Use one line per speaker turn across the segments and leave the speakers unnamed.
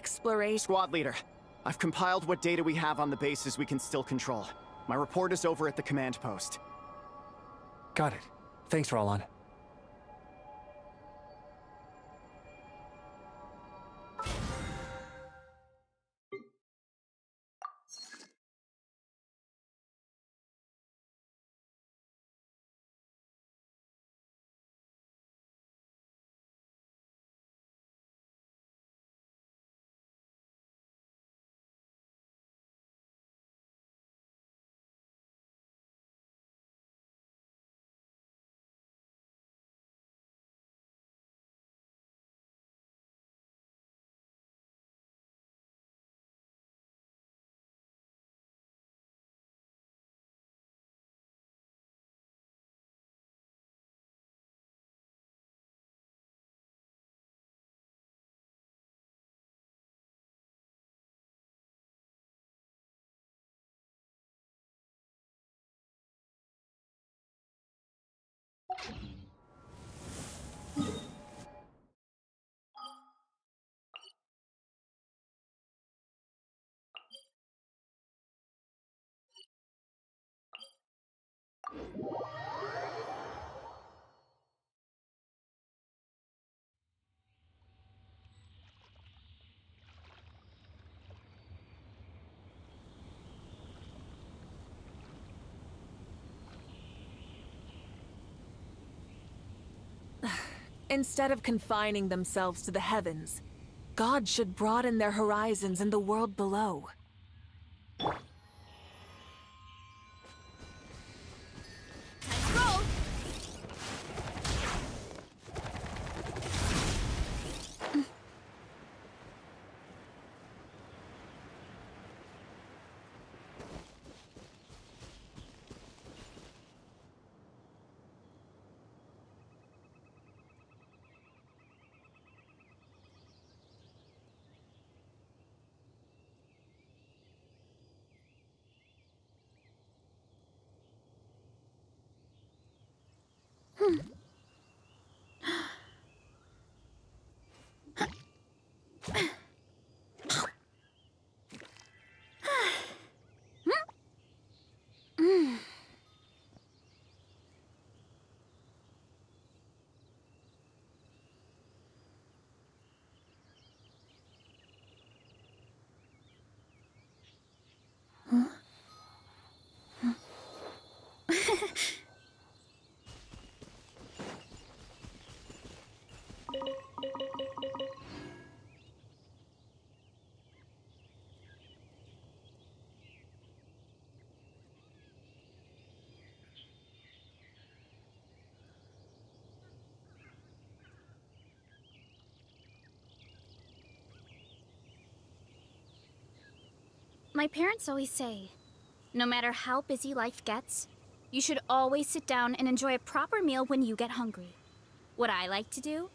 exploration.
Squad leader, I've compiled what data we have on the bases we can still control. My report is over at the command post.
Got it. Thanks, Roland.
Instead of confining themselves to the heavens, God should broaden their horizons in the world below.
My parents always say, no matter how busy life gets, you should always sit down and enjoy a proper meal when you get hungry. What I like to do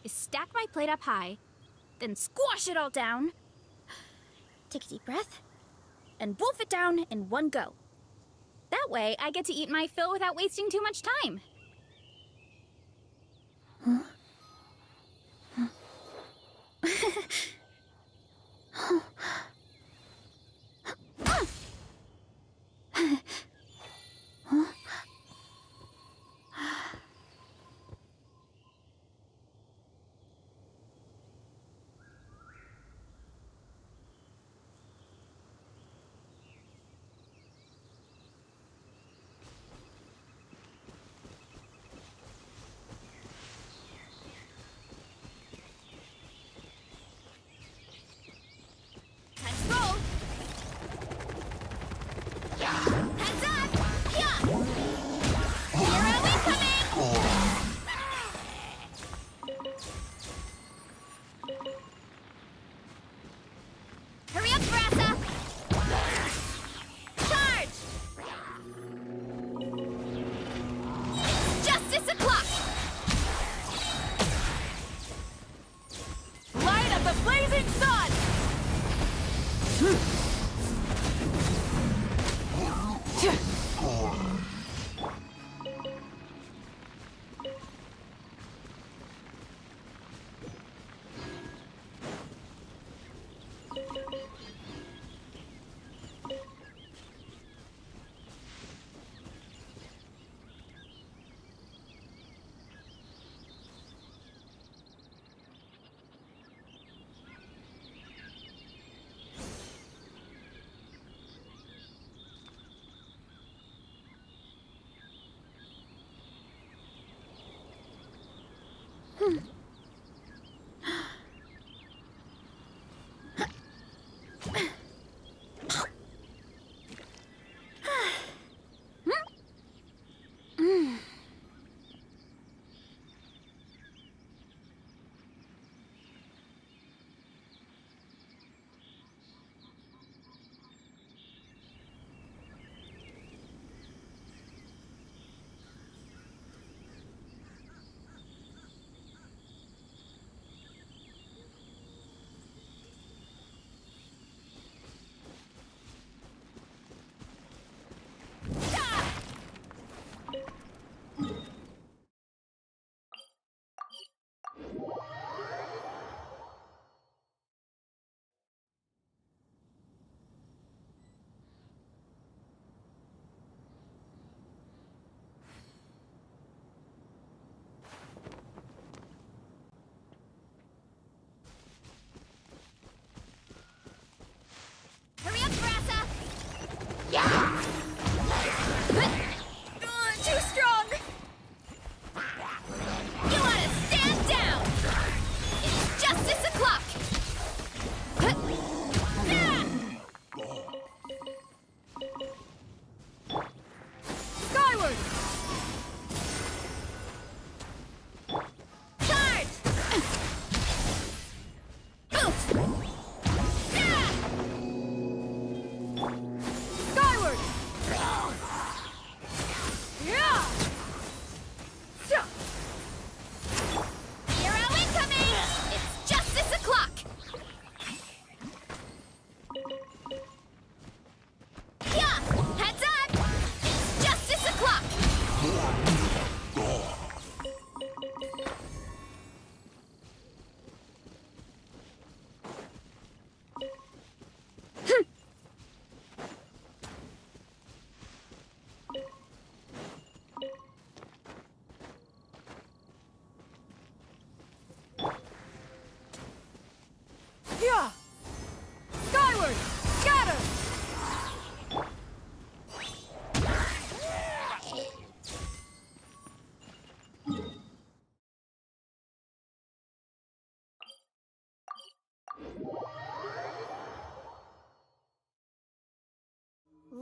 is stack my plate up high, then squash it all down, take a deep breath, and wolf it down in one go. That way, I get to eat my fill without wasting too much time.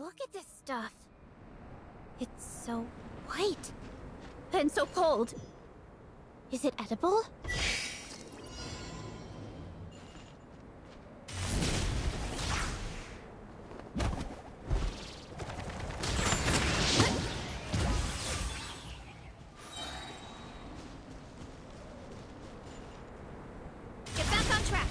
Look at this stuff. It's so white. And so cold. Is it edible? Get back on track.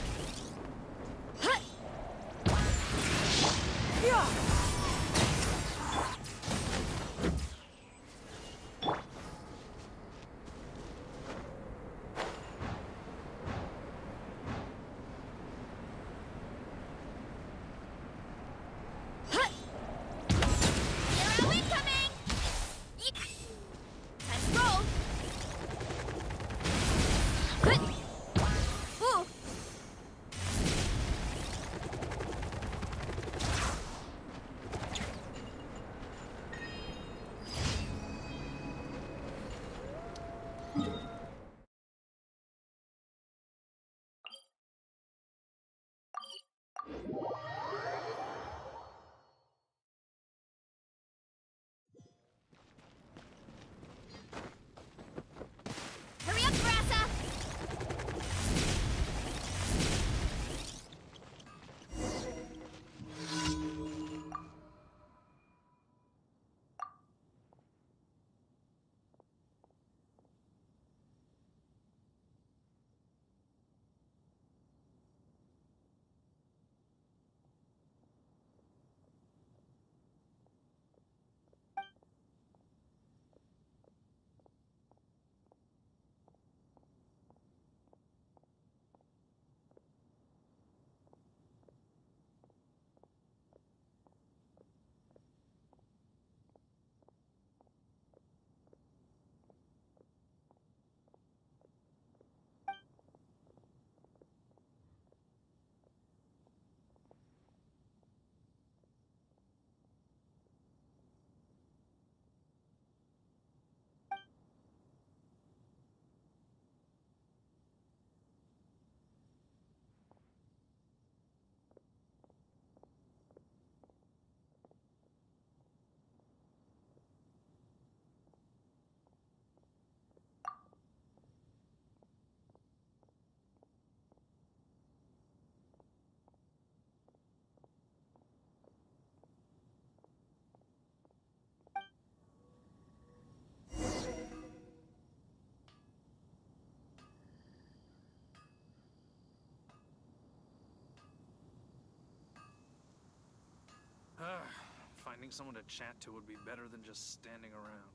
Arrow incoming! Yeet. Time to roll. Ooh. Hurry up, Brassa!
Finding someone to chat to would be better than just standing around.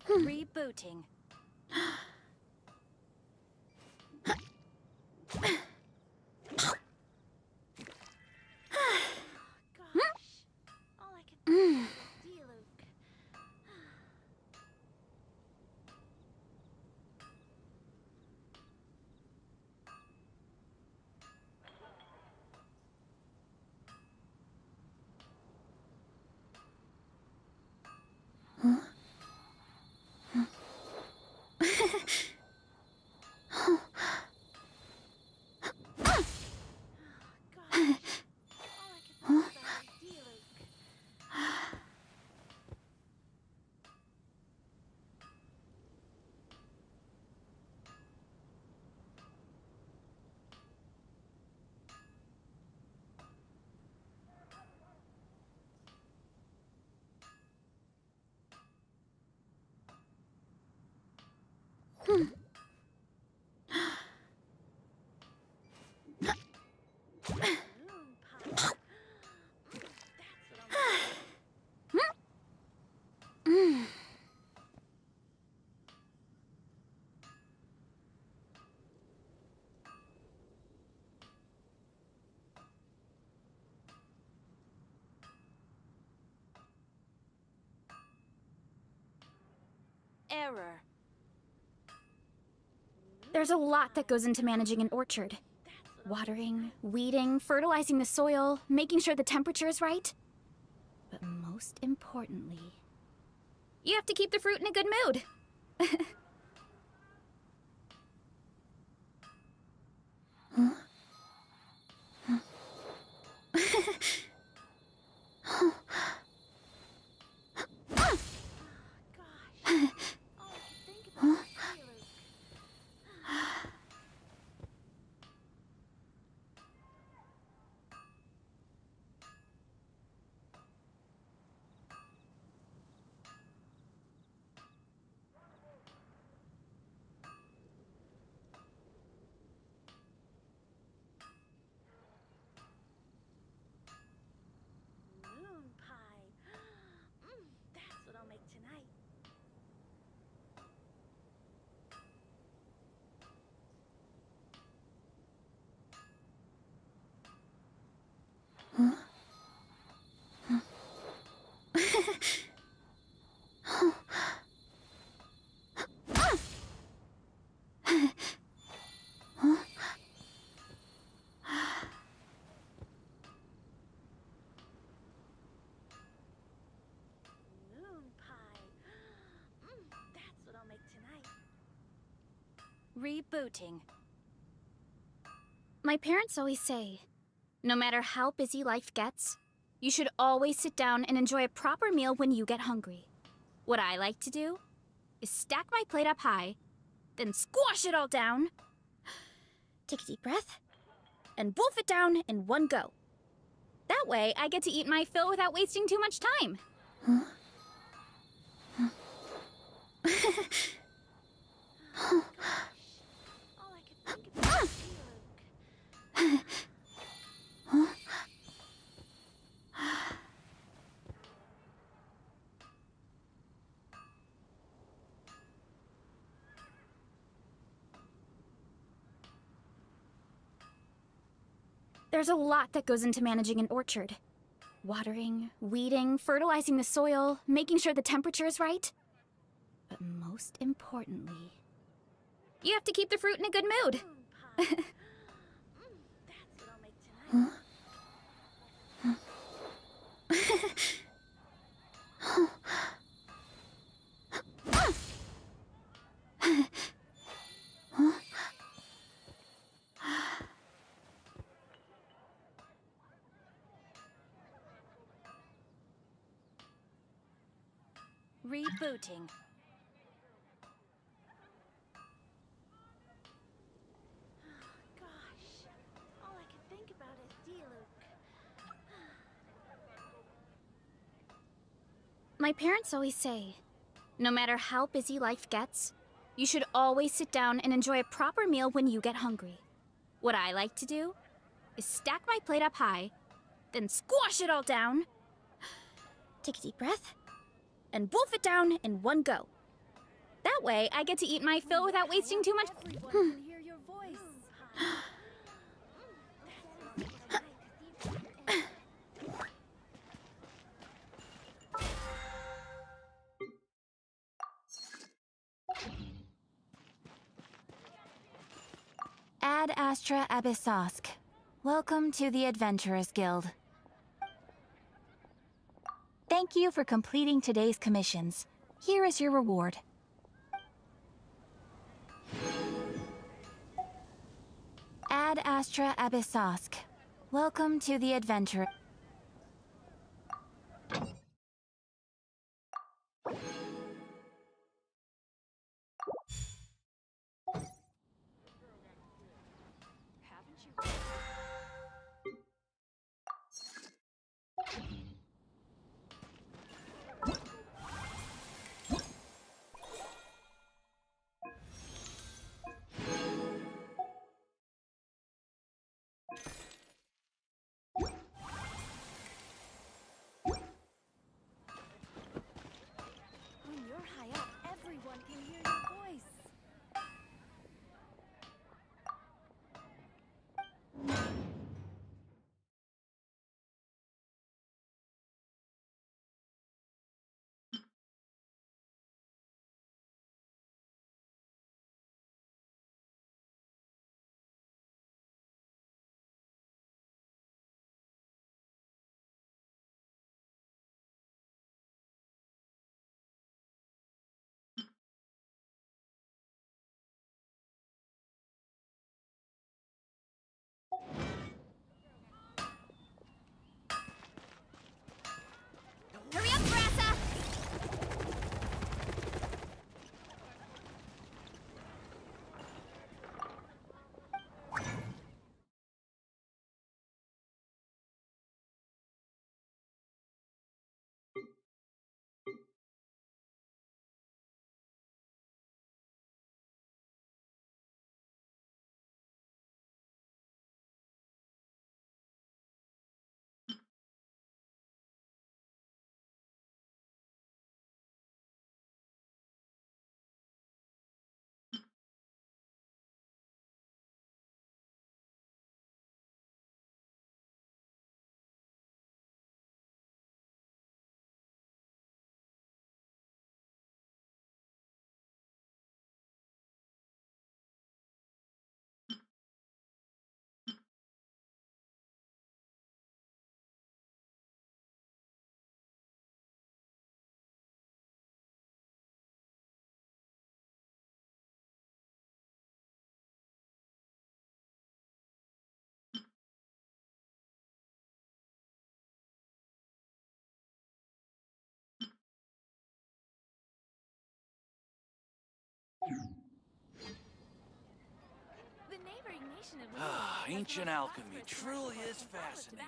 Rebooting. Error.
There's a lot that goes into managing an orchard. Watering, weeding, fertilizing the soil, making sure the temperature is right. But most importantly, you have to keep the fruit in a good mood.
Moon pie. That's what I'll make tonight. Moon pie. That's what I'll make tonight. Rebooting.
My parents always say, no matter how busy life gets, you should always sit down and enjoy a proper meal when you get hungry. What I like to do is stack my plate up high, then squash it all down, take a deep breath, and wolf it down in one go. That way, I get to eat my fill without wasting too much time.
All I could think about is Luke.
There's a lot that goes into managing an orchard. Watering, weeding, fertilizing the soil, making sure the temperature is right. But most importantly, you have to keep the fruit in a good mood.
Moon pie. That's what I'll make tonight. Rebooting. Gosh, all I could think about is Luke.
My parents always say, no matter how busy life gets, you should always sit down and enjoy a proper meal when you get hungry. What I like to do is stack my plate up high, then squash it all down, take a deep breath, and wolf it down in one go. That way, I get to eat my fill without wasting too much.
Everyone can hear your voice.
Ad Astra Abyssosk. Welcome to the Adventurers Guild. Thank you for completing today's commissions. Here is your reward. Ad Astra Abyssosk. Welcome to the Adventure.
When you're high up, everyone can hear your voice.
Ancient alchemy truly is fascinating.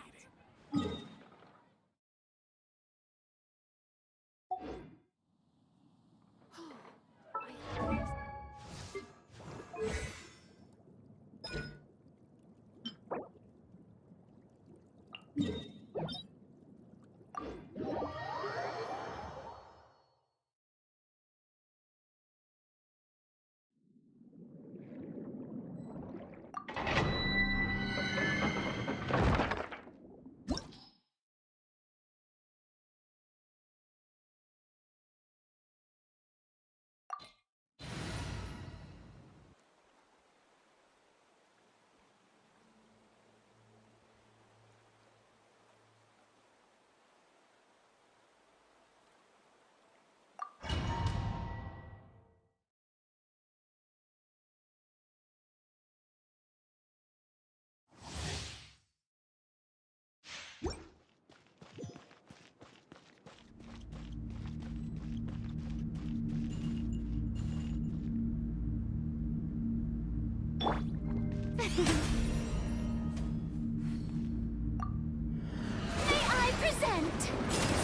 May I present?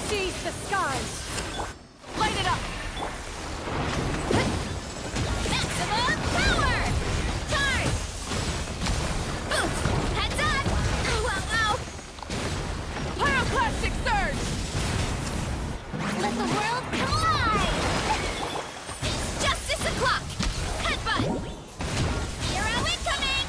Seize the skies! Light it up!
Maximum power! Charge! Boost! Heads up! Ow, ow, ow!
Pyroclastic surge!
Let the world collide! It's justice o'clock! Headbutt! Hero incoming!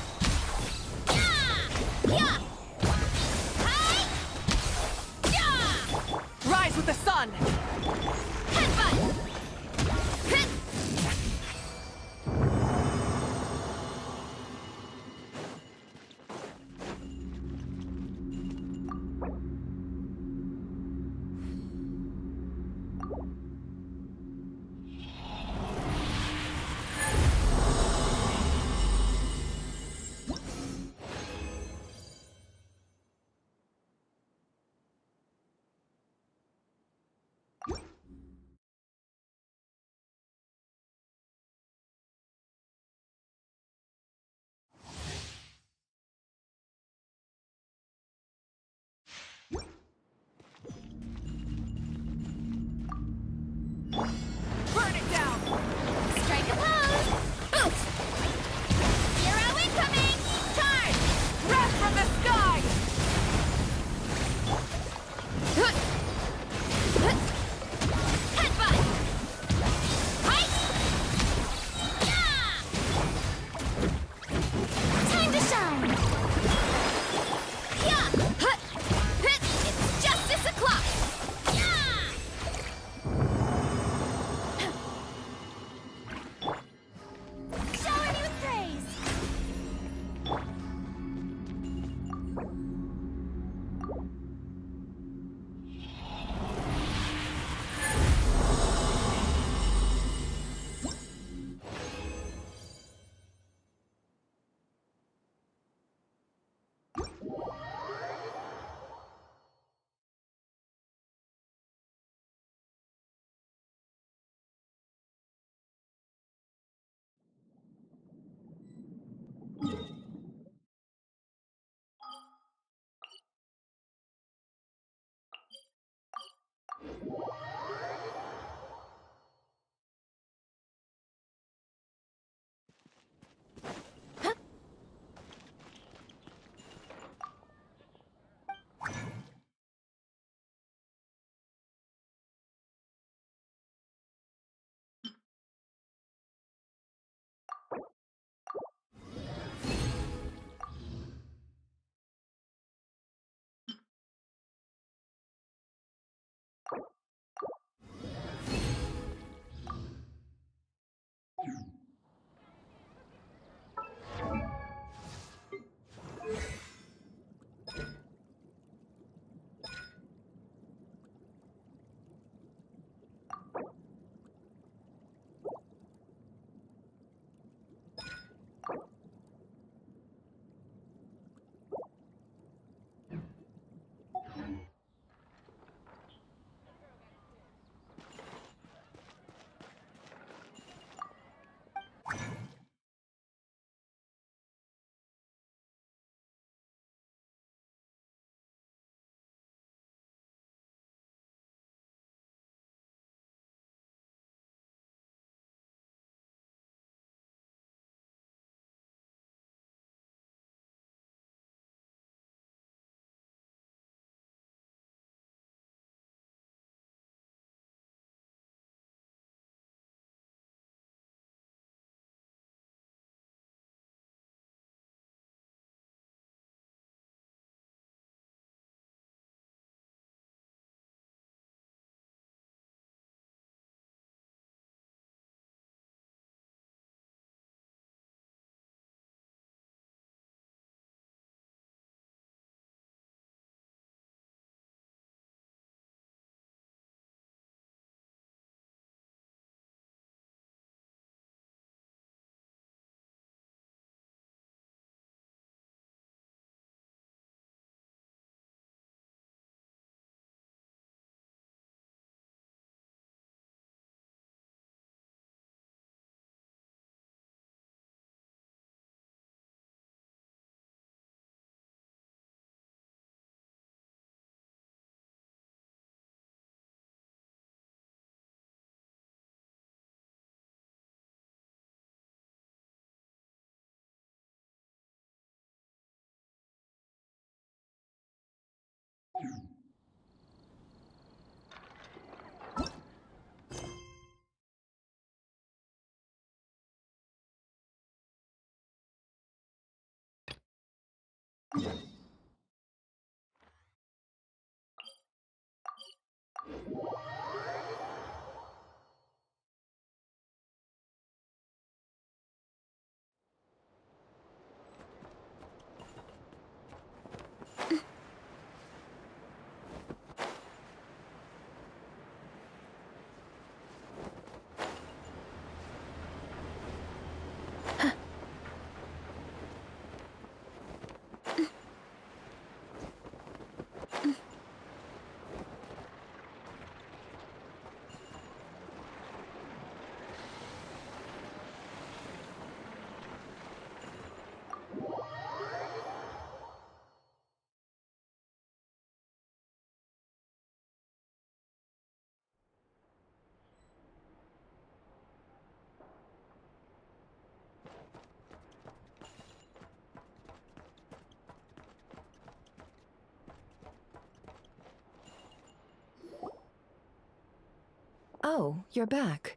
Oh, you're back.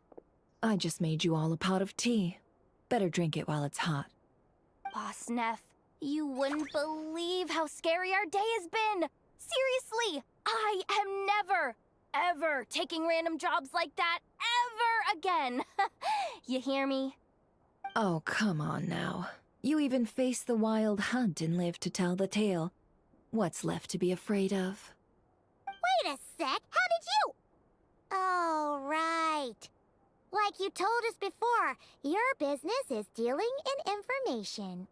I just made you all a pot of tea. Better drink it while it's hot.
Boss Neff, you wouldn't believe how scary our day has been! Seriously, I am never, ever taking random jobs like that ever again! You hear me?
Oh, come on now. You even faced the wild hunt and lived to tell the tale. What's left to be afraid of?
Wait a sec, how did you? Oh, right. Like you told us before, your business is dealing in information.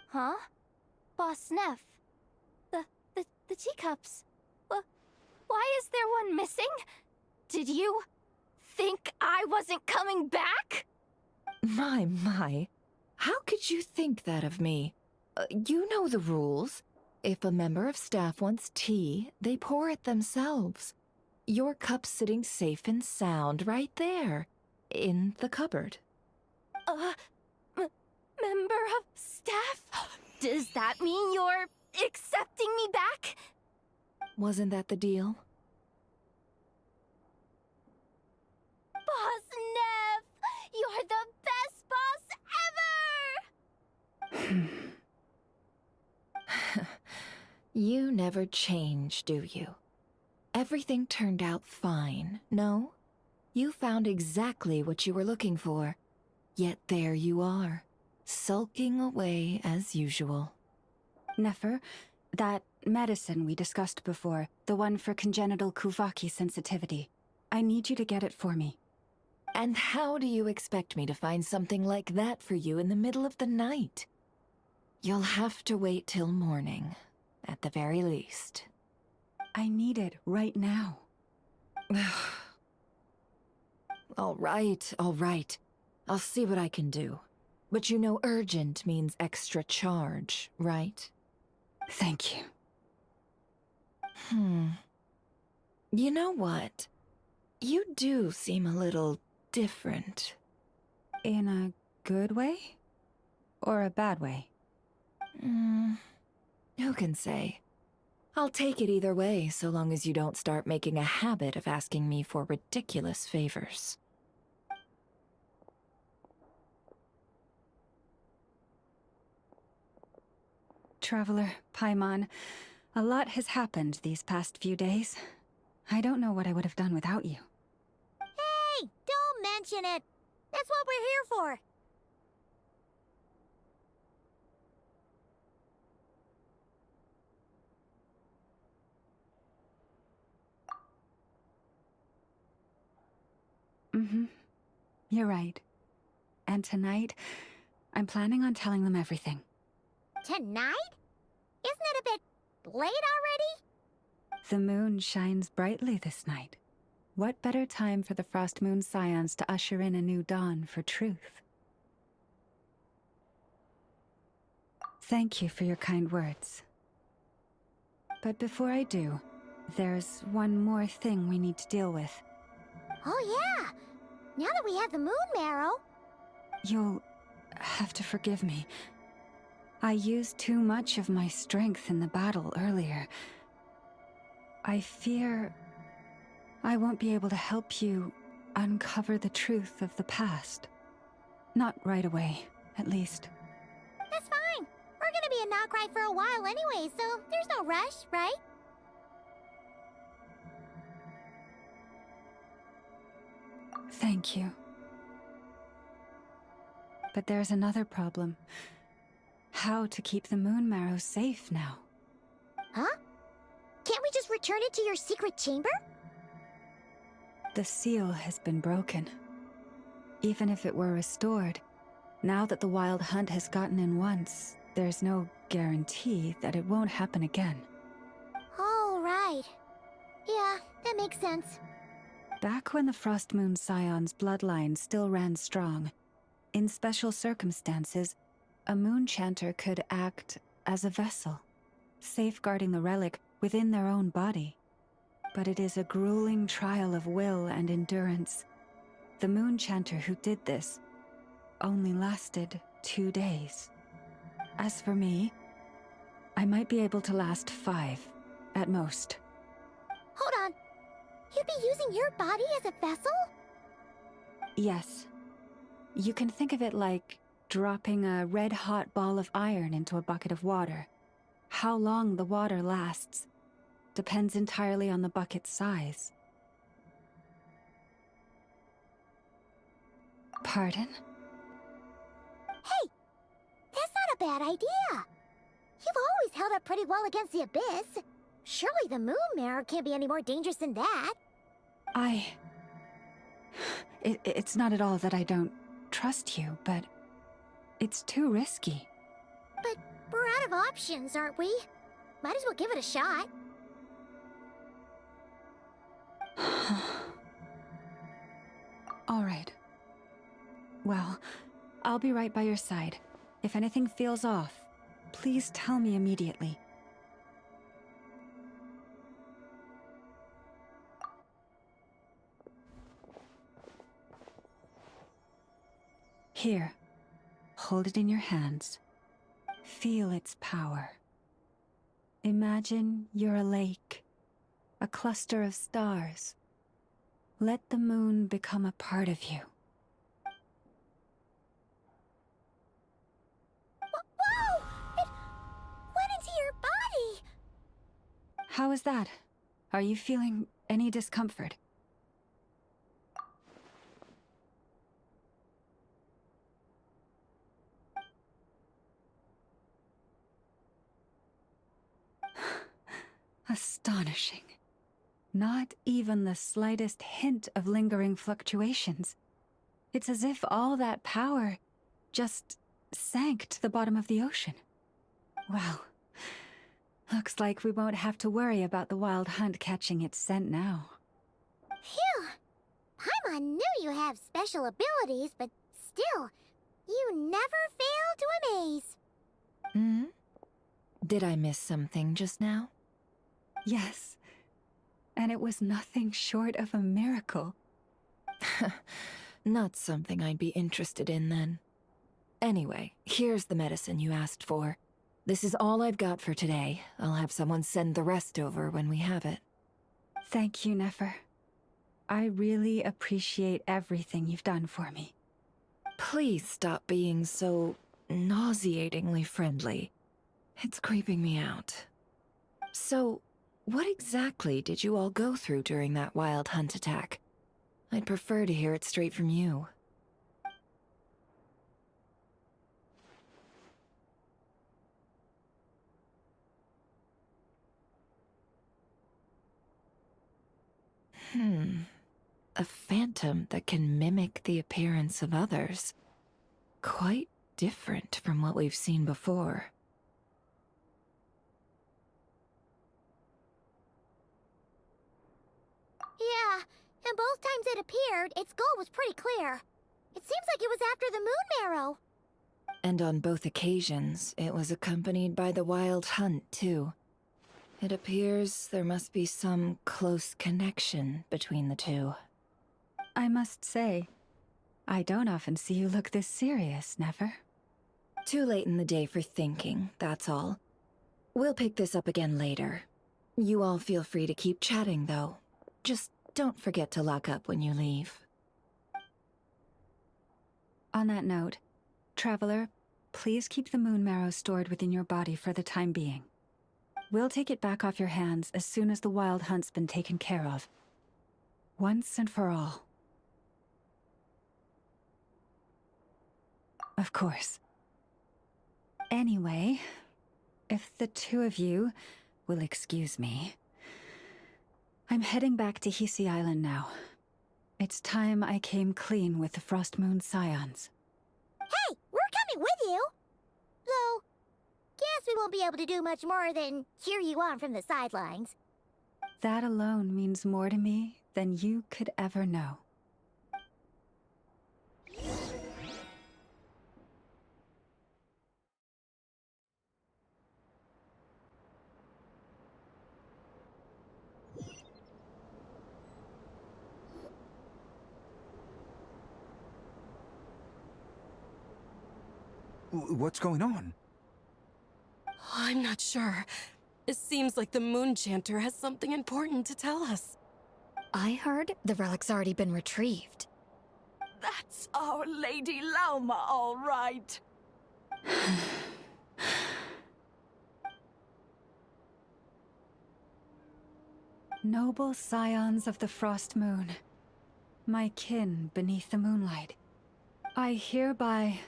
Huh? Boss Neff? The teacups. Why is there one missing? Did you think I wasn't coming back?
My. How could you think that of me? You know the rules. If a member of staff wants tea, they pour it themselves. Your cup's sitting safe and sound right there, in the cupboard.
Member of staff? Does that mean you're accepting me back?
Wasn't that the deal?
Boss Neff! You're the best boss ever!
You never change, do you? Everything turned out fine, no? You found exactly what you were looking for. Yet there you are, sulking away as usual.
Nefer, that medicine we discussed before, the one for congenital Kuvaki sensitivity, I need you to get it for me.
And how do you expect me to find something like that for you in the middle of the night? You'll have to wait till morning, at the very least.
I need it right now.
All right. I'll see what I can do. But you know urgent means extra charge, right?
Thank you.
You know what? You do seem a little different.
In a good way? Or a bad way?
Who can say? I'll take it either way, so long as you don't start making a habit of asking me for ridiculous favors.
Traveler, Paimon, a lot has happened these past few days. I don't know what I would have done without you.
Hey, don't mention it. That's what we're here for.
You're right. And tonight, I'm planning on telling them everything.
Tonight? Isn't it a bit late already?
The moon shines brightly this night. What better time for the Frost Moon Scions to usher in a new dawn for truth? Thank you for your kind words. But before I do, there's one more thing we need to deal with.
Oh yeah! Now that we have the moon marrow...
You'll have to forgive me. I used too much of my strength in the battle earlier. I fear I won't be able to help you uncover the truth of the past. Not right away, at least.
That's fine. We're gonna be a Nocrai for a while anyway, so there's no rush, right?
Thank you. But there's another problem. How to keep the moon marrow safe now?
Huh? Can't we just return it to your secret chamber?
The seal has been broken. Even if it were restored, now that the wild hunt has gotten in once, there's no guarantee that it won't happen again.
Oh, right. Yeah, that makes sense.
Back when the Frost Moon Scion's bloodline still ran strong, in special circumstances, a moon chanter could act as a vessel, safeguarding the relic within their own body. But it is a grueling trial of will and endurance. The moon chanter who did this only lasted 2 days. As for me, I might be able to last 5, at most.
Hold on. You'd be using your body as a vessel?
Yes. You can think of it like dropping a red-hot ball of iron into a bucket of water. How long the water lasts depends entirely on the bucket's size. Pardon?
Hey! That's not a bad idea! You've always held up pretty well against the abyss. Surely the moon mirror can't be any more dangerous than that.
It's not at all that I don't trust you, but it's too risky.
But we're out of options, aren't we? Might as well give it a shot.
All right. Well, I'll be right by your side. If anything feels off, please tell me immediately. Here, hold it in your hands. Feel its power. Imagine you're a lake, a cluster of stars. Let the moon become a part of you.
Whoa! It went into your body!
How is that? Are you feeling any discomfort? Astonishing. Not even the slightest hint of lingering fluctuations. It's as if all that power just sank to the bottom of the ocean. Well, looks like we won't have to worry about the wild hunt catching its scent now.
Phew! Paimon knew you have special abilities, but still, you never fail to amaze.
Hmm? Did I miss something just now?
Yes. And it was nothing short of a miracle.
Not something I'd be interested in then. Anyway, here's the medicine you asked for. This is all I've got for today. I'll have someone send the rest over when we have it.
Thank you, Nefer. I really appreciate everything you've done for me.
Please stop being so nauseatingly friendly. It's creeping me out. So, what exactly did you all go through during that wild hunt attack? I'd prefer to hear it straight from you. A phantom that can mimic the appearance of others. Quite different from what we've seen before.
Yeah, and both times it appeared, its goal was pretty clear. It seems like it was after the moon marrow.
And on both occasions, it was accompanied by the wild hunt, too. It appears there must be some close connection between the two.
I must say, I don't often see you look this serious, Nefer.
Too late in the day for thinking, that's all. We'll pick this up again later. You all feel free to keep chatting, though. Just don't forget to lock up when you leave.
On that note, Traveler, please keep the moon marrow stored within your body for the time being. We'll take it back off your hands as soon as the wild hunt's been taken care of. Once and for all. Of course. Anyway, if the two of you will excuse me, I'm heading back to Hisi Island now. It's time I came clean with the Frost Moon Scions.
Hey, we're coming with you! Though, guess we won't be able to do much more than cheer you on from the sidelines.
That alone means more to me than you could ever know.
What's going on?
I'm not sure. It seems like the Moon Chanter has something important to tell us.
I heard the relic's already been retrieved.
That's our Lady Lauma, all right.
Noble scions of the Frost Moon, my kin beneath the moonlight, I hereby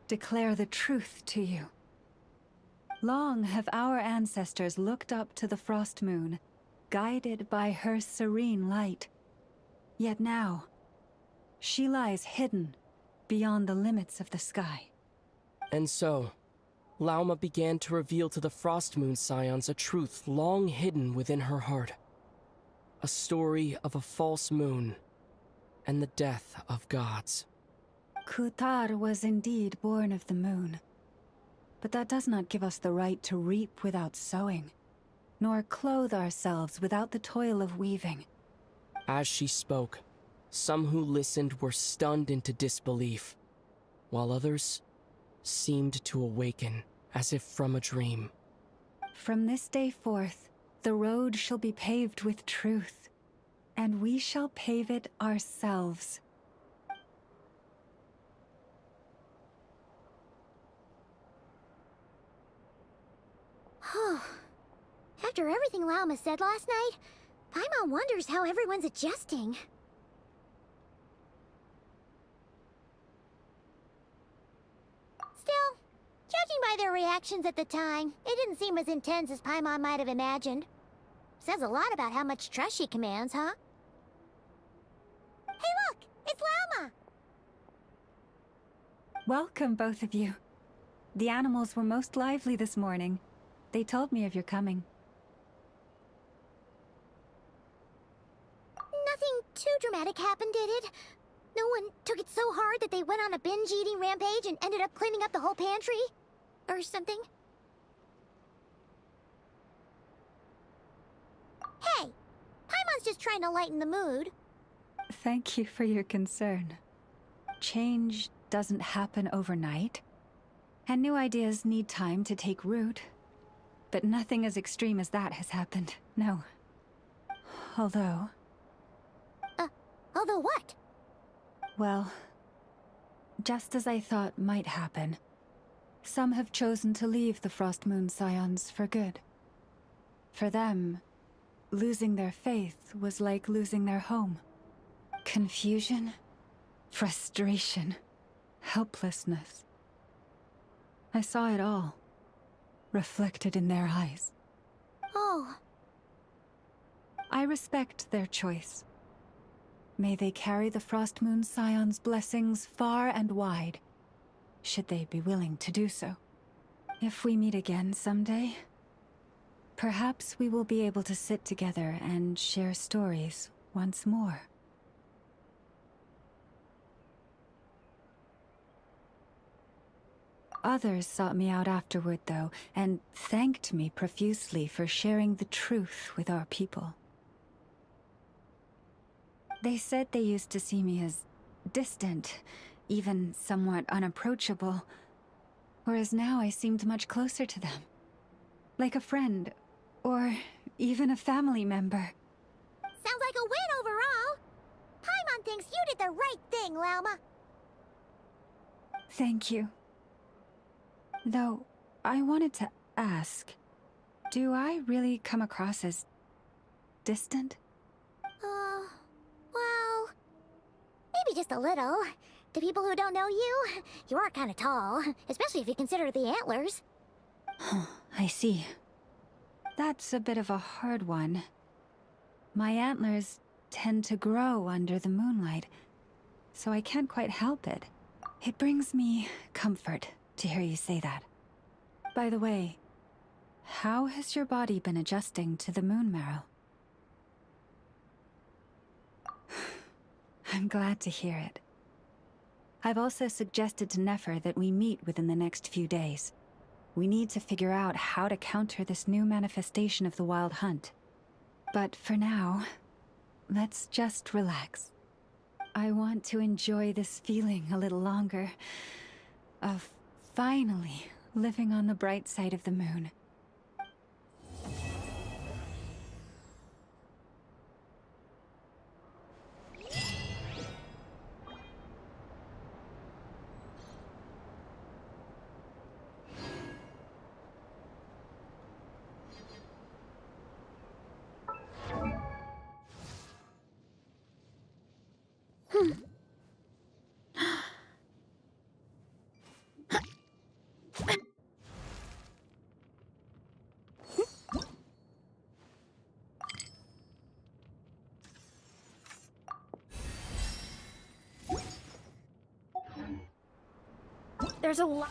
declare the truth to you. Long have our ancestors looked up to the Frost Moon, guided by her serene light. Yet now, she lies hidden beyond the limits of the sky.
And so, Lauma began to reveal to the Frost Moon Scions a truth long hidden within her heart. A story of a false moon and the death of gods.
Kutar was indeed born of the moon. But that does not give us the right to reap without sowing, nor clothe ourselves without the toil of weaving.
As she spoke, some who listened were stunned into disbelief, while others seemed to awaken as if from a dream.
From this day forth, the road shall be paved with truth, and we shall pave it ourselves.
After everything Lauma said last night, Paimon wonders how everyone's adjusting. Still, judging by their reactions at the time, it didn't seem as intense as Paimon might have imagined. Says a lot about how much trust she commands, huh? Hey look! It's Lauma!
Welcome, both of you. The animals were most lively this morning. They told me of your coming.
Nothing too dramatic happened, did it? No one took it so hard that they went on a binge-eating rampage and ended up cleaning up the whole pantry? Or something? Hey! Paimon's just trying to lighten the mood.
Thank you for your concern. Change doesn't happen overnight, and new ideas need time to take root. But nothing as extreme as that has happened, no. Although...
Although what?
Well, just as I thought might happen, some have chosen to leave the Frost Moon Scions for good. For them, losing their faith was like losing their home. Confusion, frustration, helplessness. I saw it all, reflected in their eyes.
Oh.
I respect their choice. May they carry the Frost Moon Scions' blessings far and wide, should they be willing to do so. If we meet again someday, perhaps we will be able to sit together and share stories once more. Others sought me out afterward, though, and thanked me profusely for sharing the truth with our people. They said they used to see me as distant, even somewhat unapproachable, whereas now I seemed much closer to them. Like a friend, or even a family member.
Sounds like a win overall! Paimon thinks you did the right thing, Lauma.
Thank you. Though, I wanted to ask, do I really come across as distant?
Well, maybe just a little. To people who don't know you, you are kind of tall, especially if you consider the antlers.
I see. That's a bit of a hard one. My antlers tend to grow under the moonlight, so I can't quite help it. It brings me comfort to hear you say that. By the way, how has your body been adjusting to the moon marrow? I'm glad to hear it. I've also suggested to Nefer that we meet within the next few days. We need to figure out how to counter this new manifestation of the Wild Hunt. But for now, let's just relax. I want to enjoy this feeling a little longer, of finally living on the bright side of the moon.
There's a lot.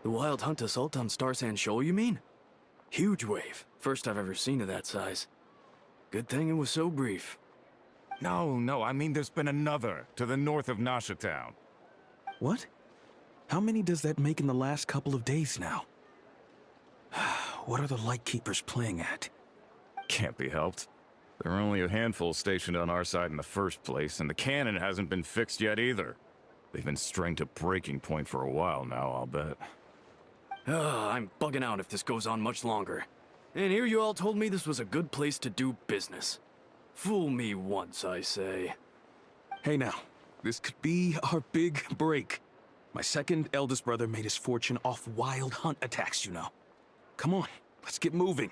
The Wild Hunt assault on Star Sand Shoal, you mean? Huge wave. First I've ever seen of that size. Good thing it was so brief.
No, I mean there's been another to the north of Nasha Town.
What? How many does that make in the last couple of days now? What are the Lightkeepers playing at?
Can't be helped. There are only a handful stationed on our side in the first place, and the cannon hasn't been fixed yet either. They've been strained to breaking point for a while now, I'll bet.
I'm bugging out if this goes on much longer. And here you all told me this was a good place to do business. Fool me once, I say.
Hey now, this could be our big break. My second eldest brother made his fortune off wild hunt attacks, you know. Come on, let's get moving.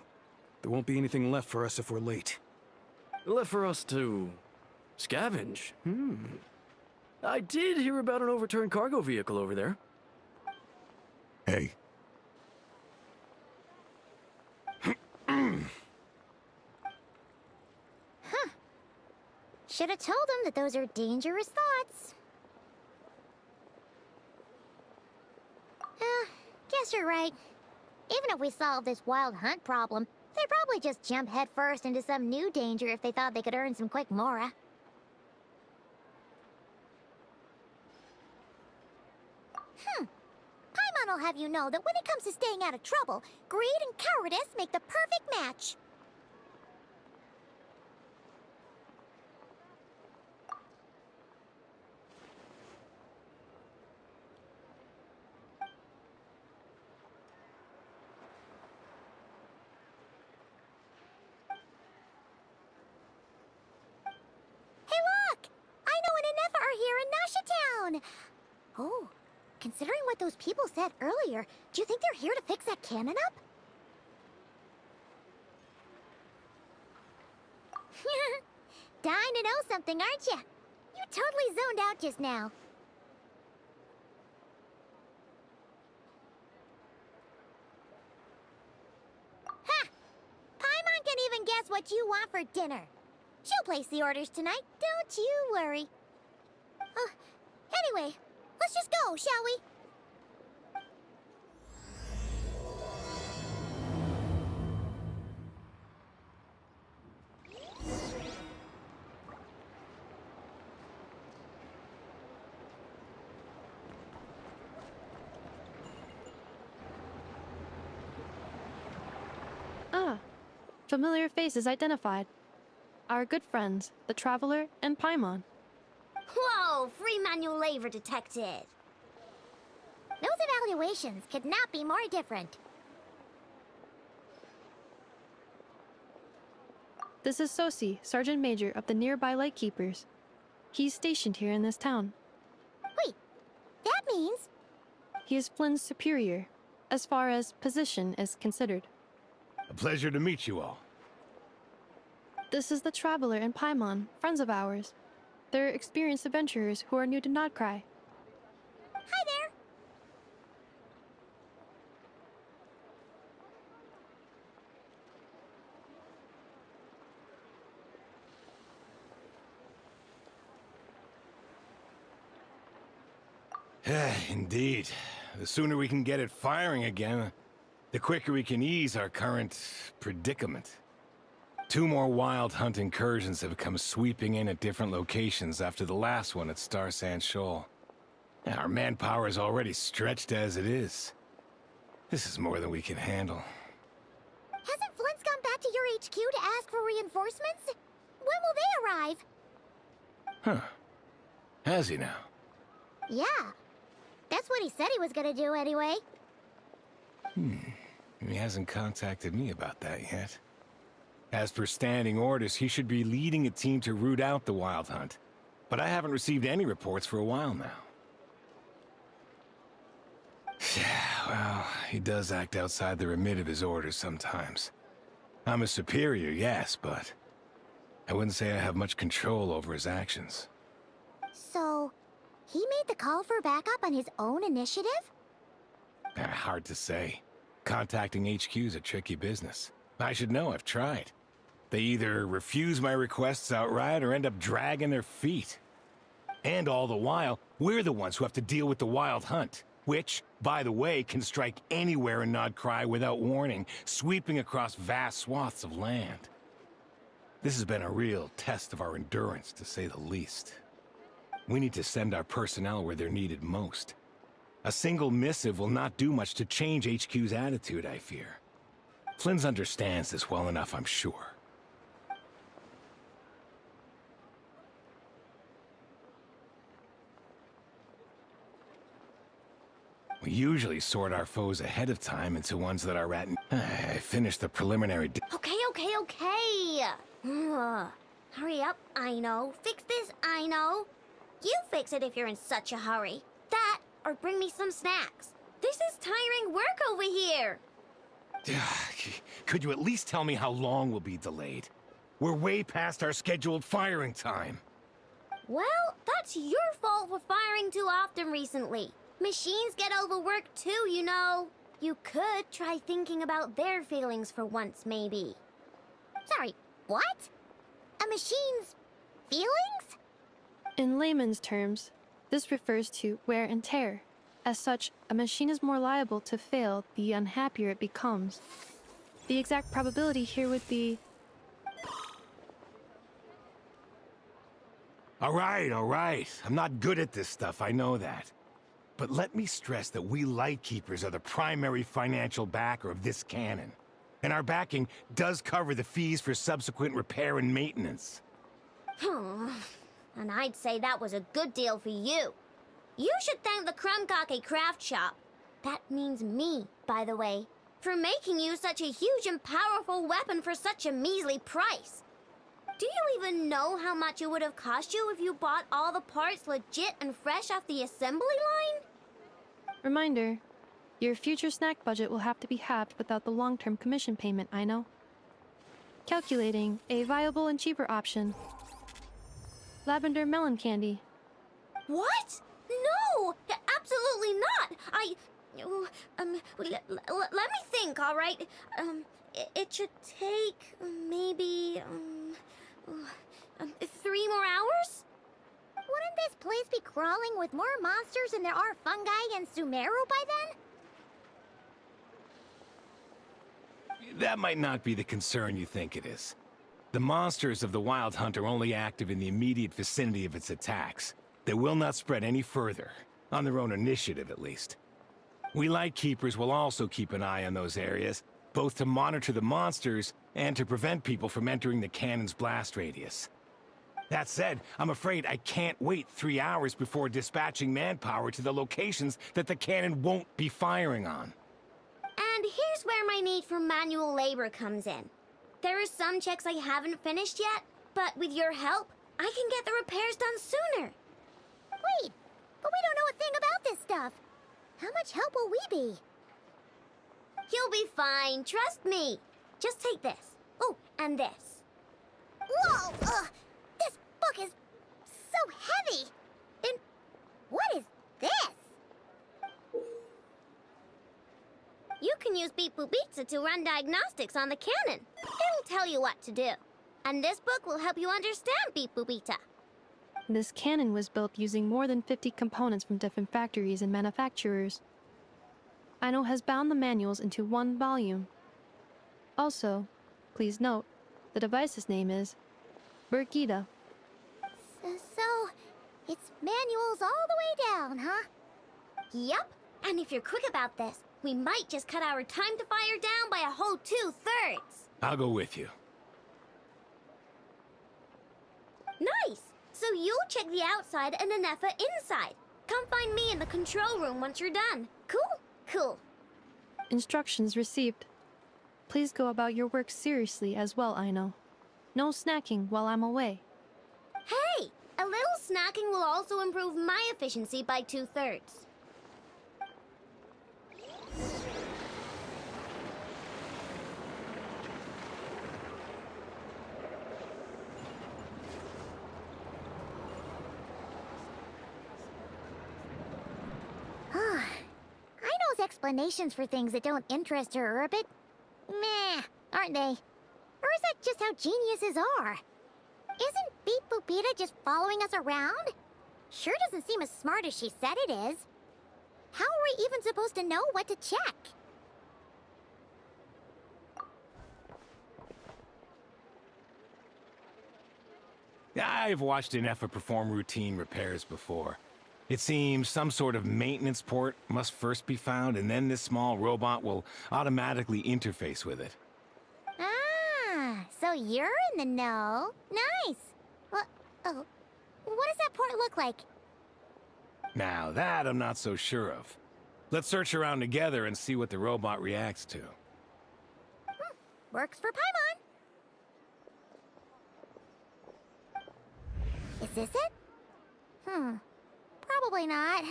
There won't be anything left for us if we're late.
Left for us to scavenge? I did hear about an overturned cargo vehicle over there.
Hey.
Should have told him that those are dangerous thoughts. Guess you're right. Even if we solve this wild hunt problem, they'd probably just jump headfirst into some new danger if they thought they could earn some quick mora. Paimon will have you know that when it comes to staying out of trouble, greed and cowardice make the perfect match. Oh, considering what those people said earlier, do you think they're here to fix that cannon up? Dying to know something, aren't you? You totally zoned out just now. Ha! Paimon can even guess what you want for dinner. She'll place the orders tonight, don't you worry. Anyway, let's just go, shall we?
Familiar faces identified. Our good friends, the Traveler and Paimon.
Whoa, free manual labor detected. Those evaluations could not be more different.
This is Sosi, Sergeant Major of the nearby Lightkeepers. He's stationed here in this town.
Wait, that means...
He is Flynn's superior, as far as position is considered.
A pleasure to meet you all.
This is the Traveler and Paimon, friends of ours. They're experienced adventurers who are new to Nodcry.
Hi
there. Indeed. The sooner we can get it firing again, the quicker we can ease our current predicament. 2 more wild hunt incursions have come sweeping in at different locations after the last one at Star Sand Shoal. Our manpower is already stretched as it is. This is more than we can handle.
Hasn't Flint's gone back to your HQ to ask for reinforcements? When will they arrive?
Huh. Has he now?
Yeah. That's what he said he was gonna do anyway.
He hasn't contacted me about that yet. As per standing orders, he should be leading a team to root out the wild hunt. But I haven't received any reports for a while now. Well, he does act outside the remit of his orders sometimes. I'm a superior, yes, but I wouldn't say I have much control over his actions.
So, he made the call for backup on his own initiative?
Hard to say. Contacting HQ is a tricky business. I should know, I've tried. They either refuse my requests outright or end up dragging their feet. And all the while, we're the ones who have to deal with the wild hunt. which, by the way, can strike anywhere in Nodcry without warning, sweeping across vast swaths of land. This has been a real test of our endurance, to say the least. We need to send our personnel where they're needed most. A single missive will not do much to change HQ's attitude, I fear. Flynn's understands this well enough, I'm sure. We usually sort our foes ahead of time into ones that are at... I finished the preliminary...
Okay. Hurry up, I know. Fix this, I know. You fix it if you're in such a hurry. That, or bring me some snacks. This is tiring work over here.
Could you at least tell me how long we'll be delayed? We're way past our scheduled firing time.
Well, that's your fault for firing too often recently. Machines get overworked too, you know. You could try thinking about their feelings for once, maybe. Sorry, what? A machine's feelings?
In layman's terms, this refers to wear and tear. As such, a machine is more liable to fail the unhappier it becomes. The exact probability here would be...
All right. I'm not good at this stuff, I know that. But let me stress that we Lightkeepers are the primary financial backer of this cannon. And our backing does cover the fees for subsequent repair and maintenance.
And I'd say that was a good deal for you. You should thank the Krumkake craft shop. That means me, by the way, for making you such a huge and powerful weapon for such a measly price. Do you even know how much it would have cost you if you bought all the parts legit and fresh off the assembly line?
Reminder, your future snack budget will have to be halved without the long-term commission payment, I know. Calculating a viable and cheaper option. Lavender melon candy.
What? No! Absolutely not! Let me think, all right? It should take maybe 3 more hours?
Wouldn't this place be crawling with more monsters than there are fungi and Sumeru by then?
That might not be the concern you think it is. The monsters of the Wild Hunt are only active in the immediate vicinity of its attacks. They will not spread any further, on their own initiative at least. We Lightkeepers will also keep an eye on those areas, both to monitor the monsters and to prevent people from entering the cannon's blast radius. That said, I'm afraid I can't wait 3 hours before dispatching manpower to the locations that the cannon won't be firing on.
And here's where my need for manual labor comes in. There are some checks I haven't finished yet, but with your help, I can get the repairs done sooner.
Wait, but we don't know a thing about this stuff. How much help will we be?
You'll be fine, trust me. Just take this. Oh, and this.
Whoa! This book is so heavy! And what is this?
You can use Beep Boop Pizza to run diagnostics on the cannon. It'll tell you what to do. And this book will help you understand Beep Boop Pizza.
This cannon was built using more than 50 components from different factories and manufacturers. Aino has bound the manuals into one volume. Also, please note, the device's name is Burkita.
So, it's manuals all the way down, huh?
Yup, and if you're quick about this, we might just cut our time to fire down by a whole 2/3.
I'll go with you.
Nice! So you'll check the outside and Anefa inside. Come find me in the control room once you're done. Cool? Cool.
Instructions received. Please go about your work seriously as well, Aino. No snacking while I'm away.
Hey! A little snacking will also improve my efficiency by 2/3.
Aino's explanations for things that don't interest her are a bit... meh, aren't they? Or is that just how geniuses are? Isn't Beep Boopita just following us around? Sure doesn't seem as smart as she said it is. How are we even supposed to know what to check?
I've watched an effort perform routine repairs before. It seems some sort of maintenance port must first be found, and then this small robot will automatically interface with it.
Ah, so you're in the know. Nice. Well, oh, what does that port look like?
Now that I'm not so sure of. Let's search around together and see what the robot reacts to.
Works for Paimon. Is this it? Probably not.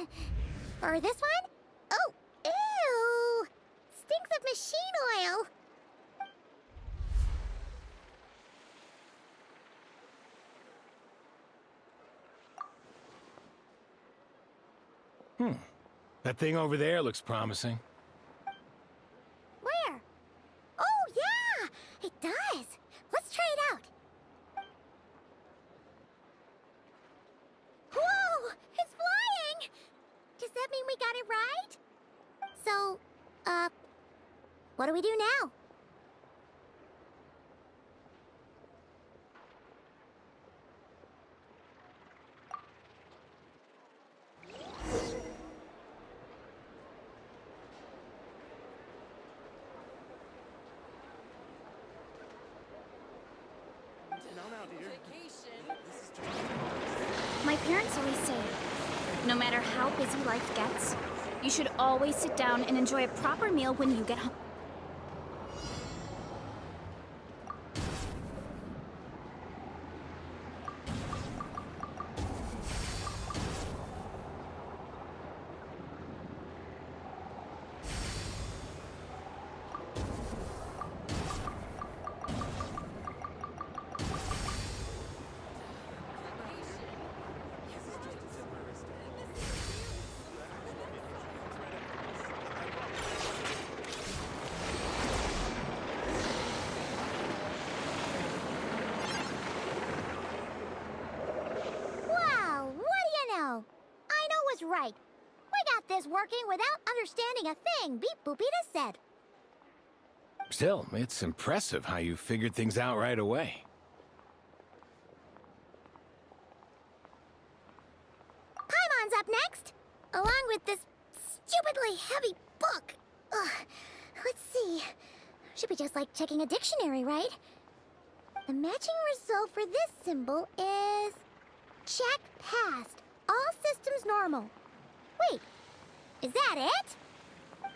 Or this one? Oh, ew! Stinks of machine oil.
That thing over there looks promising.
Where? Oh, yeah! It does. Let's try it out. Whoa! It's flying! Does that mean we got it right? So, what do we do now?
My parents always say, no matter how busy life gets, you should always sit down and enjoy a proper meal when you get home.
Right. We got this working without understanding a thing, Beep Boopita said.
Still, it's impressive how you figured things out right away.
Paimon's up next, along with this stupidly heavy book. Ugh. Let's see. Should be just like checking a dictionary, right? The matching result for this symbol is... check passed. All systems normal. Wait, is that it?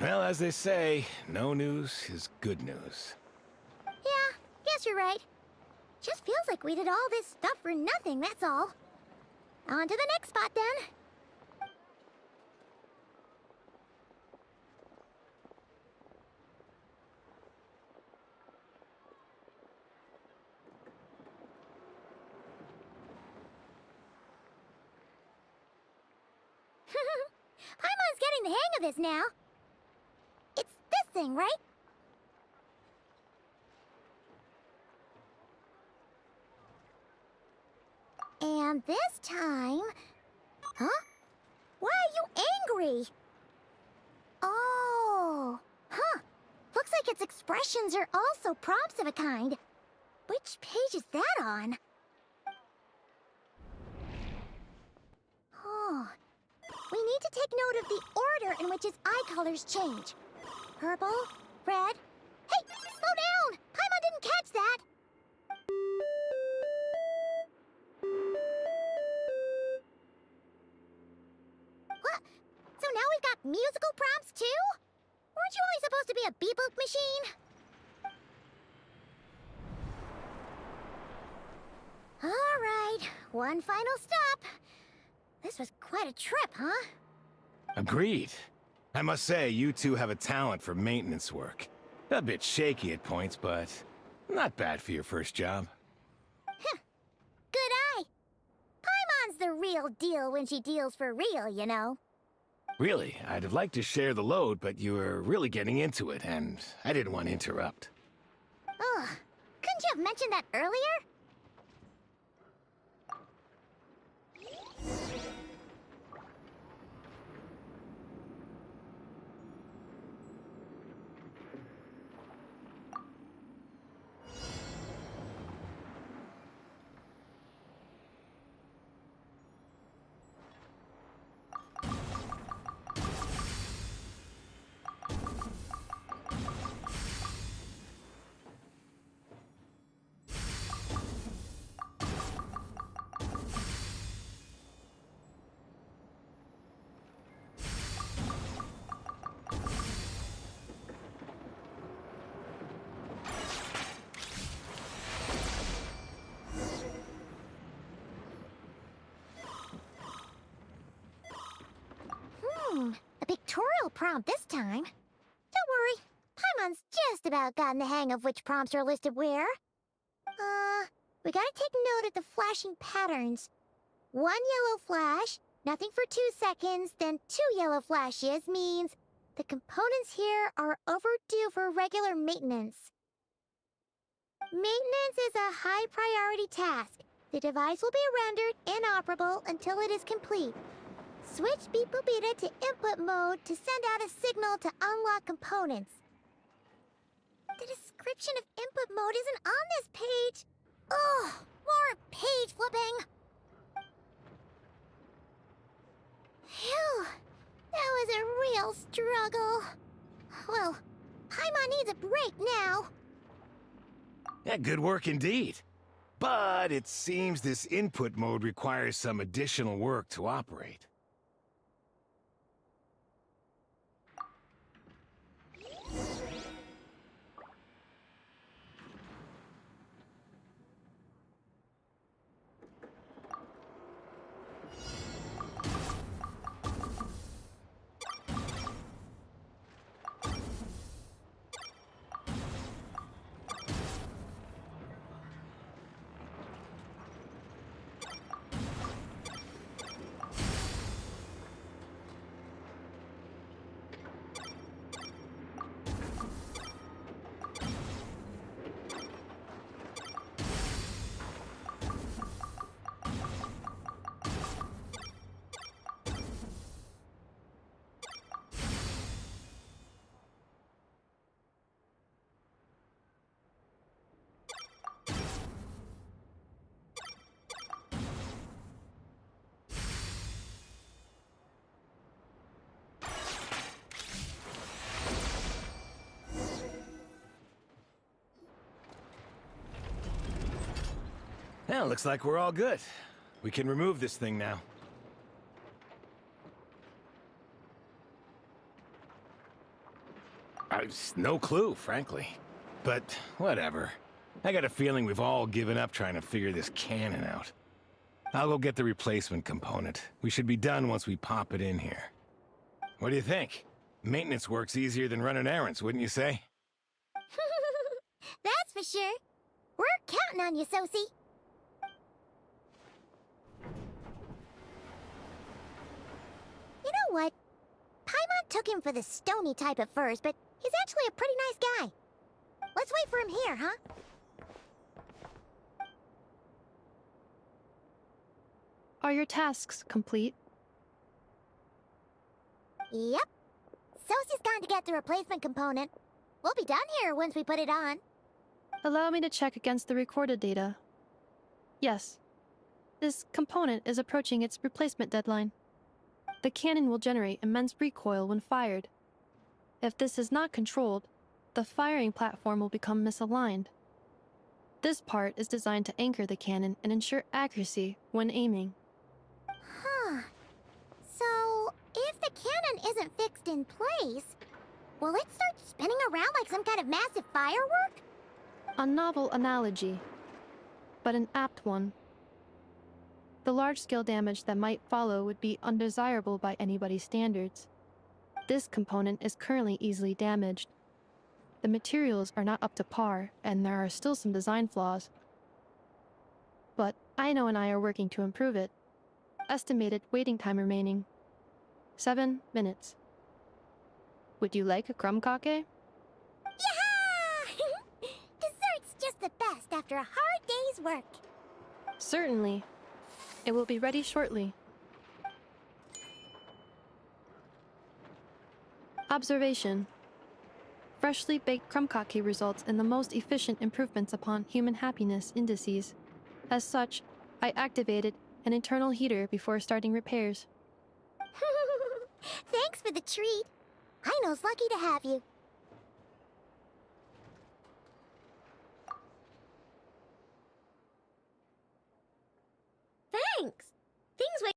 Well, as they say, no news is good news.
Yeah, guess you're right. Just feels like we did all this stuff for nothing, that's all. On to the next spot, then. Paimon's getting the hang of this now. It's this thing, right? And this time... Huh? Why are you angry? Oh... Huh. Looks like its expressions are also prompts of a kind. Which page is that on? Oh... We need to take note of the order in which his eye colors change. Purple, red... Hey! Slow down! Paimon didn't catch that! What? So now we've got musical prompts too? Weren't you only supposed to be a beep-boop machine? Alright, one final stop. This was quite a trip, huh?
Agreed. I must say, you two have a talent for maintenance work. A bit shaky at points, but not bad for your first job.
Huh. Good eye. Paimon's the real deal when she deals for real, you know.
Really, I'd have liked to share the load, but you were really getting into it, and I didn't want to interrupt.
Ugh. Couldn't you have mentioned that earlier? prompt this time. Don't worry, Paimon's just about gotten the hang of which prompts are listed where. We gotta take note of the flashing patterns. 1 yellow flash, nothing for 2 seconds, then 2 yellow flashes means the components here are overdue for regular maintenance. Maintenance is a high priority task. The device will be rendered inoperable until it is complete. Switch BGMI to input mode to send out a signal to unlock components. The description of input mode isn't on this page. Ugh, more page flipping. Phew, that was a real struggle. Well, Paimon needs a break now.
Yeah, good work indeed. But it seems this input mode requires some additional work to operate. Well, looks like we're all good. We can remove this thing now. I've no clue, frankly. But whatever. I got a feeling we've all given up trying to figure this cannon out. I'll go get the replacement component. We should be done once we pop it in here. What do you think? Maintenance work's easier than running errands, wouldn't you say?
That's for sure. We're counting on you, Sosie. You know what? Paimon took him for the stony type at first, but he's actually a pretty nice guy. Let's wait for him here, huh?
Are your tasks complete?
Yep. Sosie's gone to get the replacement component. We'll be done here once we put it on.
Allow me to check against the recorded data. Yes. This component is approaching its replacement deadline. The cannon will generate immense recoil when fired. If this is not controlled, the firing platform will become misaligned. This part is designed to anchor the cannon and ensure accuracy when aiming.
Huh. So, if the cannon isn't fixed in place, will it start spinning around like some kind of massive firework?
A novel analogy, but an apt one. The large-scale damage that might follow would be undesirable by anybody's standards. This component is currently easily damaged. The materials are not up to par, and there are still some design flaws. But Aino and I are working to improve it. Estimated waiting time remaining: 7 minutes. Would you like a crumb cake?
Yeah! Dessert's just the best after a hard day's work.
Certainly. It will be ready shortly. Observation. Freshly baked crumb cake results in the most efficient improvements upon human happiness indices. As such, I activated an internal heater before starting repairs.
Thanks for the treat. Aino's lucky to have you. Thanks. Things went...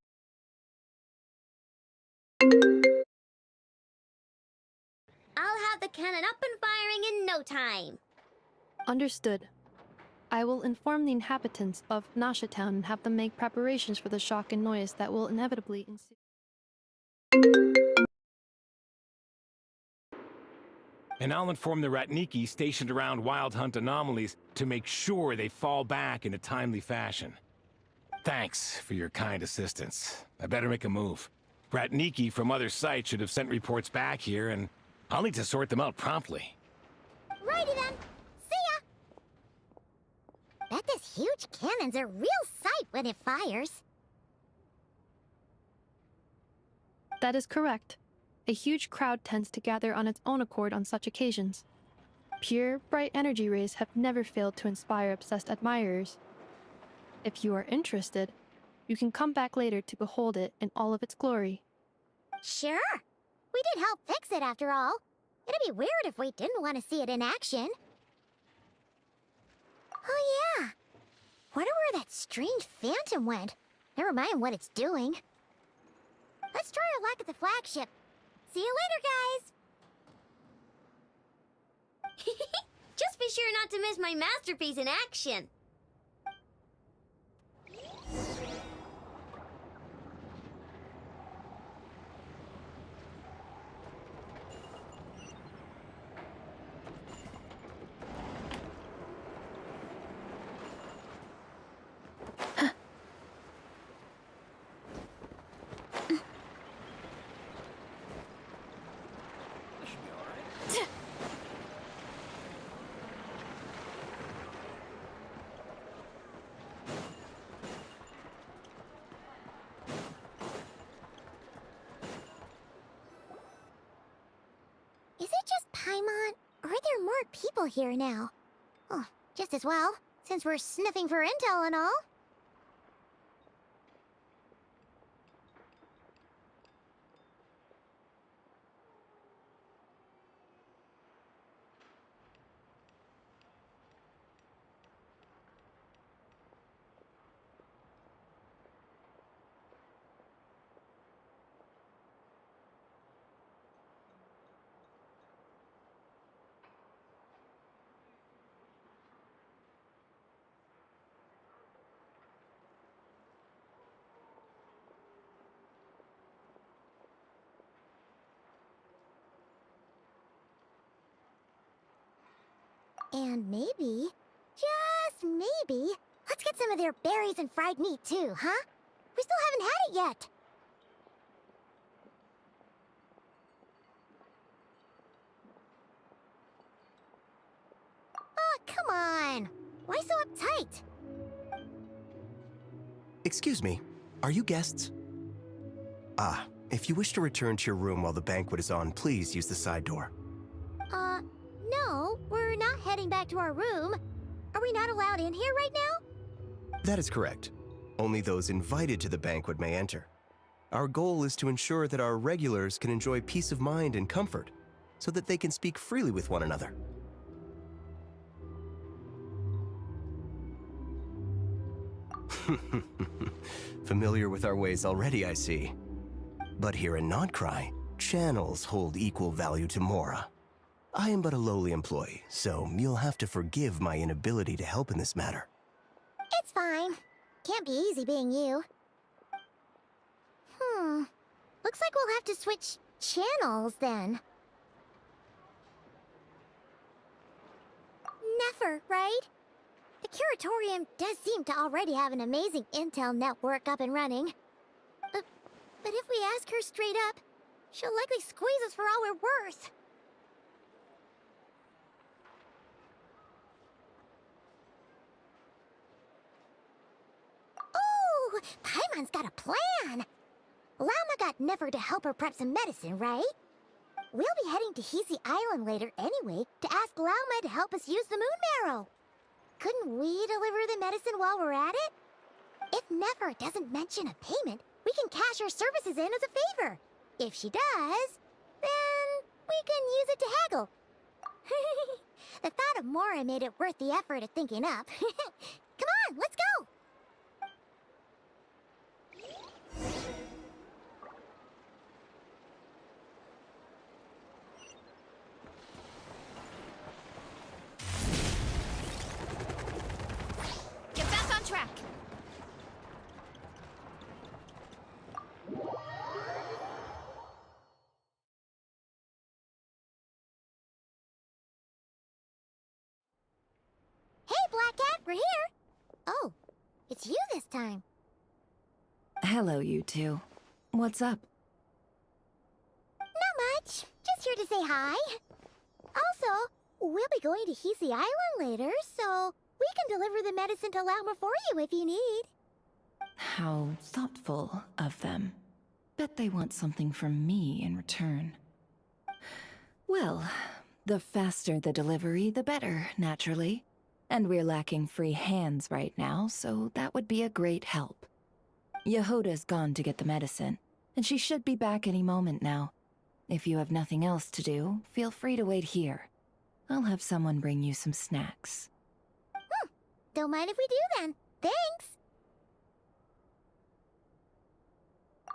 I'll have the cannon up and firing in no time.
Understood. I will inform the inhabitants of Nasha Town and have them make preparations for the shock and noise that will inevitably ensue.
And I'll inform the Ratniki stationed around Wild Hunt anomalies to make sure they fall back in a timely fashion. Thanks for your kind assistance. I better make a move. Ratniki from other sites should have sent reports back here, and I'll need to sort them out promptly.
Righty then. See ya! Bet this huge cannon's a real sight when it fires.
That is correct. A huge crowd tends to gather on its own accord on such occasions. Pure, bright energy rays have never failed to inspire obsessed admirers. If you are interested, you can come back later to behold it in all of its glory.
Sure. We did help fix it after all. It'd be weird if we didn't want to see it in action. Oh yeah. Wonder where that strange phantom went. Never mind what it's doing. Let's try our luck at the flagship. See you later, guys!
Just be sure not to miss my masterpiece in action.
Is it just Paimon, or are there more people here now? Oh, just as well, since we're sniffing for intel and all. And maybe, just maybe, let's get some of their berries and fried meat too, huh? We still haven't had it yet. Oh, come on. Why so uptight?
Excuse me, are you guests? Ah, if you wish to return to your room while the banquet is on, please use the side door.
No, we're not heading back to our room. Are we not allowed in here right now?
That is correct. Only those invited to the banquet may enter. Our goal is to ensure that our regulars can enjoy peace of mind and comfort, so that they can speak freely with one another. Familiar with our ways already, I see. But here in Nodcry, channels hold equal value to Mora. I am but a lowly employee, so you'll have to forgive my inability to help in this matter.
It's fine. Can't be easy being you. Looks like we'll have to switch channels then. Never, right? The Curatorium does seem to already have an amazing intel network up and running. But if we ask her straight up, she'll likely squeeze us for all we're worth. Ooh, Paimon's got a plan! Llama got Never to help her prep some medicine, right? We'll be heading to Hisi Island later anyway to ask Llama to help us use the moon marrow. Couldn't we deliver the medicine while we're at it? If Never doesn't mention a payment, we can cash our services in as a favor. If she does, then we can use it to haggle. The thought of Mora made it worth the effort of thinking up. Come on, let's go!
Get back on track!
We're here. Oh, it's you this time.
Hello, you two. What's up?
Not much. Just here to say hi. Also, we'll be going to Hisi Island later, so we can deliver the medicine to Lauma for you if you need.
How thoughtful of them. Bet they want something from me in return. Well, the faster the delivery, the better, naturally. And we're lacking free hands right now, so that would be a great help. Yehoda's gone to get the medicine, and she should be back any moment now. If you have nothing else to do, feel free to wait here. I'll have someone bring you some snacks.
Don't mind if we do then. Thanks!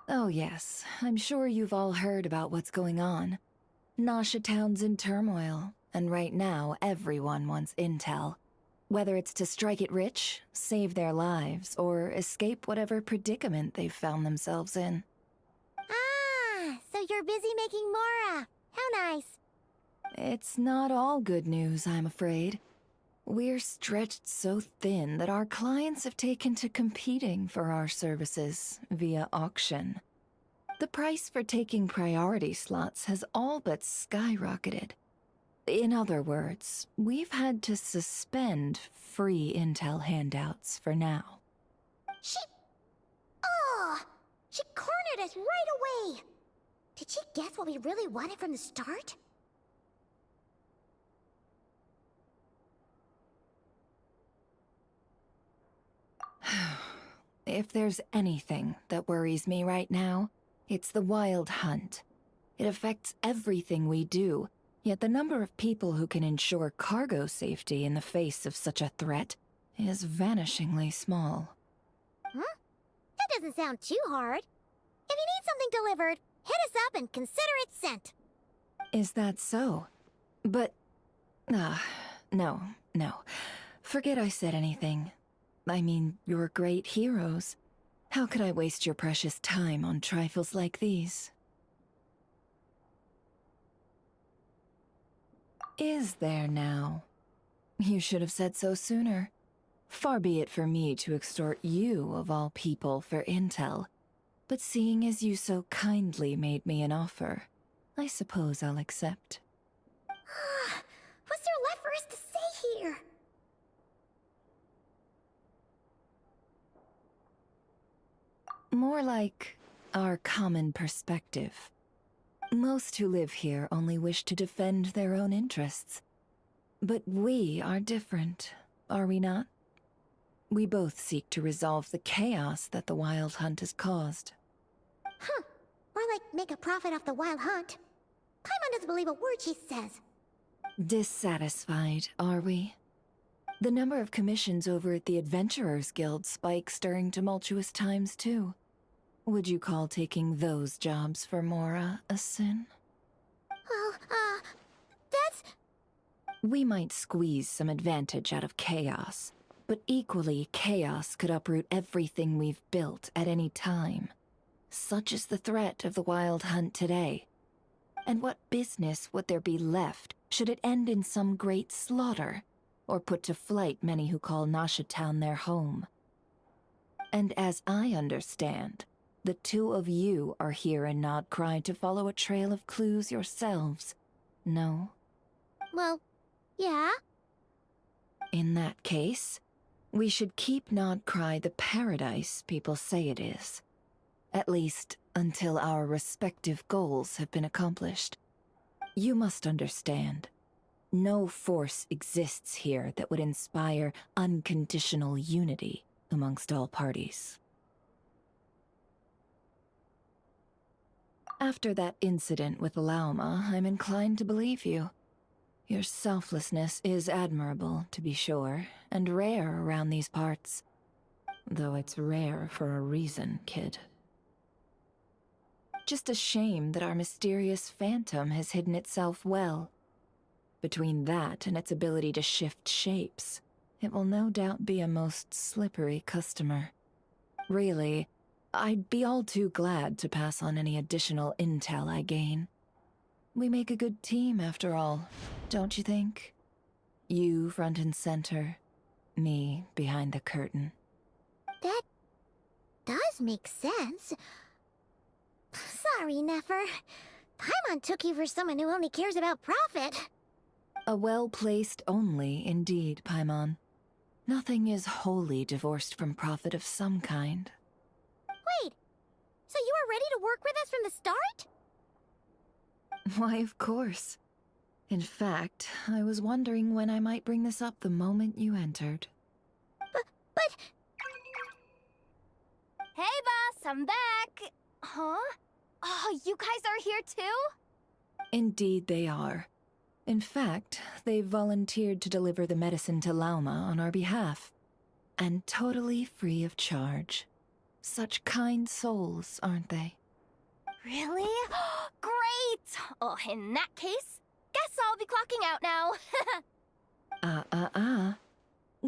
Oh yes, I'm sure you've all heard about what's going on. Nasha Town's in turmoil, and right now everyone wants intel. Whether it's to strike it rich, save their lives, or escape whatever predicament they've found themselves in.
Ah, so you're busy making Mora. How nice.
It's not all good news, I'm afraid. We're stretched so thin that our clients have taken to competing for our services via auction. The price for taking priority slots has all but skyrocketed. In other words, we've had to suspend free intel handouts for now.
She cornered us right away! Did she guess what we really wanted from the start?
If there's anything that worries me right now, it's the Wild Hunt. It affects everything we do, yet the number of people who can ensure cargo safety in the face of such a threat is vanishingly small.
Huh? That doesn't sound too hard. If you need something delivered, hit us up and consider it sent.
Is that so? But... no. Forget I said anything. I mean, you're great heroes. How could I waste your precious time on trifles like these? Is there now? You should have said so sooner. Far be it for me to extort you, of all people, for intel. But seeing as you so kindly made me an offer, I suppose I'll accept.
What's there left for us to say here?
More like our common perspective. Most who live here only wish to defend their own interests. But we are different, are we not? We both seek to resolve the chaos that the Wild Hunt has caused.
Huh. More like make a profit off the Wild Hunt. Paimon doesn't believe a word she says.
Dissatisfied, are we? The number of commissions over at the Adventurers Guild spikes during tumultuous times, too. Would you call taking those jobs for Mora a sin?
Well, that's...
We might squeeze some advantage out of chaos, but equally, chaos could uproot everything we've built at any time. Such is the threat of the Wild Hunt today. And what business would there be left should it end in some great slaughter, or put to flight many who call Nasha Town their home? And as I understand, the two of you are here in Nodcry to follow a trail of clues yourselves, no?
Well, yeah.
In that case, we should keep Nodcry the paradise people say it is. At least, until our respective goals have been accomplished. You must understand, no force exists here that would inspire unconditional unity amongst all parties. After that incident with Lauma, I'm inclined to believe you. Your selflessness is admirable, to be sure, and rare around these parts. Though it's rare for a reason, kid. Just a shame that our mysterious phantom has hidden itself well. Between that and its ability to shift shapes, it will no doubt be a most slippery customer. Really, I'd be all too glad to pass on any additional intel I gain. We make a good team, after all, don't you think? You front and center, me behind the curtain.
That does make sense. Sorry, Nefer. Paimon took you for someone who only cares about profit.
A well-placed only, indeed, Paimon. Nothing is wholly divorced from profit of some kind.
Wait, so you were ready to work with us from the start?
Why, of course. In fact, I was wondering when I might bring this up the moment you entered.
But...
Hey, boss, I'm back. Huh? Oh, you guys are here too?
Indeed they are. In fact, they've volunteered to deliver the medicine to Lauma on our behalf. And totally free of charge. Such kind souls, aren't they?
Really? Great! Oh, in that case, guess I'll be clocking out now.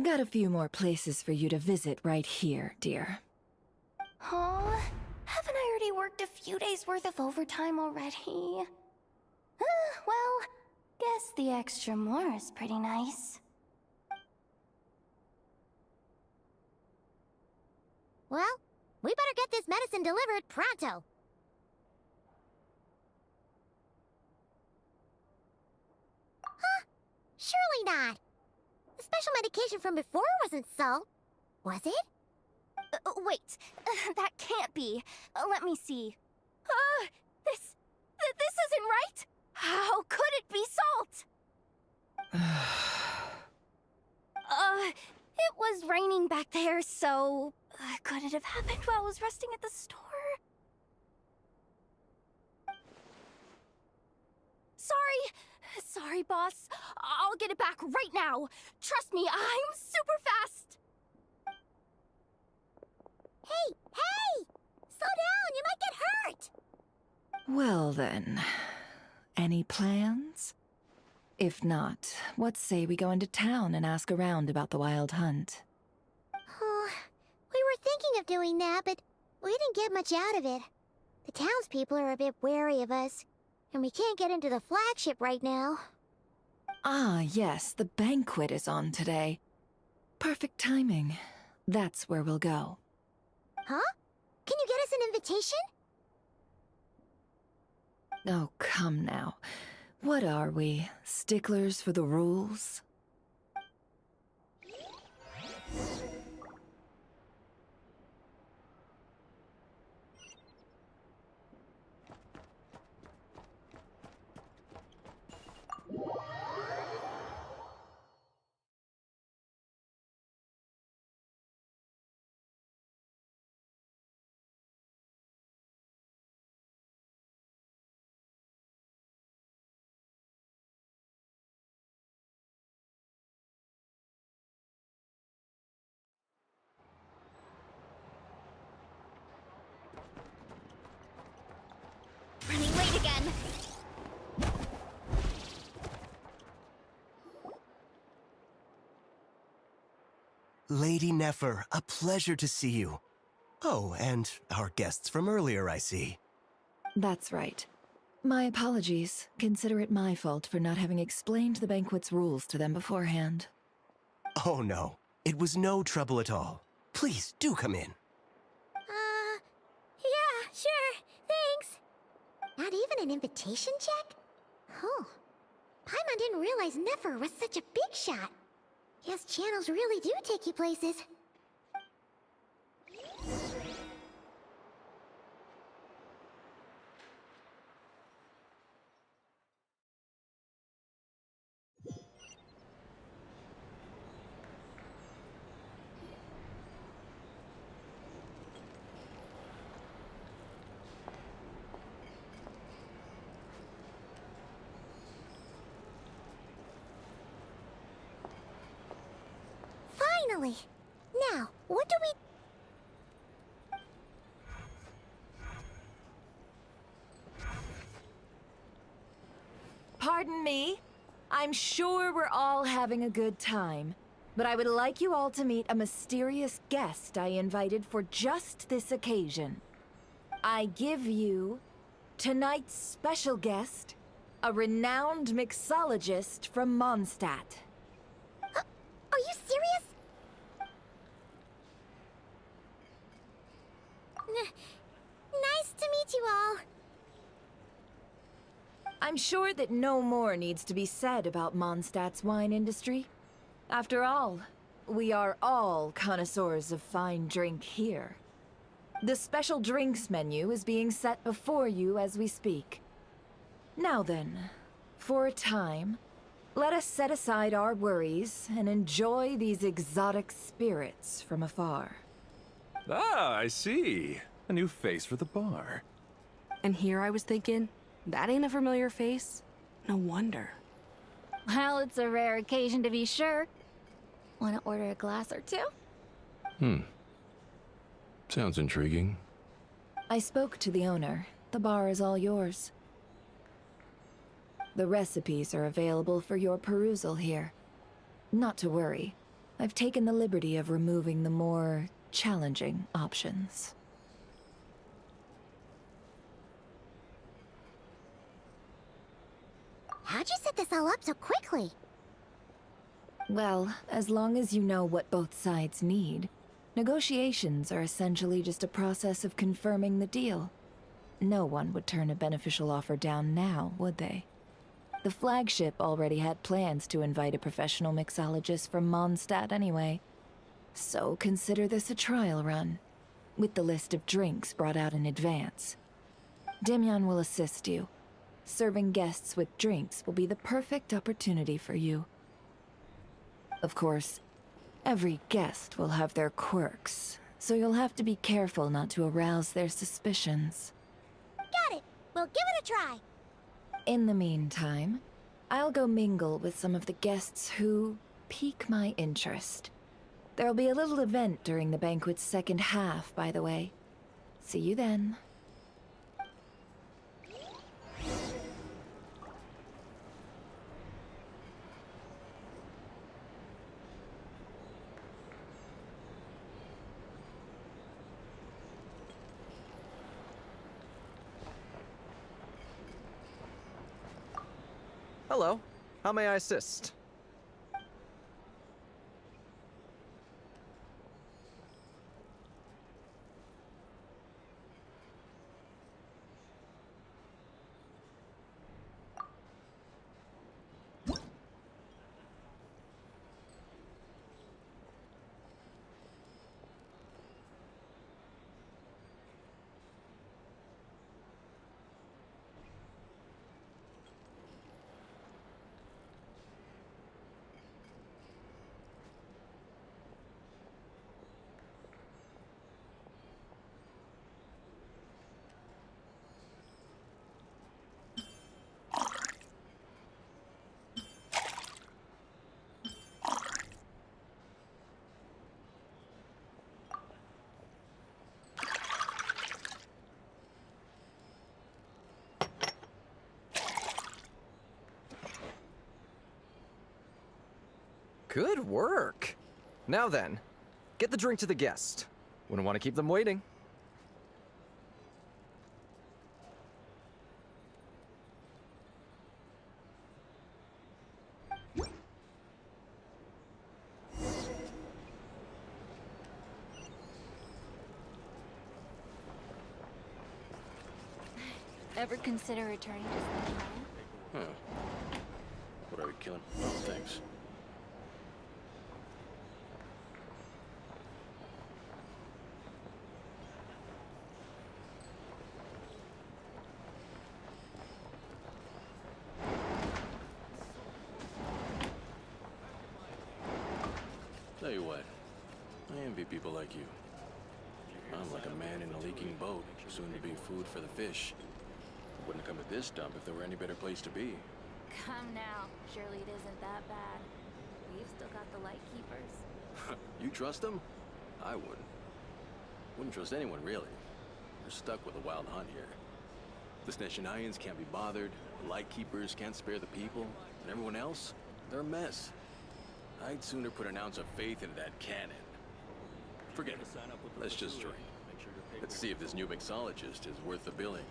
Got a few more places for you to visit right here, dear.
Huh? Haven't I already worked a few days worth of overtime already? Well, guess the extra more is pretty nice.
Well, we better get this medicine delivered pronto. Huh? Surely not. The special medication from before wasn't salt, was it?
Wait, that can't be. Let me see. This isn't right! How could it be salt? It was raining back there, so... could it have happened while I was resting at the store? Sorry, boss. I'll get it back right now. Trust me, I'm super fast.
Hey! Slow down, you might get hurt!
Well then, any plans? If not, what say we go into town and ask around about the wild hunt?
Oh, we were thinking of doing that, but we didn't get much out of it. The townspeople are a bit wary of us, and we can't get into the flagship right now.
Ah, yes, the banquet is on today. Perfect timing. That's where we'll go.
Huh? Can you get us an invitation?
Oh, come now. What are we, sticklers for the rules?
Running late again.
Lady Nefer, a pleasure to see you. Oh, and our guests from earlier, I see.
That's right. My apologies. Consider it my fault for not having explained the banquet's rules to them beforehand.
Oh no, it was no trouble at all. Please, do come in.
Yeah, sure, thanks. Not even an invitation check? Oh, Paimon didn't realize Nefer was such a big shot. Yes, channels really do take you places. Finally! Now, what do we...
Pardon me? I'm sure we're all having a good time, but I would like you all to meet a mysterious guest I invited for just this occasion. I give you tonight's special guest, a renowned mixologist from Mondstadt.
Are you serious?
I'm sure that no more needs to be said about Mondstadt's wine industry. After all, we are all connoisseurs of fine drink here. The special drinks menu is being set before you as we speak. Now then, for a time, let us set aside our worries and enjoy these exotic spirits from afar.
Ah, I see. A new face for the bar.
And here I was thinking, that ain't a familiar face. No wonder.
Well, it's a rare occasion to be sure. Want to order a glass or two?
Sounds intriguing.
I spoke to the owner. The bar is all yours. The recipes are available for your perusal here. Not to worry. I've taken the liberty of removing the more challenging options.
How'd you set this all up so quickly?
Well, as long as you know what both sides need, negotiations are essentially just a process of confirming the deal. No one would turn a beneficial offer down now, would they? The flagship already had plans to invite a professional mixologist from Mondstadt anyway. So consider this a trial run, with the list of drinks brought out in advance. Demyan will assist you. Serving guests with drinks will be the perfect opportunity for you. Of course, every guest will have their quirks, so you'll have to be careful not to arouse their suspicions.
Got it! We'll give it a try!
In the meantime, I'll go mingle with some of the guests who pique my interest. There'll be a little event during the banquet's second half, by the way. See you then.
Hello. How may I assist? Good work. Now then, get the drink to the guest. Wouldn't want to keep them waiting.
Ever consider returning to Genshin?
Huh. What are we killing? Oh, thanks. Tell you what, I envy people like you. I'm like a man in a leaking boat, soon to be food for the fish. Wouldn't come to this dump if there were any better place to be.
Come now. Surely it isn't that bad. We've still got the light keepers.
You trust them? I wouldn't. Wouldn't trust anyone, really. We're stuck with a wild hunt here. The Sneshanians can't be bothered, the Lightkeepers can't spare the people, and everyone else, they're a mess. I'd sooner put an ounce of faith into that cannon. Forget it. Let's just drink. Let's see if this new mixologist is worth the billing.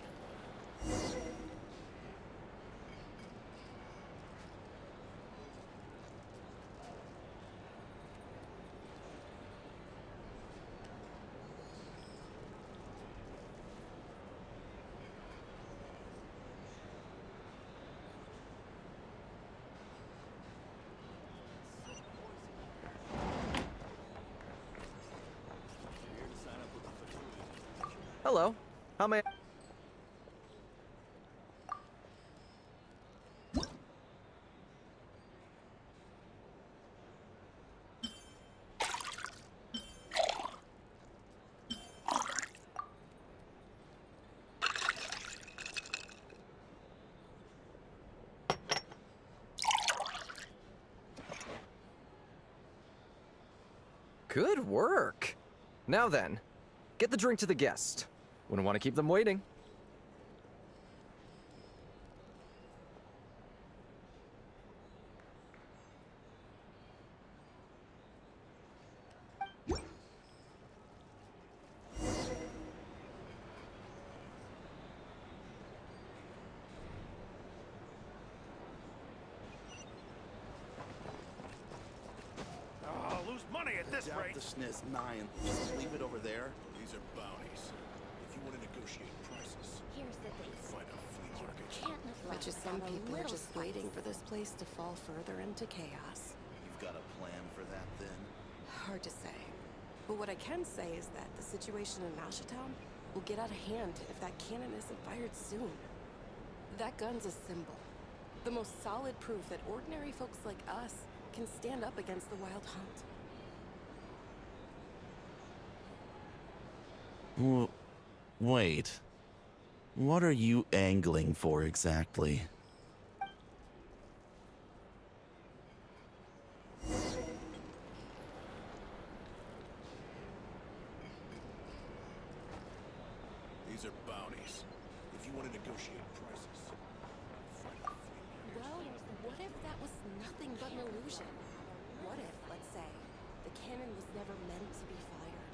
Hello. How may I... Good work. Now then, get the drink to the guest. Wouldn't want to keep them waiting.
Lose money at this rate.
The SNIS 9. Just leave it over there. These are bounties. If you want to negotiate prices,
Here's the thing.
find a flea market.
Can't
Bet you some people are just waiting for this place to fall further into chaos.
You've got a plan for that, then?
Hard to say. But what I can say is that the situation in Town will get out of hand if that cannon isn't fired soon. That gun's a symbol. The most solid proof that ordinary folks like us can stand up against the Wild Hunt.
Wait. What are you angling for exactly? These are bounties. If you want to negotiate prices.
Well, what if that was nothing but an illusion? What if, let's say, the cannon was never meant to be fired?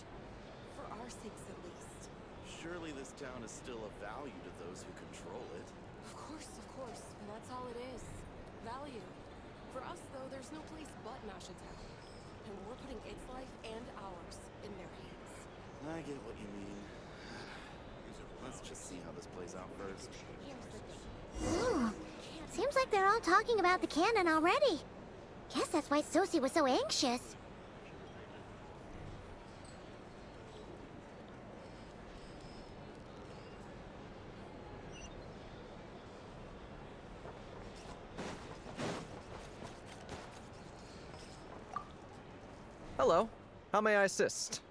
For our sakes, at least.
Surely this town is still of value to those who control it.
Of course, and that's all it is. Value. For us, though, there's no place but Town. And we're putting its life and ours in their hands.
I get what you mean. Let's just see how this plays out first.
Ooh, seems like they're all talking about the cannon already. Guess that's why Sosie was so anxious.
Hello. How may I assist?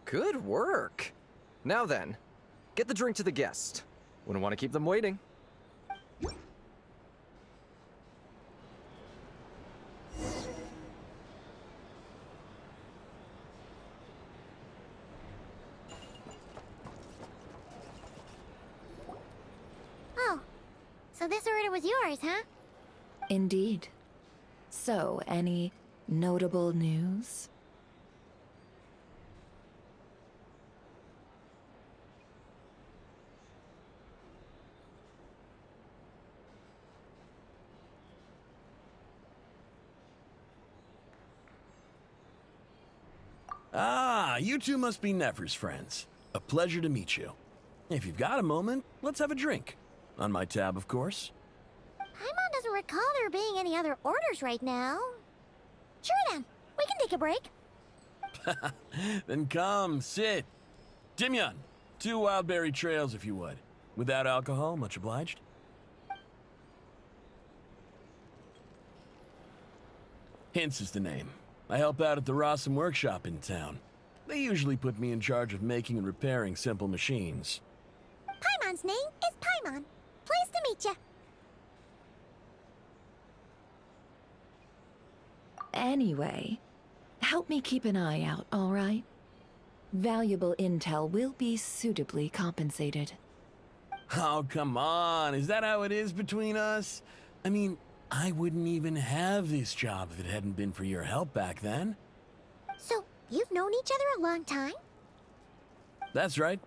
Good work. Now then, get the drink to the guest. Wouldn't want to keep them waiting.
Oh, so this order was yours, huh?
Indeed. So, any notable news?
Ah, you two must be Nefer's friends. A pleasure to meet you. If you've got a moment, let's have a drink. On my tab, of course.
Paimon doesn't recall there being any other orders right now. Sure then, we can take a break.
Then come, sit. Dimyon, 2 wildberry trails if you would. Without alcohol, much obliged. Hints is the name. I help out at the Rossum workshop in town. They usually put me in charge of making and repairing simple machines.
Paimon's name is Paimon. Pleased to meet you.
Anyway, help me keep an eye out, all right? Valuable intel will be suitably compensated.
Oh, come on. Is that how it is between us? I mean, I wouldn't even have this job if it hadn't been for your help back then.
So, you've known each other a long time?
That's right.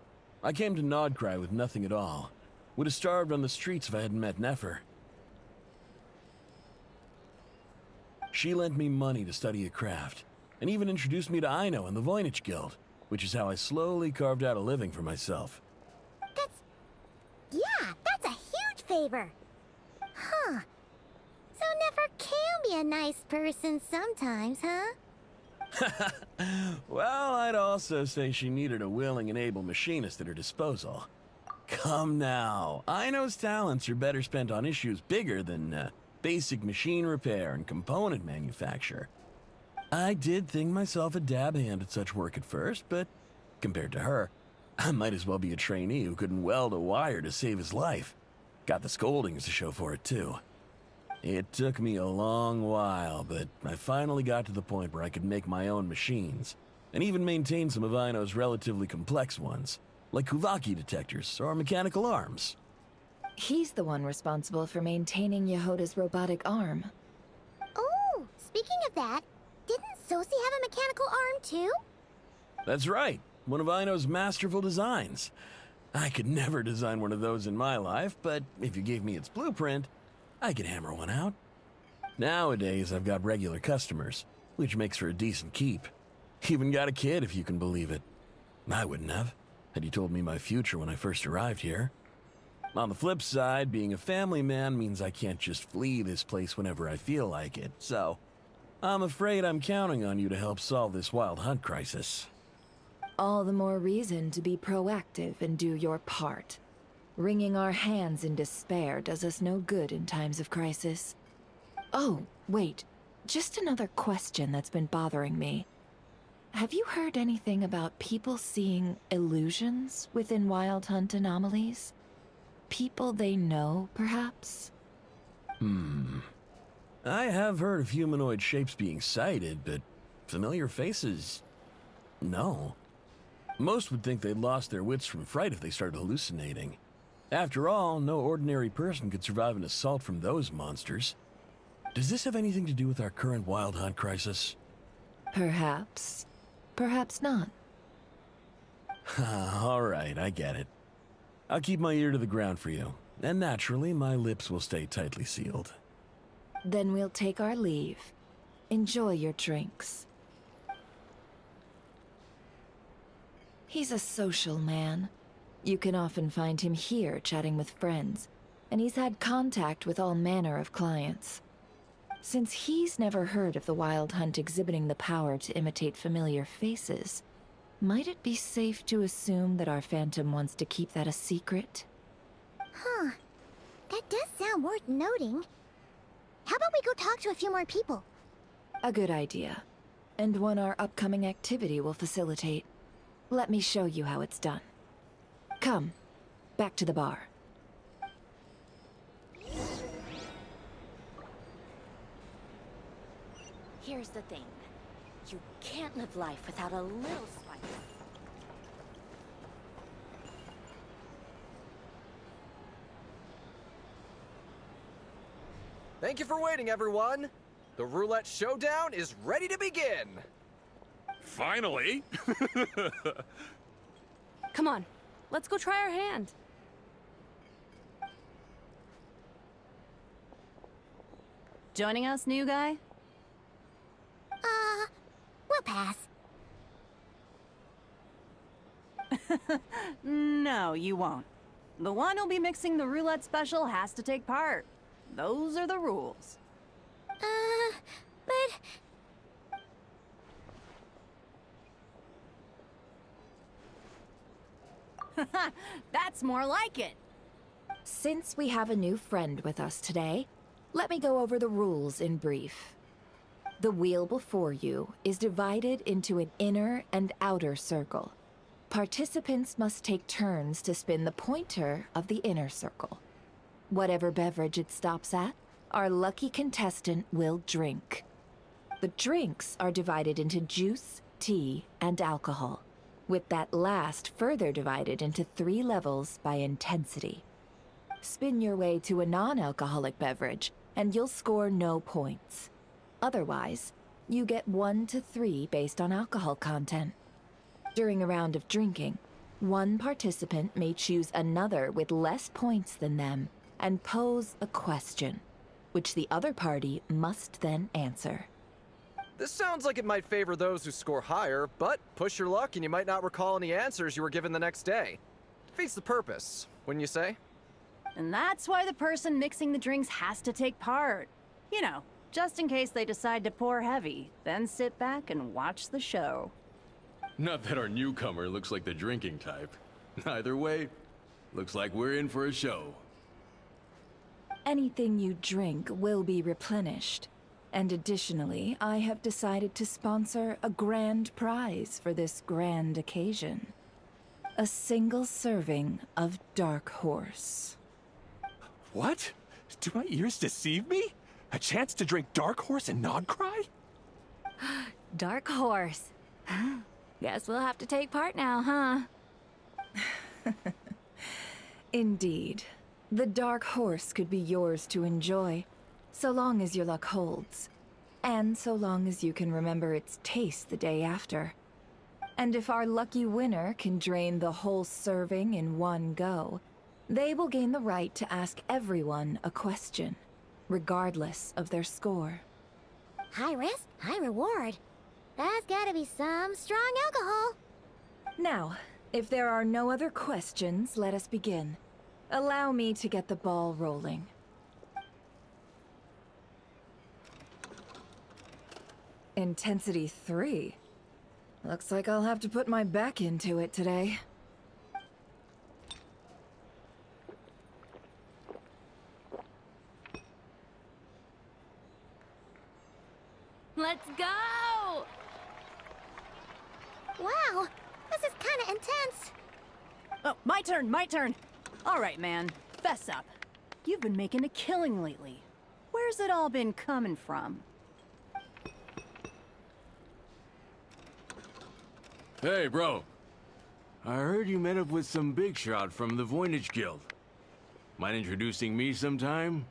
I came to Nodcry with nothing at all. Would have starved on the streets if I hadn't met Nefer. She lent me money to study a craft, and even introduced me to Aino and the Voynich Guild, which is how I slowly carved out a living for myself.
That's a huge favor. Huh. So Nefer can be a nice person sometimes, huh?
Well, I'd also say she needed a willing and able machinist at her disposal. Come now, Aino's talents are better spent on issues bigger than basic machine repair and component manufacture. I did think myself a dab hand at such work at first, but compared to her, I might as well be a trainee who couldn't weld a wire to save his life. Got the scoldings to show for it, too. It took me a long while, but I finally got to the point where I could make my own machines, and even maintain some of Aino's relatively complex ones, like Kuvaki detectors or mechanical arms.
He's the one responsible for maintaining Yehoda's robotic arm.
Oh, speaking of that, didn't Sosi have a mechanical arm too?
That's right, one of Aino's masterful designs. I could never design one of those in my life, but if you gave me its blueprint, I could hammer one out. Nowadays, I've got regular customers, which makes for a decent keep. Even got a kid, if you can believe it. I wouldn't have, had you told me my future when I first arrived here. On the flip side, being a family man means I can't just flee this place whenever I feel like it, so I'm afraid I'm counting on you to help solve this wild hunt crisis.
All the more reason to be proactive and do your part. Wringing our hands in despair does us no good in times of crisis. Oh, wait. Just another question that's been bothering me. Have you heard anything about people seeing illusions within Wild Hunt anomalies? People they know, perhaps?
I have heard of humanoid shapes being sighted, but familiar faces? No. Most would think they'd lost their wits from fright if they started hallucinating. After all, no ordinary person could survive an assault from those monsters. Does this have anything to do with our current Wild Hunt crisis?
Perhaps. Perhaps not.
All right, I get it. I'll keep my ear to the ground for you, and naturally, my lips will stay tightly sealed.
Then we'll take our leave. Enjoy your drinks. He's a social man. You can often find him here chatting with friends, and he's had contact with all manner of clients. Since he's never heard of the Wild Hunt exhibiting the power to imitate familiar faces, might it be safe to assume that our Phantom wants to keep that a secret?
Huh. That does sound worth noting. How about we go talk to a few more people?
A good idea. And one our upcoming activity will facilitate. Let me show you how it's done. Come, back to the bar.
Here's the thing. You can't live life without a little spice.
Thank you for waiting, everyone. The roulette showdown is ready to begin.
Finally!
Come on, let's go try our hand. Joining us, new guy?
We'll pass.
No, you won't. The one who'll be mixing the roulette special has to take part. Those are the rules.
But...
That's more like it.
Since we have a new friend with us today, let me go over the rules in brief. The wheel before you is divided into an inner and outer circle. Participants must take turns to spin the pointer of the inner circle. Whatever beverage it stops at, our lucky contestant will drink. The drinks are divided into juice, tea, and alcohol, with that last further divided into 3 levels by intensity. Spin your way to a non-alcoholic beverage, and you'll score no points. Otherwise, you get 1 to 3 based on alcohol content. During a round of drinking, One participant may choose another with less points than them and pose a question, which the other party must then answer.
This sounds like it might favor those who score higher, but push your luck and you might not recall any answers you were given the next day. Defeats the purpose, wouldn't you say?
And that's why the person mixing the drinks has to take part. You know, just in case they decide to pour heavy, then sit back and watch the show.
Not that our newcomer looks like the drinking type. Either way, looks like we're in for a show.
Anything you drink will be replenished. And additionally, I have decided to sponsor a grand prize for this grand occasion. A single serving of Dark Horse.
What? Do my ears deceive me? A chance to drink Dark Horse and not cry?
Dark Horse. Guess we'll have to take part now, huh?
Indeed. The Dark Horse could be yours to enjoy, so long as your luck holds. And so long as you can remember its taste the day after. And if our lucky winner can drain the whole serving in one go, they will gain the right to ask everyone a question, regardless of their score.
High risk, high reward. That's gotta be some strong alcohol.
Now, if there are no other questions, let us begin. Allow me to get the ball rolling. Intensity 3. Looks like I'll have to put my back into it today.
Let's go!
Wow, this is kinda intense.
Oh, my turn. All right, man, fess up. You've been making a killing lately. Where's it all been coming from?
Hey, bro. I heard you met up with some big shot from the Voynich Guild. Mind introducing me sometime?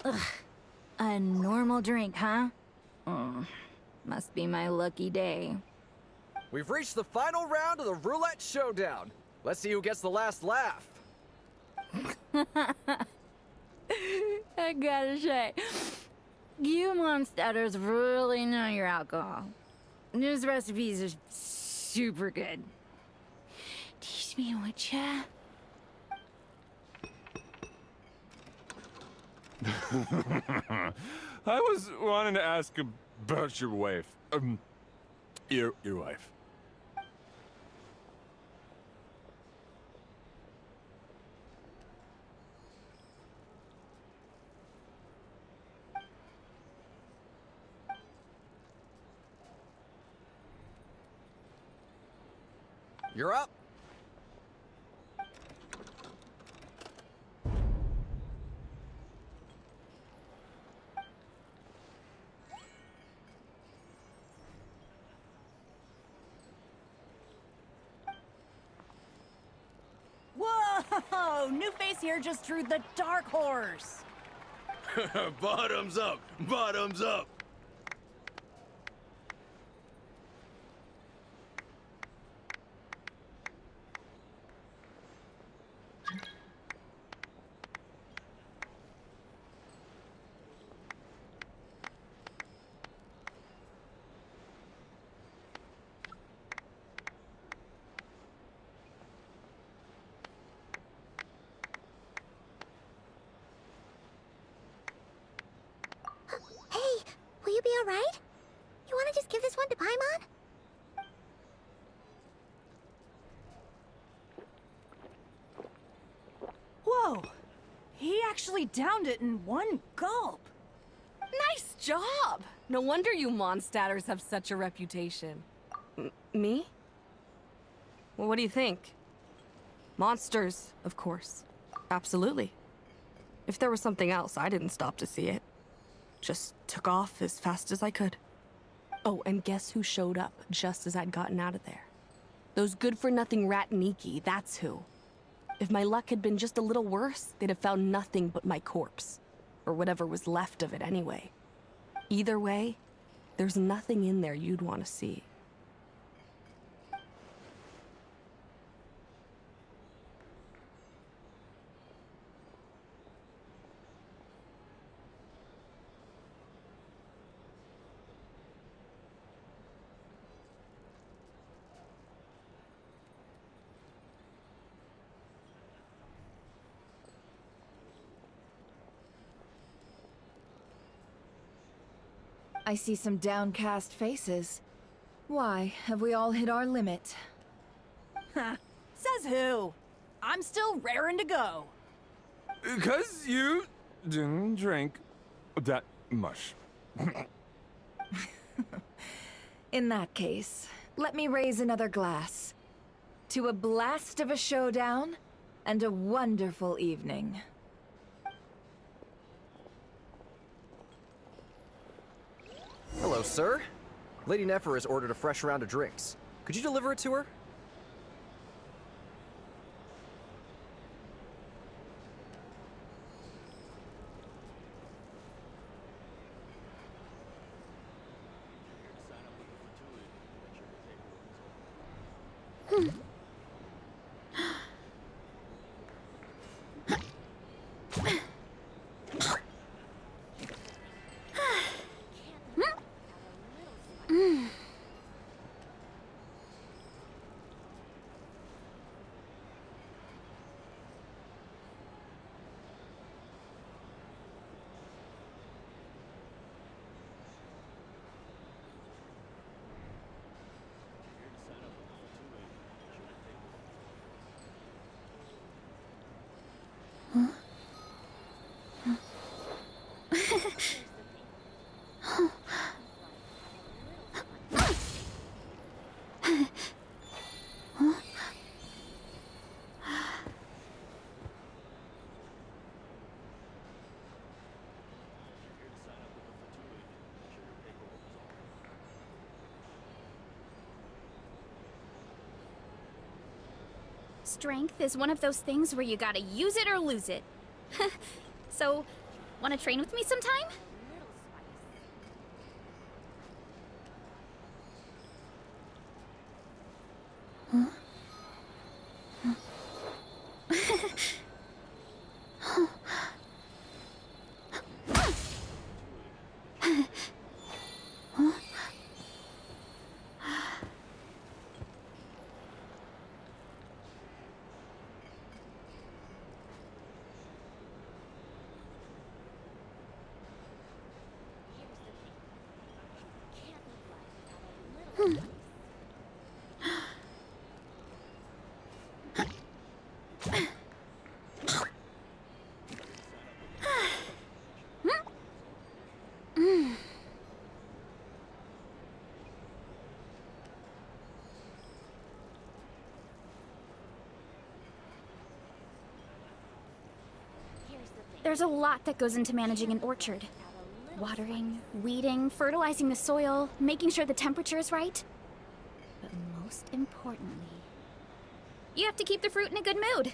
Ugh. A normal drink, huh? Must be my lucky day.
We've reached the final round of the Roulette Showdown. Let's see who gets the last laugh.
I gotta say, you monsters really know your alcohol. These recipes are super good. Teach me, would ya?
I was wanting to ask about your wife. Your wife.
You're up.
Whoa! New face here just drew the Dark Horse.
Bottoms up! Bottoms up!
Hey, will you be alright? You wanna just give this one to Paimon?
Whoa! He actually downed it in one gulp.
Nice job! No wonder you Mondstadters have such a reputation. Me? Well, what do you think? Monsters, of course. Absolutely. If there was something else, I didn't stop to see it. Just took off as fast as I could. Oh, and guess who showed up just as I'd gotten out of there? Those good-for-nothing Ratniki, that's who. If my luck had been just a little worse, they'd have found nothing but my corpse. Or whatever was left of it anyway. Either way, there's nothing in there you'd want to see.
I see some downcast faces. Why, have we all hit our limit?
Ha! Says who? I'm still raring to go.
Because you didn't drink that much.
In that case, let me raise another glass. To a blast of a showdown, and a wonderful evening.
Hello, sir. Lady Nefer has ordered a fresh round of drinks. Could you deliver it to her?
Strength is one of those things where you gotta use it or lose it. So, wanna train with me sometime? There's a lot that goes into managing an orchard. Watering, weeding, fertilizing the soil, making sure the temperature is right. But most importantly, you have to keep the fruit in a good mood.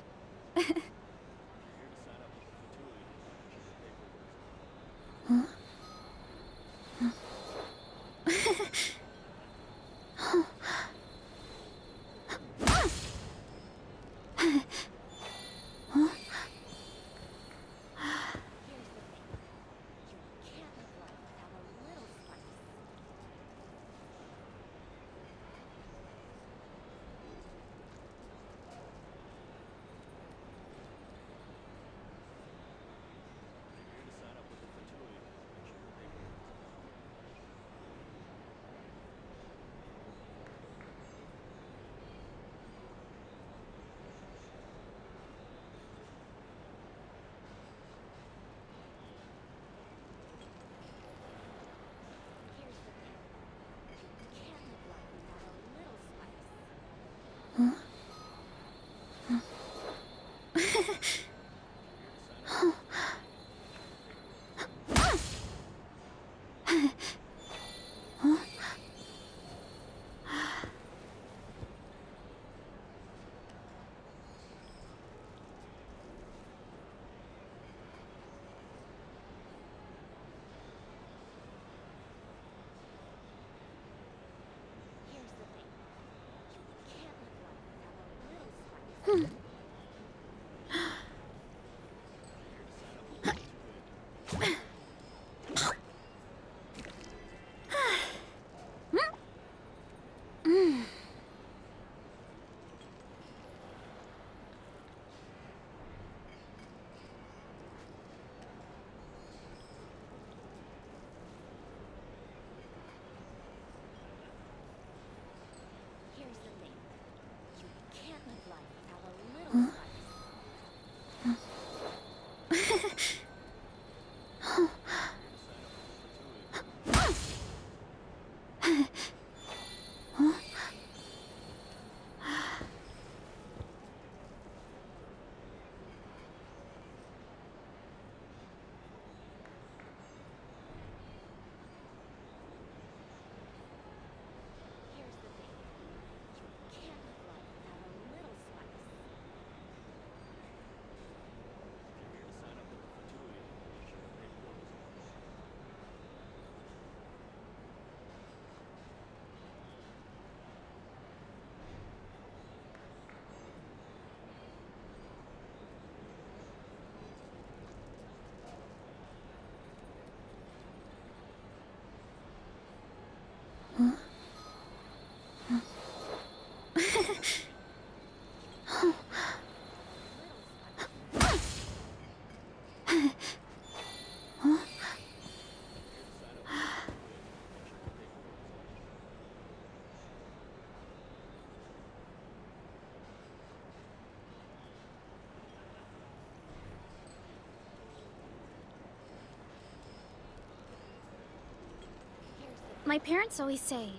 My parents always say,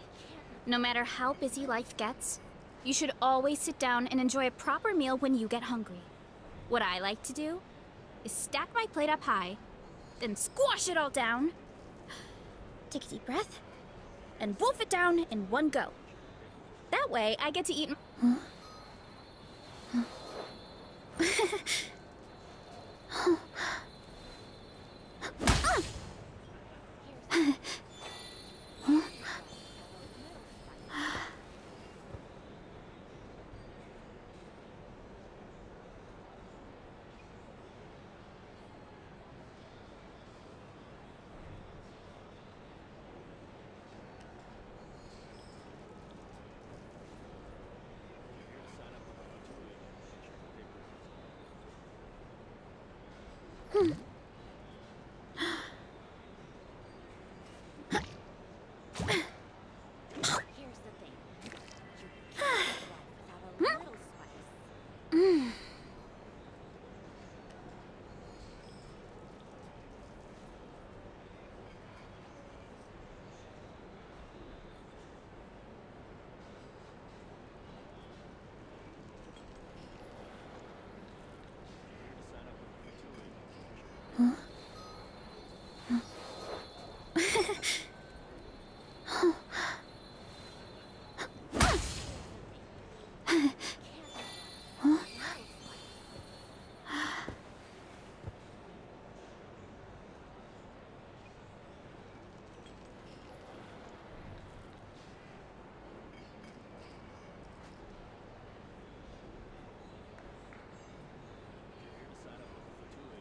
no matter how busy life gets, you should always sit down and enjoy a proper meal when you get hungry. What I like to do is stack my plate up high, then squash it all down, take a deep breath, and wolf it down in one go. That way, I get to eat.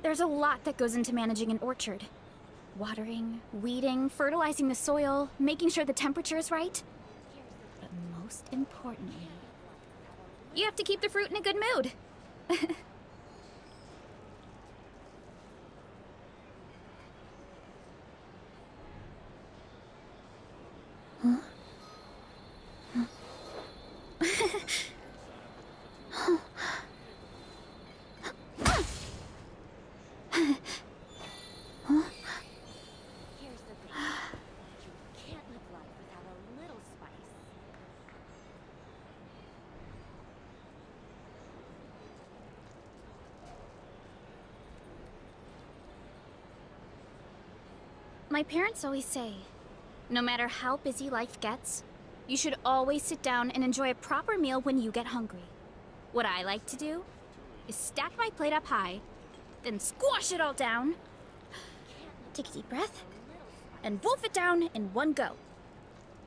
There's a lot that goes into managing an orchard. Watering, weeding, fertilizing the soil, making sure the temperature is right. But most importantly, you have to keep the fruit in a good mood. My parents always say, no matter how busy life gets, you should always sit down and enjoy a proper meal when you get hungry. What I like to do is stack my plate up high, then squash it all down, take a deep breath, and wolf it down in one go.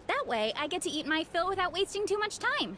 That way, I get to eat my fill without wasting too much time.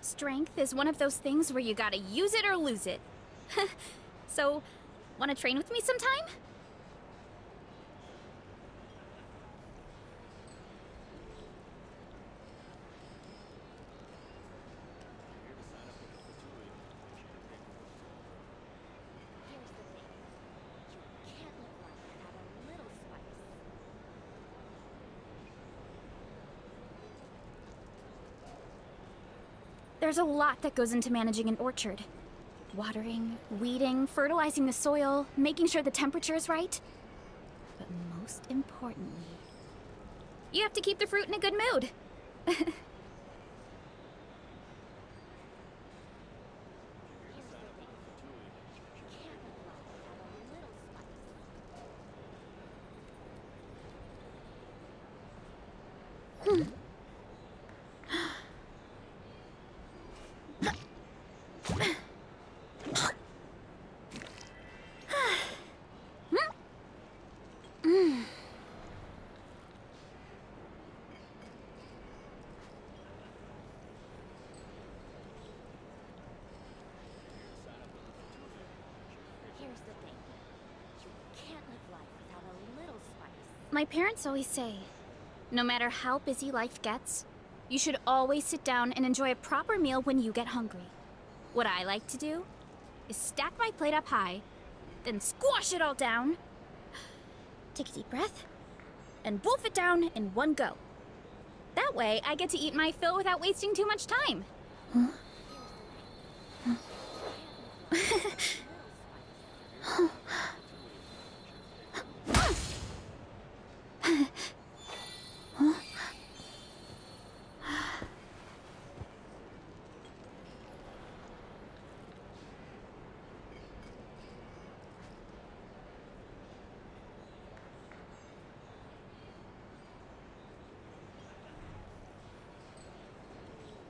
Strength is one of those things where you gotta use it or lose it. So, wanna train with me sometime? There's a lot that goes into managing an orchard. Watering, weeding, fertilizing the soil, making sure the temperature is right. But most importantly, you have to keep the fruit in a good mood. My parents always say, no matter how busy life gets, You should always sit down and enjoy a proper meal when you get hungry. What I like to do is stack my plate up high, then squash it all down, take a deep breath, and wolf it down in one go. That way, I get to eat my fill without wasting too much time.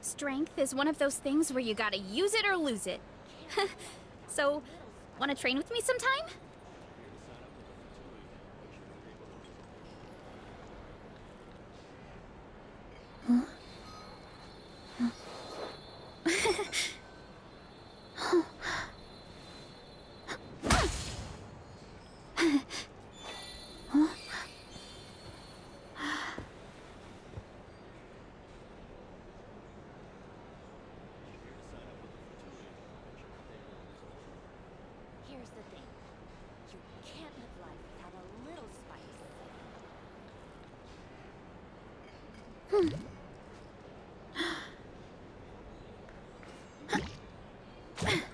Strength is one of those things where you gotta use it or lose it. So, wanna train with me sometime?
Here's the thing. You can't live life without a little spice. Here's the thing. You can't live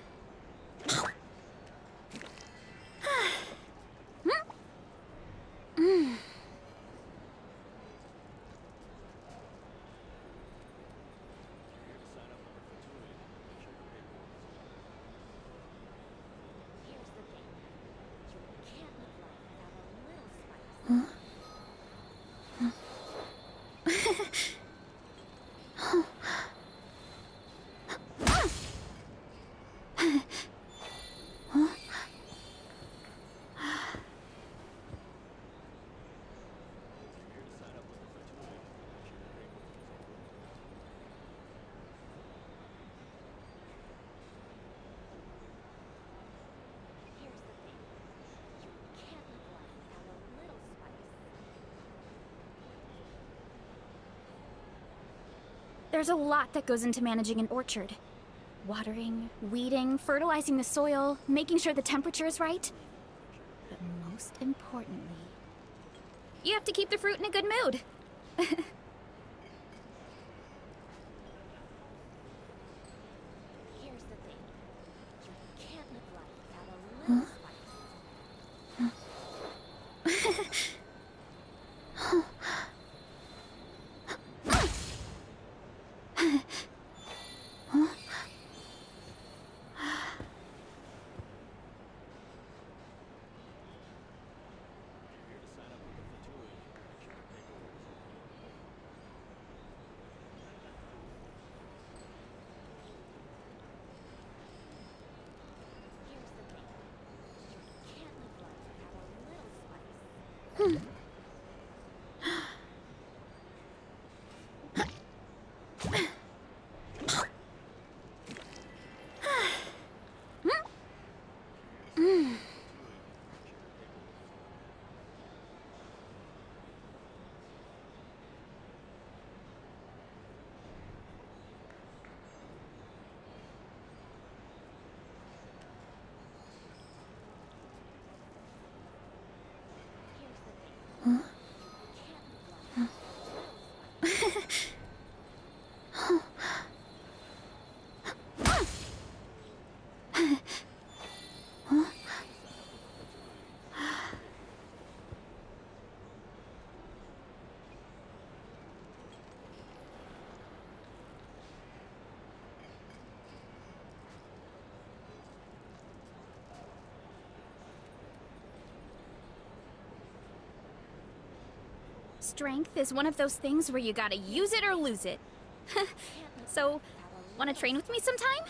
life without a little spice. Here's the thing. You can't live life without a little spice.
There's a lot that goes into managing an orchard. Watering, weeding, fertilizing the soil, making sure the temperature is right. But most importantly, you have to keep the fruit in a good mood.
Here's the thing. You can't live life without a little spice. Here's the thing. You can't live life without a little spice. Here's the thing. You can't live life without a little spice.
Strength is one of those things where you gotta use it or lose it. So, wanna train with me sometime?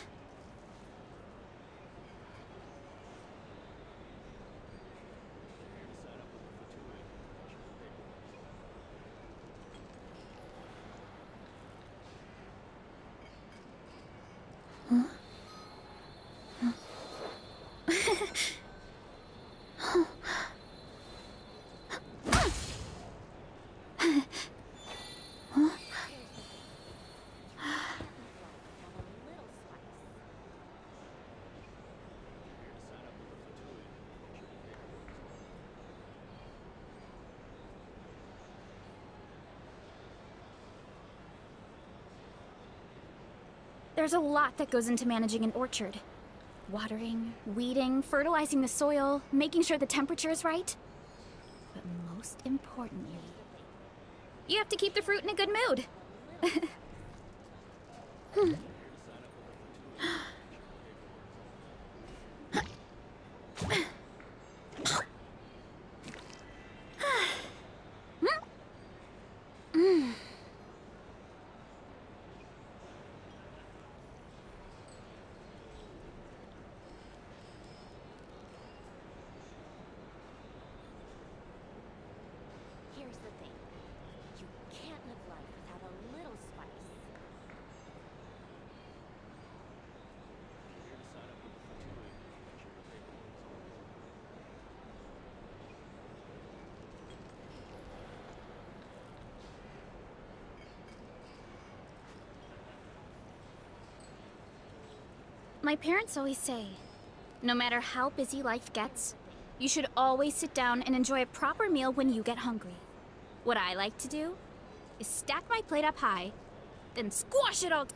There's a lot that goes into managing an orchard. Watering, weeding, fertilizing the soil, making sure the temperature is right. But most importantly, you have to keep the fruit in a good mood.
Here's the thing. You can't live life without a little spice.
My parents always say, no matter how busy life gets, you should always sit down and enjoy a proper meal when you get hungry. What I like to do is stack my plate up high, then squash it all.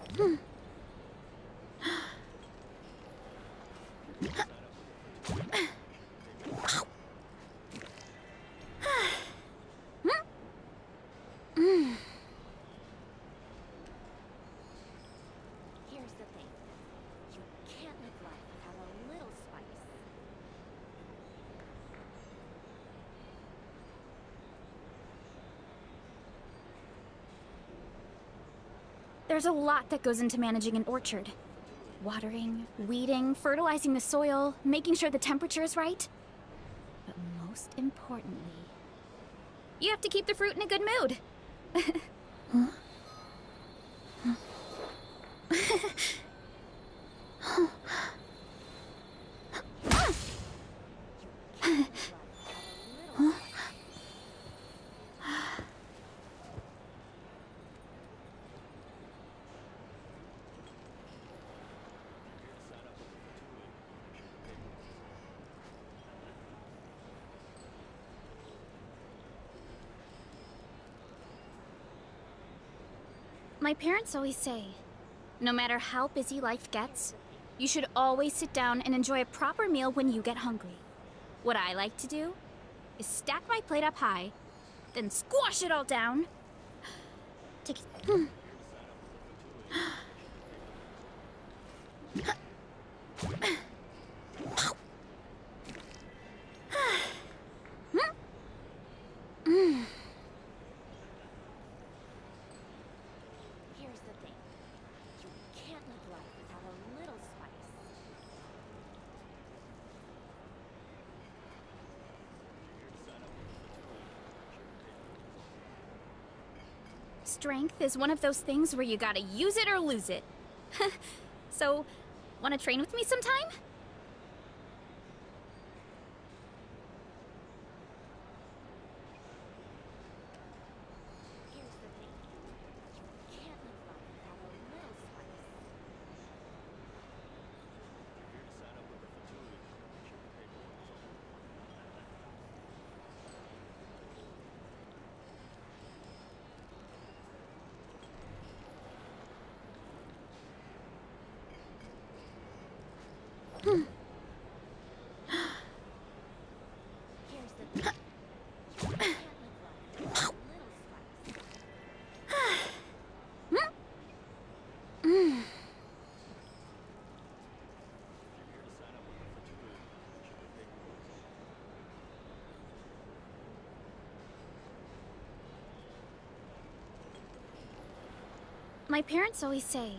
Here's the thing. You can't live life without a little spice.
There's a lot that goes into managing an orchard. Watering, weeding, fertilizing the soil, making sure the temperature is right. But most importantly, you have to keep the fruit in a good mood. My parents always say, no matter how busy life gets, you should always sit down and enjoy a proper meal when you get hungry. What I like to do is stack my plate up high, then squash it all down. Take it.
Here's the thing. You can't live life without a little spice.
Strength is one of those things where you gotta use it or lose it. So, wanna train with me sometime?
Here's the thing. You can't live life without a little spice. Here's the thing. You can't live life without a little spice.
My parents always say,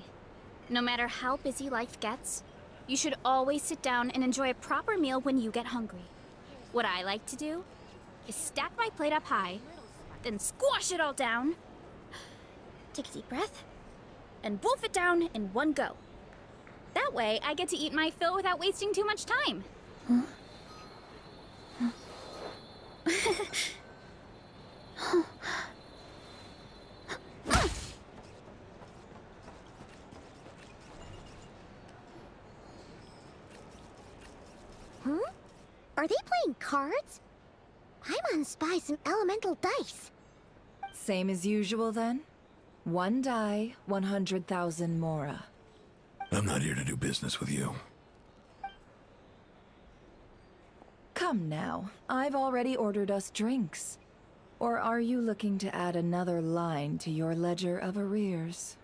no matter how busy life gets, you should always sit down and enjoy a proper meal when you get hungry. What I like to do is stack my plate up high, then squash it all down. Take a deep breath, and wolf it down in one go. That way, I get to eat my fill without wasting too much time.
Huh? Are they playing cards? Paimon spies some elemental dice.
Same as usual then? One die, 100,000 mora.
I'm not here to do business with you.
Come now, I've already ordered us drinks. Or are you looking to add another line to your ledger of arrears?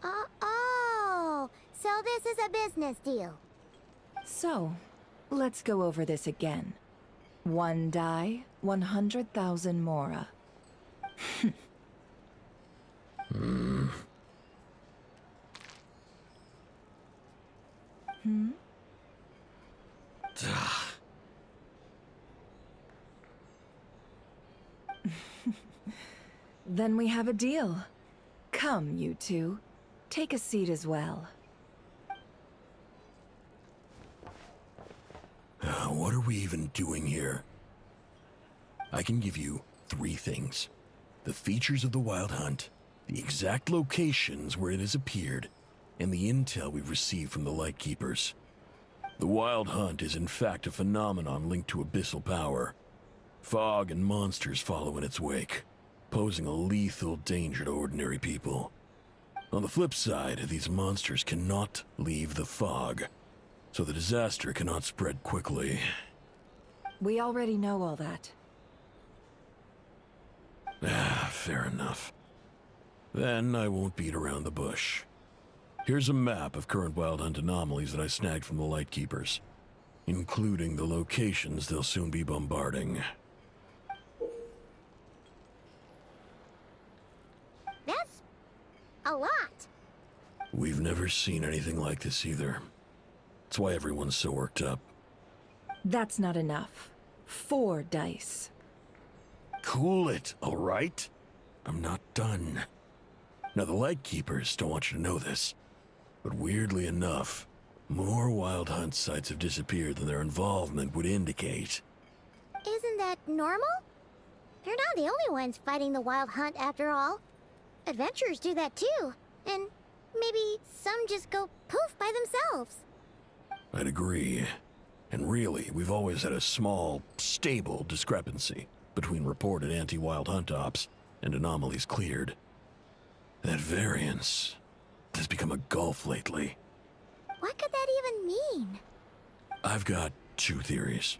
Oh, so this is a business deal.
So, let's go over this again. 1 die, 100,000 mora. Then we have a deal. Come, you two. Take a seat as well.
What are we even doing here? I can give you 3 things. The features of the Wild Hunt, the exact locations where it has appeared, and the intel we've received from the Lightkeepers. The Wild Hunt is in fact a phenomenon linked to abyssal power. Fog and monsters follow in its wake, posing a lethal danger to ordinary people. On the flip side, these monsters cannot leave the fog, so the disaster cannot spread quickly.
We already know all that.
Fair enough. Then I won't beat around the bush. Here's a map of current Wild Hunt anomalies that I snagged from the Lightkeepers, including the locations they'll soon be bombarding.
That's a lot.
We've never seen anything like this either. That's why everyone's so worked up.
That's not enough. 4 dice.
Cool it, all right? I'm not done. Now, the Lightkeepers don't want you to know this, but weirdly enough, more Wild Hunt sites have disappeared than their involvement would indicate.
Isn't that normal? They're not the only ones fighting the Wild Hunt after all. Adventurers do that too, and maybe some just go poof by themselves.
I'd agree. And really, we've always had a small, stable discrepancy between reported anti-Wild Hunt ops and anomalies cleared. That variance has become a gulf lately.
What could that even mean?
I've got 2 theories.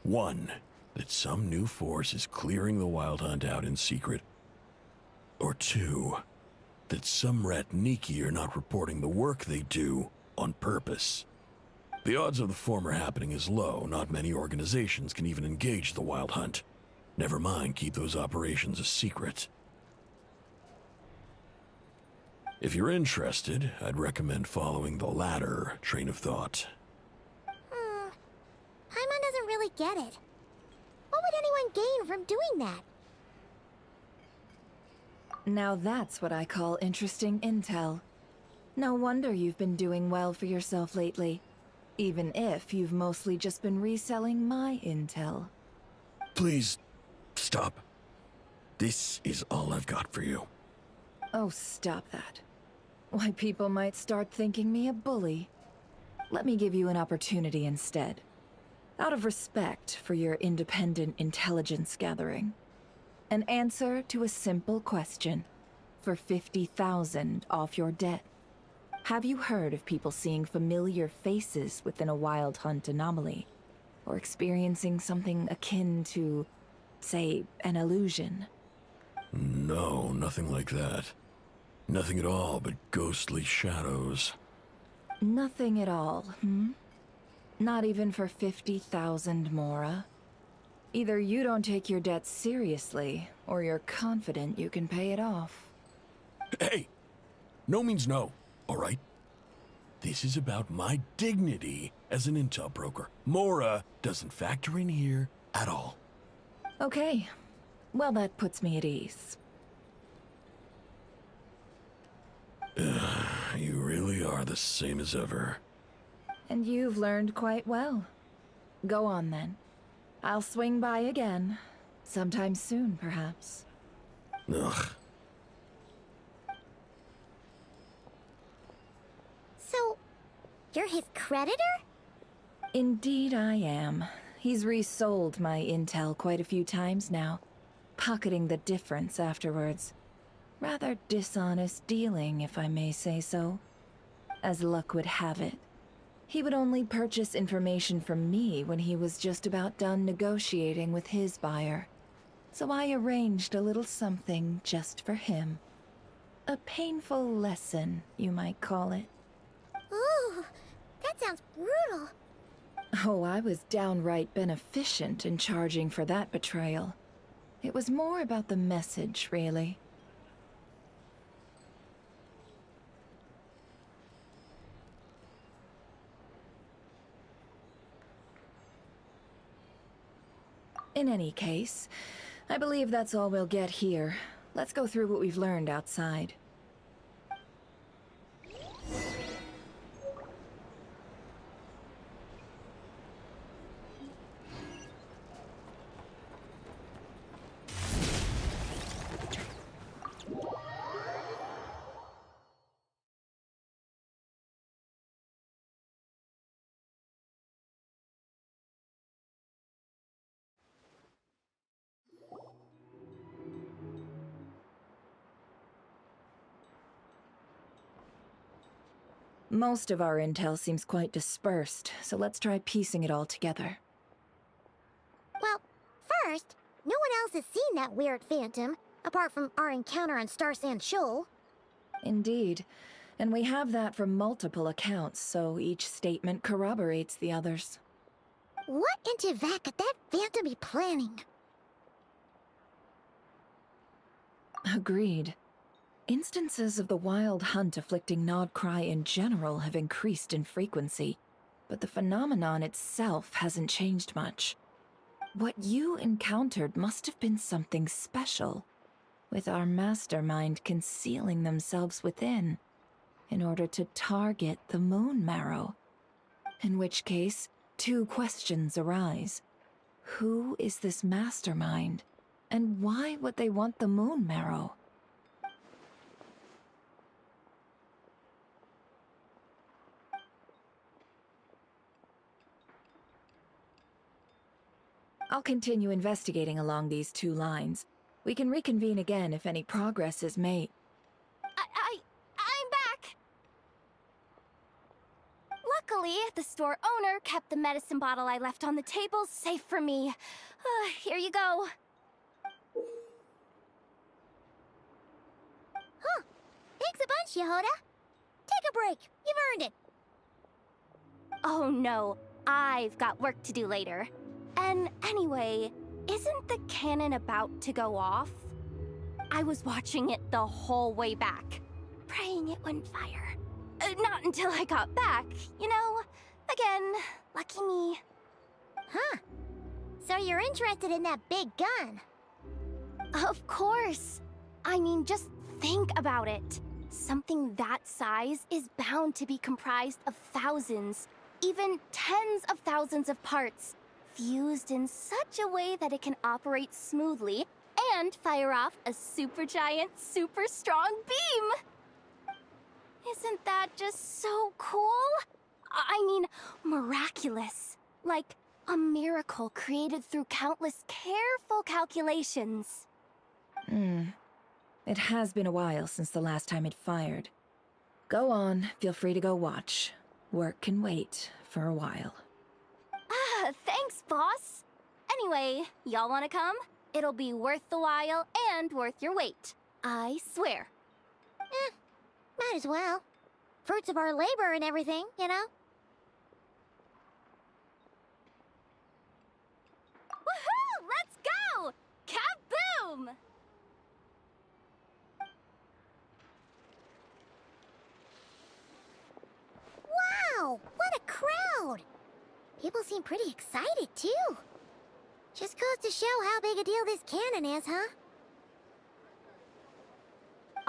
1, that some new force is clearing the Wild Hunt out in secret. Or 2, that some Ratniki are not reporting the work they do on purpose. The odds of the former happening is low. Not many organizations can even engage the Wild Hunt. Never mind keep those operations a secret. If you're interested, I'd recommend following the latter train of thought.
Paimon doesn't really get it. What would anyone gain from doing that?
Now that's what I call interesting intel. No wonder you've been doing well for yourself lately. Even if you've mostly just been reselling my intel.
Please, stop. This is all I've got for you.
Oh, stop that. Why, people might start thinking me a bully. Let me give you an opportunity instead. Out of respect for your independent intelligence gathering. An answer to a simple question. For 50,000 off your debt. Have you heard of people seeing familiar faces within a Wild Hunt anomaly? Or experiencing something akin to, say, an illusion?
No, nothing like that. Nothing at all but ghostly shadows.
Nothing at all, hmm? Not even for 50,000 mora? Either you don't take your debt seriously, or you're confident you can pay it off.
Hey! No means no, all right? This is about my dignity as an intel broker. Mora doesn't factor in here at all.
Okay. Well, that puts me at ease.
You really are the same as ever.
And you've learned quite well. Go on, then. I'll swing by again. Sometime soon, perhaps.
Ugh.
So, you're his creditor?
Indeed I am. He's resold my intel quite a few times now, pocketing the difference afterwards. Rather dishonest dealing, if I may say so. As luck would have it, he would only purchase information from me when he was just about done negotiating with his buyer. So I arranged a little something just for him. A painful lesson, you might call it.
Ooh, that sounds brutal.
Oh, I was downright beneficent in charging for that betrayal. It was more about the message, really. In any case, I believe that's all we'll get here. Let's go through what we've learned outside. Most of our intel seems quite dispersed, so let's try piecing it all together.
Well, first, no one else has seen that weird phantom, apart from our encounter on Star Sand Shoal.
Indeed. And we have that from multiple accounts, so each statement corroborates the others.
What in Teyvat could that phantom be planning?
Agreed. Instances of the wild hunt afflicting Nodcry in general have increased in frequency, but the phenomenon itself hasn't changed much. What you encountered must have been something special, with our mastermind concealing themselves within, in order to target the Moon Marrow. In which case, two questions arise. Who is this mastermind, and why would they want the Moon Marrow? I'll continue investigating along these two lines. We can reconvene again if any progress is made.
I'm back! Luckily, the store owner kept the medicine bottle I left on the table safe for me. Here you go.
Huh. Thanks a bunch, Yehoda. Take a break. You've earned it.
Oh no, I've got work to do later. And anyway, isn't the cannon about to go off? I was watching it the whole way back, praying it wouldn't fire. Not until I got back, you know? Again, lucky me.
Huh. So you're interested in that big gun?
Of course. I mean, just think about it. Something that size is bound to be comprised of thousands, even tens of thousands of parts, fused in such a way that it can operate smoothly and fire off a supergiant, super strong beam! Isn't that just so cool? I mean, miraculous. Like a miracle created through countless careful calculations.
It has been a while since the last time it fired. Go on, feel free to go watch. Work can wait for a while.
Thanks, boss. Anyway, y'all wanna come? It'll be worth the while and worth your wait. I swear.
Might as well. Fruits of our labor and everything, you know?
Woohoo! Let's go! Kaboom!
Wow! What a crowd! People seem pretty excited, too. Just goes to show how big a deal this cannon is, huh?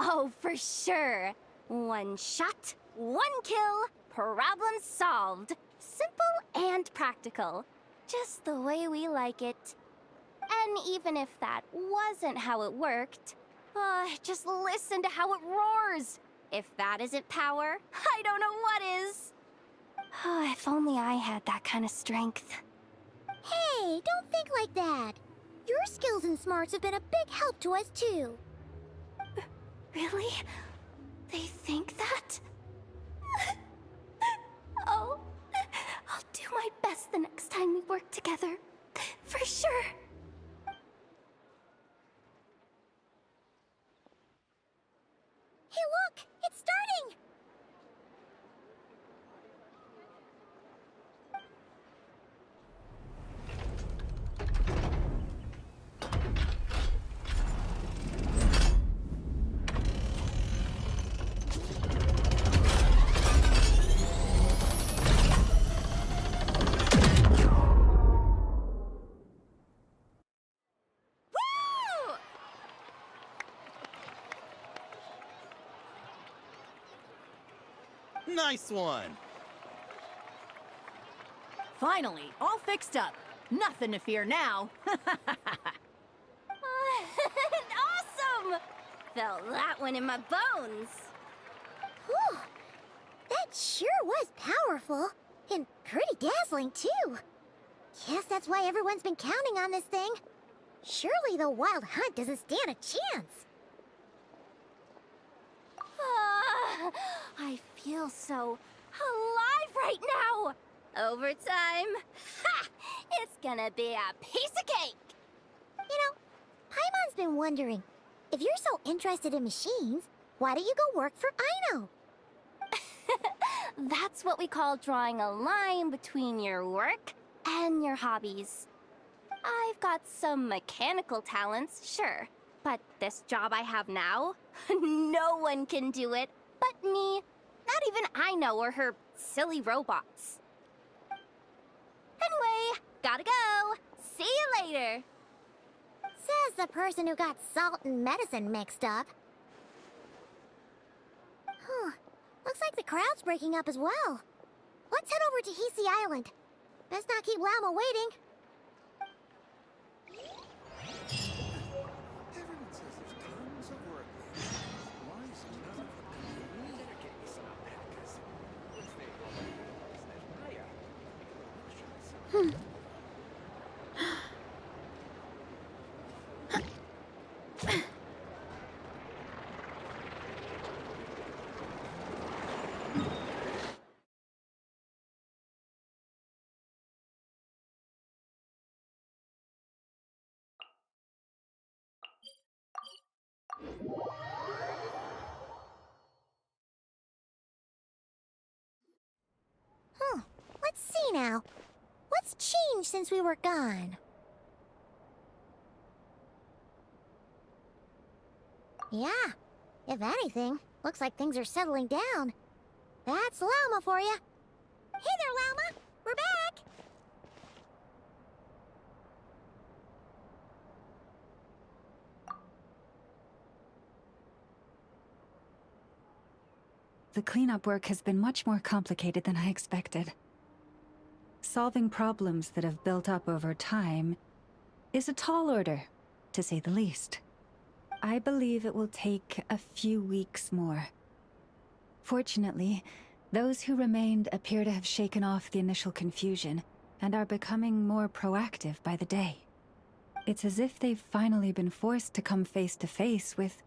Oh, for sure. One shot, one kill, problem solved. Simple and practical. Just the way we like it. And even if that wasn't how it worked, just listen to how it roars. If that isn't power, I don't know what is. If only I had that kind of strength.
Hey, don't think like that. Your skills and smarts have been a big help to us, too.
Really? They think that? Oh, I'll do my best the next time we work together. For sure.
Hey, look! It's starting!
Nice one!
Finally, all fixed up. Nothing to fear now.
Awesome! Felt that one in my bones.
Whew! That sure was powerful. And pretty dazzling, too. Guess that's why everyone's been counting on this thing. Surely the Wild Hunt doesn't stand a chance.
I feel so alive right now. Overtime. Ha! It's gonna be a piece of cake.
You know, Paimon's been wondering, if you're so interested in machines, why don't you go work for Aino?
That's what we call drawing a line between your work and your hobbies. I've got some mechanical talents, sure, but this job I have now, no one can do it but me. Not even Aino or her silly robots. Anyway, gotta go. See you later.
Says the person who got salt and medicine mixed up. Huh. Looks like the crowd's breaking up as well. Let's head over to Hisi Island. Best not keep Llama waiting.
Everyone says there's tons of work there. Why is none of them coming? Better get me some alpacas.
Let's see now. What's changed since we were gone? Yeah, if anything, looks like things are settling down. That's Llama for you. Hey there, Llama! We're back!
The cleanup work has been much more complicated than I expected. Solving problems that have built up over time is a tall order, to say the least. I believe it will take a few weeks more. Fortunately, those who remained appear to have shaken off the initial confusion and are becoming more proactive by the day. It's as if they've finally been forced to come face to face with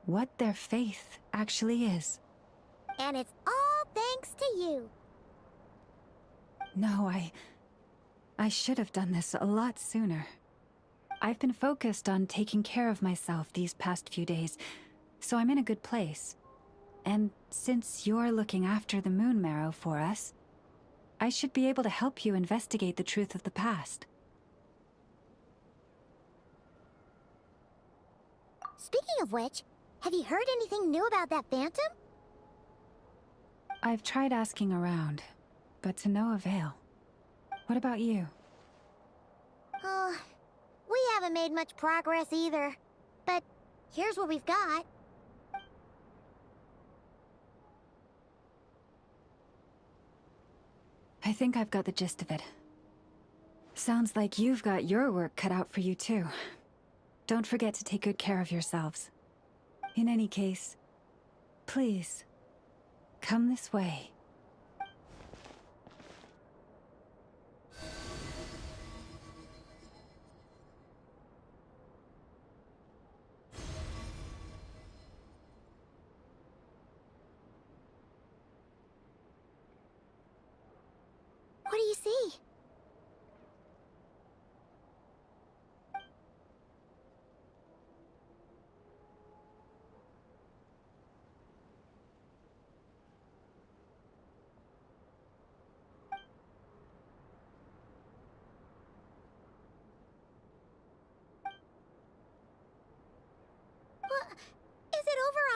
what their faith actually is.
And it's all thanks to you.
No, I should have done this a lot sooner. I've been focused on taking care of myself these past few days, so I'm in a good place. And since you're looking after the Moon Marrow for us, I should be able to help you investigate the truth of the past.
Speaking of which, have you heard anything new about that Phantom?
I've tried asking around, but to no avail. What about you?
Oh, we haven't made much progress either. But here's what we've got.
I think I've got the gist of it. Sounds like you've got your work cut out for you too. Don't forget to take good care of yourselves. In any case, please, come this way.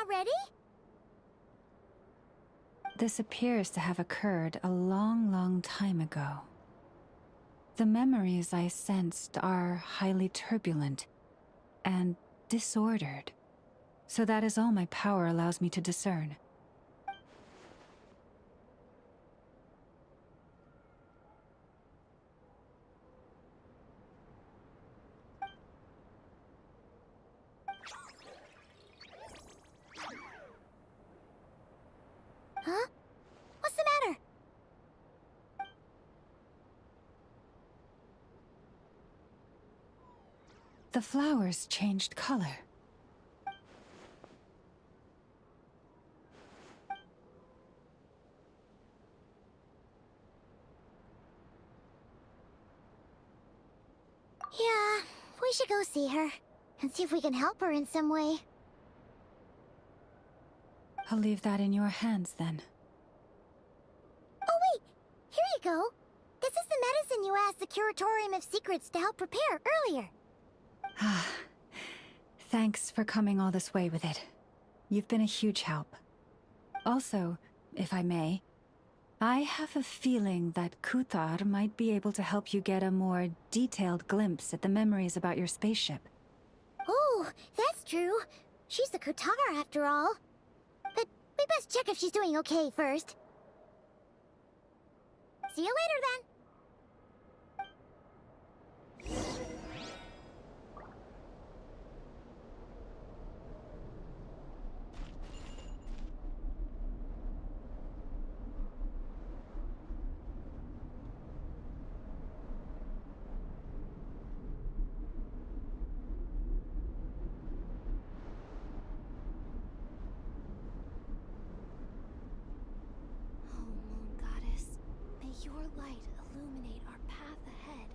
already?
This appears to have occurred a long, long time ago. The memories I sensed are highly turbulent and disordered. So that is all my power allows me to discern.
Huh? What's the matter?
The flowers changed color.
Yeah, we should go see her and see if we can help her in some way.
I'll leave that in your hands then.
Oh wait, here you go. This is the medicine you asked the Curatorium of Secrets to help prepare earlier.
Thanks for coming all this way with it. You've been a huge help. Also, if I may, I have a feeling that Kuthar might be able to help you get a more detailed glimpse at the memories about your spaceship.
Oh, that's true. She's the Kutar after all. But we best check if she's doing okay first. See you later then.
Oh, Moon Goddess, may your light illuminate our path ahead.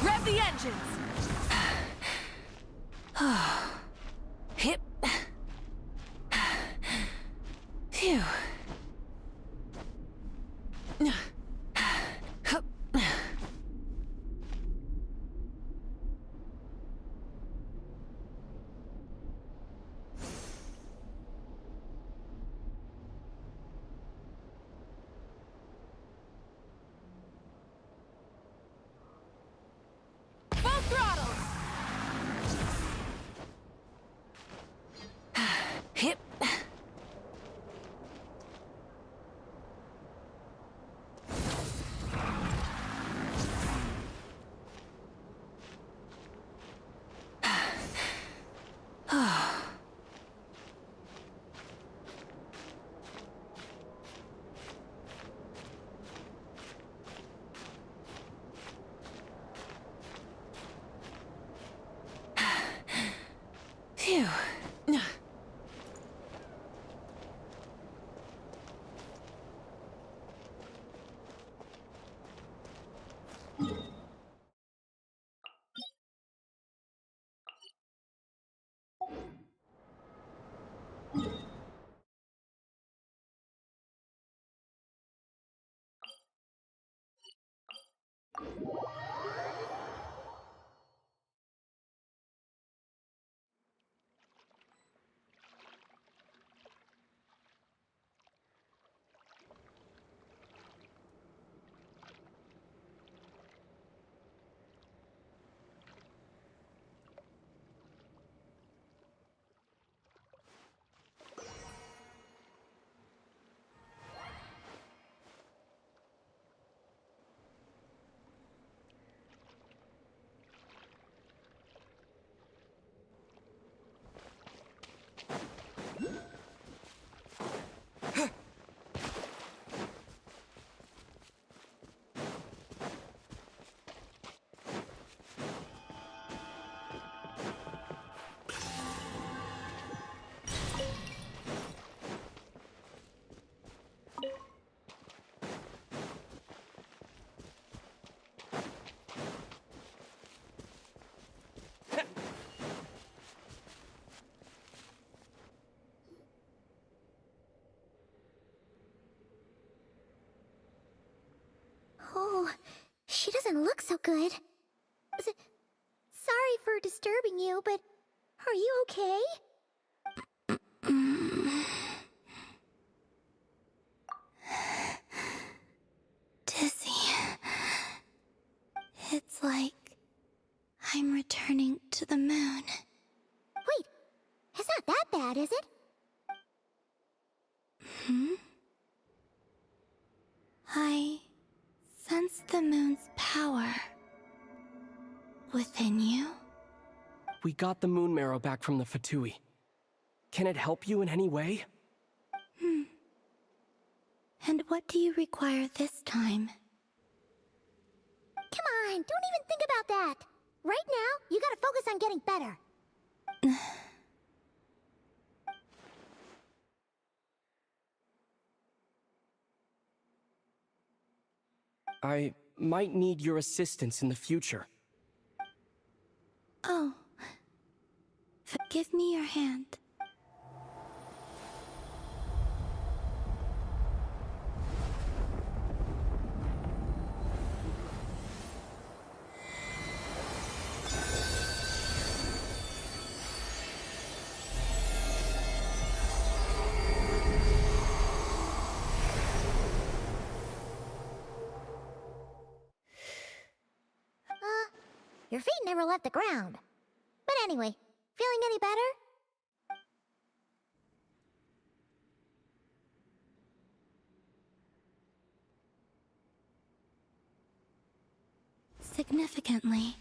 Rev the engines!
Hip. Phew.
Full throttle!
Hip. Phew.
look so good. Sorry for disturbing you, but are you okay?
Dizzy. It's like I'm returning to the moon.
Wait, it's not that bad, is it?
I sense the moon's power within you.
We got the moon marrow back from the Fatui. Can it help you in any way?
And what do you require this time?
Come on, don't even think about that. Right now, you gotta focus on getting better.
I might need your assistance in the future.
Oh. Give me your hand.
Your feet never left the ground. But anyway, feeling any better?
Significantly.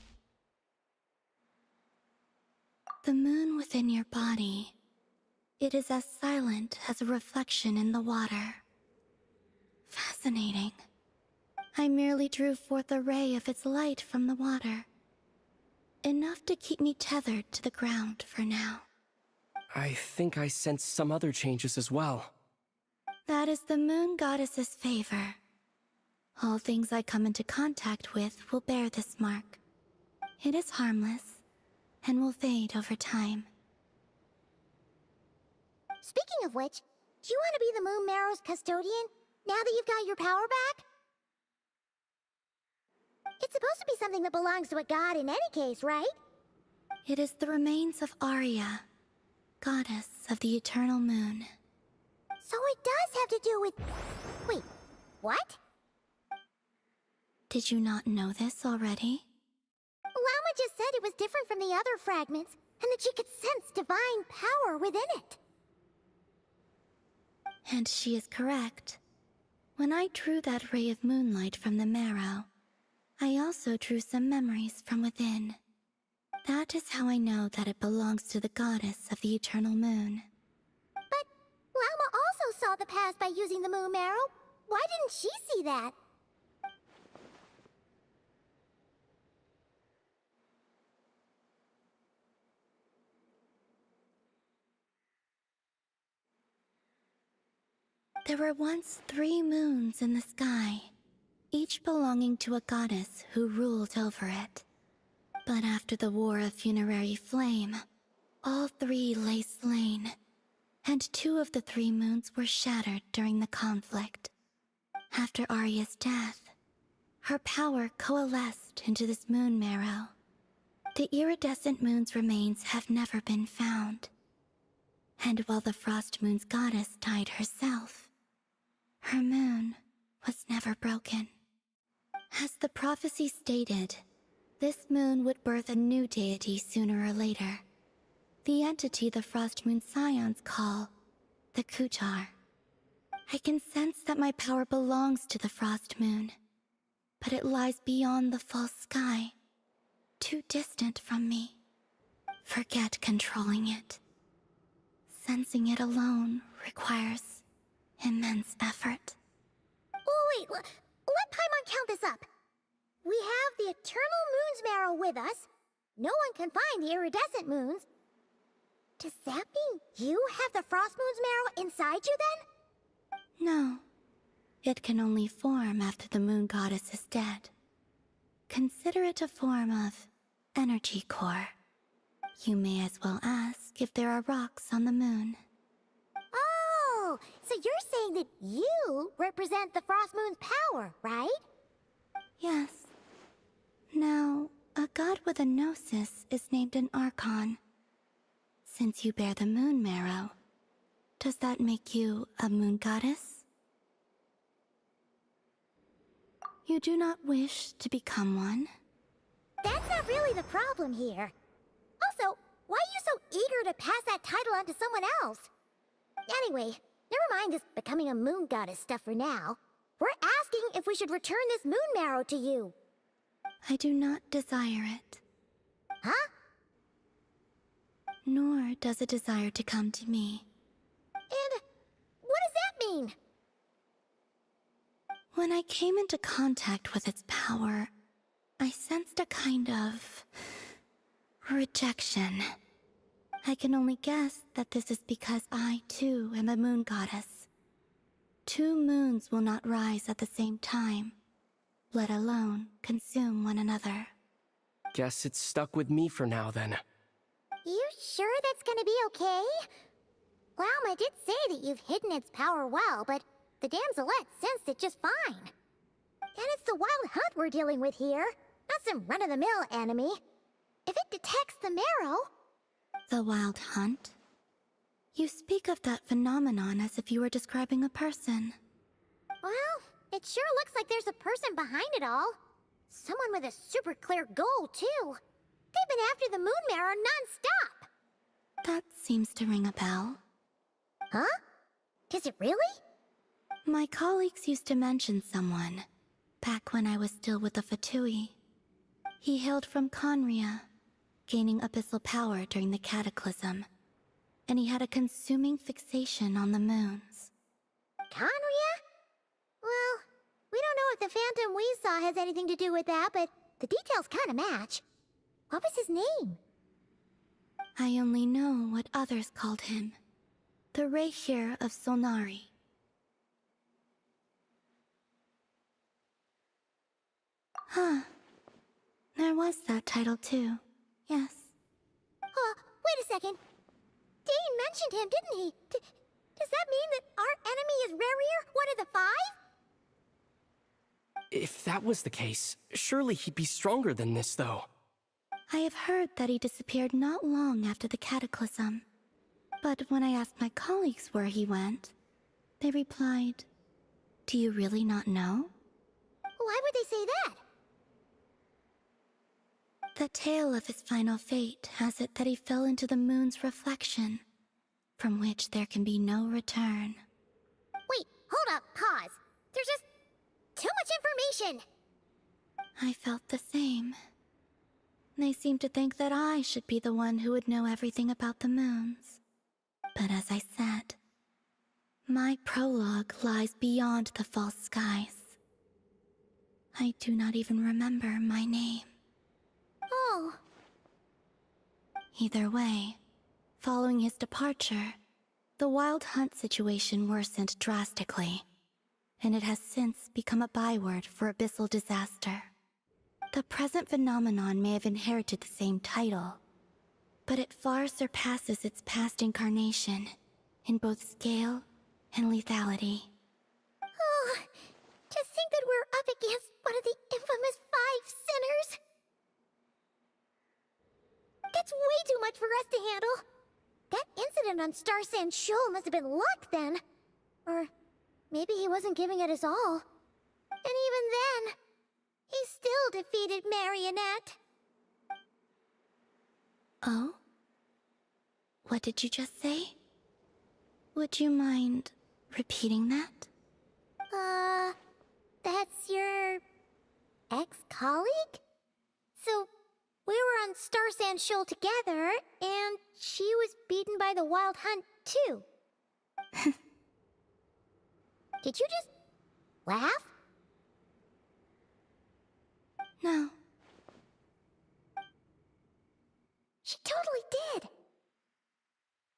The moon within your body, it is as silent as a reflection in the water. Fascinating. I merely drew forth a ray of its light from the water. Enough to keep me tethered to the ground for now.
I think I sense some other changes as well.
That is the moon goddess's favor. All things I come into contact with will bear this mark. It is harmless, and will fade over time.
Speaking of which, do you want to be the Moon Marrow's custodian, now that you've got your power back? It's supposed to be something that belongs to a god in any case, right?
It is the remains of Arya, goddess of the eternal moon.
So it does have to do with... Wait, what?
Did you not know this already?
Llama just said it was different from the other fragments, and that she could sense divine power within it.
And she is correct. When I drew that ray of moonlight from the marrow, I also drew some memories from within. That is how I know that it belongs to the goddess of the eternal moon.
But Llama also saw the past by using the Moon Marrow. Why didn't she see that?
There were once 3 moons in the sky, each belonging to a goddess who ruled over it. But after the War of Funerary Flame, all 3 lay slain, and 2 of the 3 moons were shattered during the conflict. After Arya's death, her power coalesced into this moon marrow. The iridescent moon's remains have never been found. And while the Frost Moon's goddess died herself, her moon was never broken. As the prophecy stated, this moon would birth a new deity sooner or later. The entity the Frost Moon Scions call the Kujar. I can sense that my power belongs to the Frost Moon, but it lies beyond the false sky, too distant from me. Forget controlling it. Sensing it alone requires immense effort.
Oh, wait, let Paimon count this up. We have the Eternal Moon's Marrow with us. No one can find the iridescent moons. Does that mean you have the Frost Moon's Marrow inside you then?
No. It can only form after the moon goddess is dead. Consider it a form of energy core. You may as well ask if there are rocks on the moon.
Oh, so you're saying that you represent the Frost Moon's power, right?
Yes. Now, a god with a gnosis is named an Archon. Since you bear the moon marrow, does that make you a moon goddess? You do not wish to become one?
That's not really the problem here. Also, why are you so eager to pass that title on to someone else? Anyway, never mind this becoming a moon goddess stuff for now. We're asking if we should return this moon marrow to you.
I do not desire it.
Huh?
Nor does it desire to come to me.
And what does that mean?
When I came into contact with its power, I sensed a kind of rejection. I can only guess that this is because I, too, am a moon goddess. 2 moons will not rise at the same time, let alone consume one another.
Guess it's stuck with me for now, then.
You sure that's gonna be okay? Glauma did say that you've hidden its power well, but the damselette sensed it just fine. And it's the wild hunt we're dealing with here, not some run-of-the-mill enemy. If it detects the marrow...
The wild hunt? You speak of that phenomenon as if you were describing a person.
Well, it sure looks like there's a person behind it all. Someone with a super clear goal, too. They've been after the moon marrow non-stop.
That seems to ring a bell.
Huh? Does it really?
My colleagues used to mention someone, back when I was still with the Fatui. He hailed from Conria, gaining abyssal power during the Cataclysm, and he had a consuming fixation on the moons.
Conria? Well, we don't know if the phantom we saw has anything to do with that, but the details kinda match. What was his name?
I only know what others called him. The Reikir of Solnari. Huh. There was that title too. Yes.
Wait a second. Dane mentioned him, didn't he? Does that mean that our enemy is Rarier, one of the 5?
If that was the case, surely he'd be stronger than this, though.
I have heard that he disappeared not long after the Cataclysm. But when I asked my colleagues where he went, they replied, "Do you really not know?"
Why would they say that?
The tale of his final fate has it that he fell into the moon's reflection, from which there can be no return.
Wait, hold up, pause. There's just too much information.
I felt the same. They seemed to think that I should be the one who would know everything about the moons. But as I said, my prologue lies beyond the false skies. I do not even remember my name.
Oh.
Either way, following his departure, the wild hunt situation worsened drastically, and it has since become a byword for abyssal disaster. The present phenomenon may have inherited the same title, but it far surpasses its past incarnation in both scale and lethality.
Oh, to think that we're up against one of the infamous 5 sinners. That's way too much for us to handle. That incident on Star Sand Shoal must have been luck then. Or maybe he wasn't giving it his all. And even then, he still defeated Marionette.
Oh? What did you just say? Would you mind repeating that?
That's your ex-colleague? So, we were on Star Sand Shoal together, and she was beaten by the Wild Hunt, too. Did you just laugh?
No.
She totally did.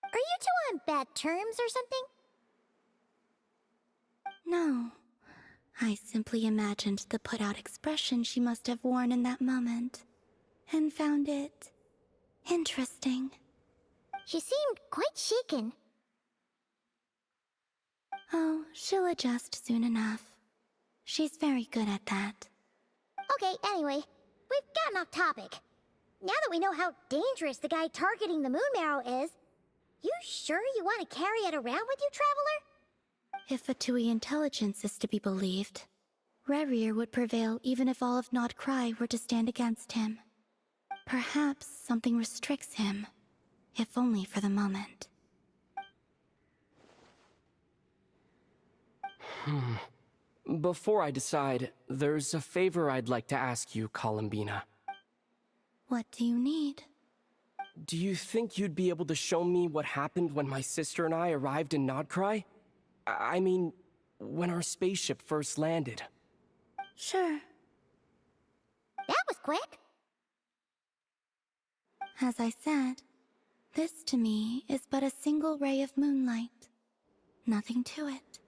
Are you two on bad terms or something?
No. I simply imagined the put-out expression she must have worn in that moment, and found it interesting.
She seemed quite shaken.
Oh, she'll adjust soon enough. She's very good at that.
Okay, anyway, we we've gotten off topic. Now that we know how dangerous the guy targeting the moon marrow is, you sure you want to carry it around with you, Traveler?
If Fatui intelligence is to be believed, Rerir would prevail even if all of Nod Cry were to stand against him. Perhaps something restricts him, if only for the moment.
Before I decide, there's a favor I'd like to ask you, Columbina.
What do you need?
Do you think you'd be able to show me what happened when my sister and I arrived in Nodcry? I mean, when our spaceship first landed.
Sure.
That was quick.
As I said, this to me is but a single ray of moonlight. Nothing to it.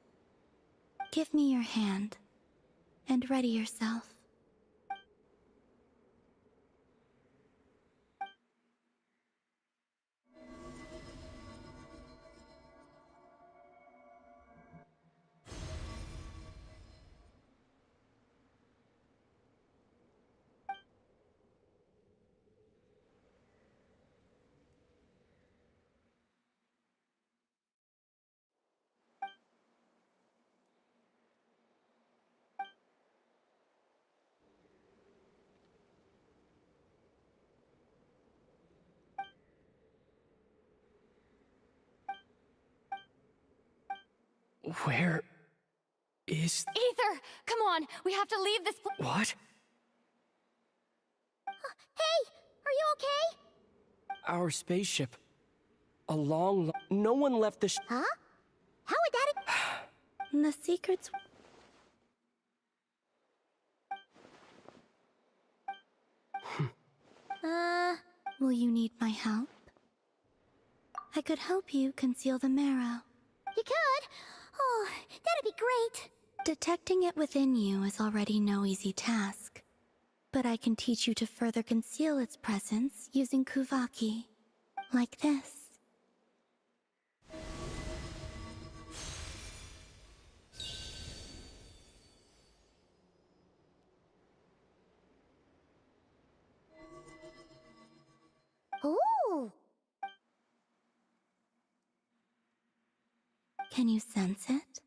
Give me your hand, and ready yourself.
Where is...
Ether! Come on! We have to leave this place!
What?
Hey! Are you okay?
Our spaceship. No one left the
Huh? How would that...
The secrets... Will you need my help? I could help you conceal the marrow.
You could? Oh, that'd be great.
Detecting it within you is already no easy task. But I can teach you to further conceal its presence using Kuvaki. Like this.
Ooh!
Can you sense it?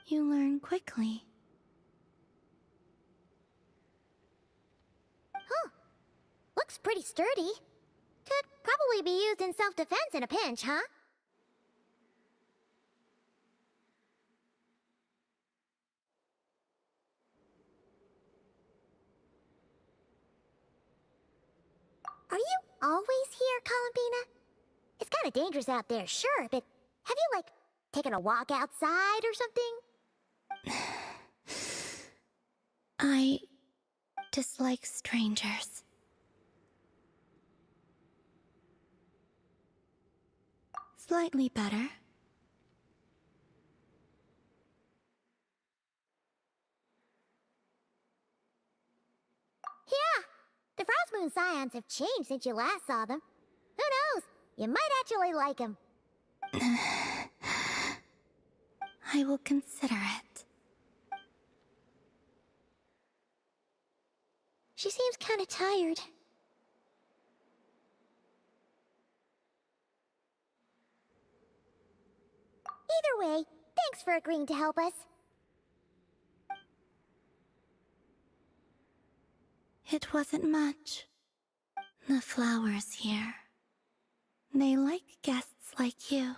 You learn quickly.
Huh. Looks pretty sturdy. Could probably be used in self-defense in a pinch, huh? Are you always here, Columbina? It's kind of dangerous out there, sure, but have you, like, taken a walk outside or something?
I dislike strangers. Slightly better.
Yeah, the Frost Moon Scions have changed since you last saw them. Who knows? You might actually like them.
I will consider it.
She seems kind of tired. Either way, thanks for agreeing to help us.
It wasn't much. The flowers here. They like guests like you.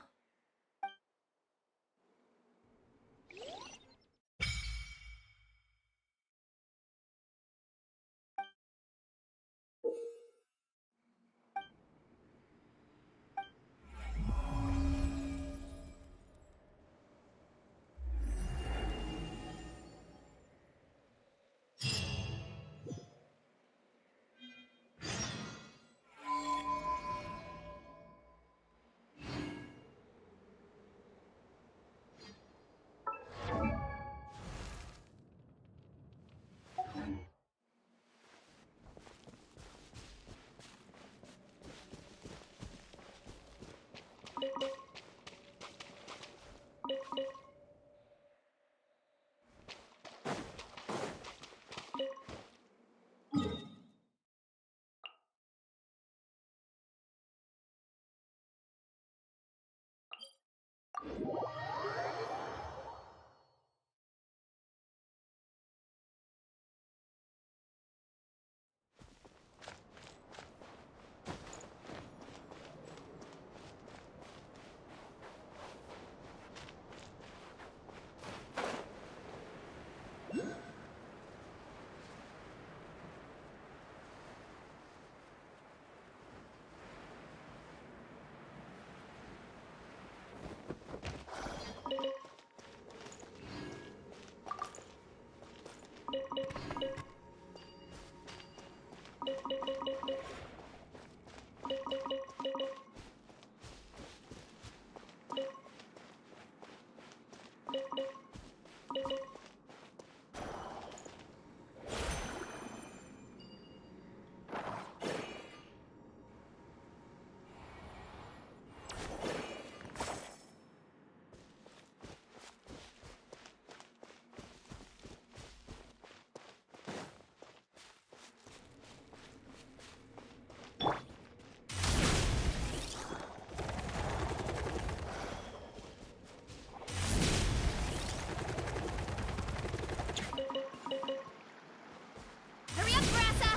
Hurry up, Grassa!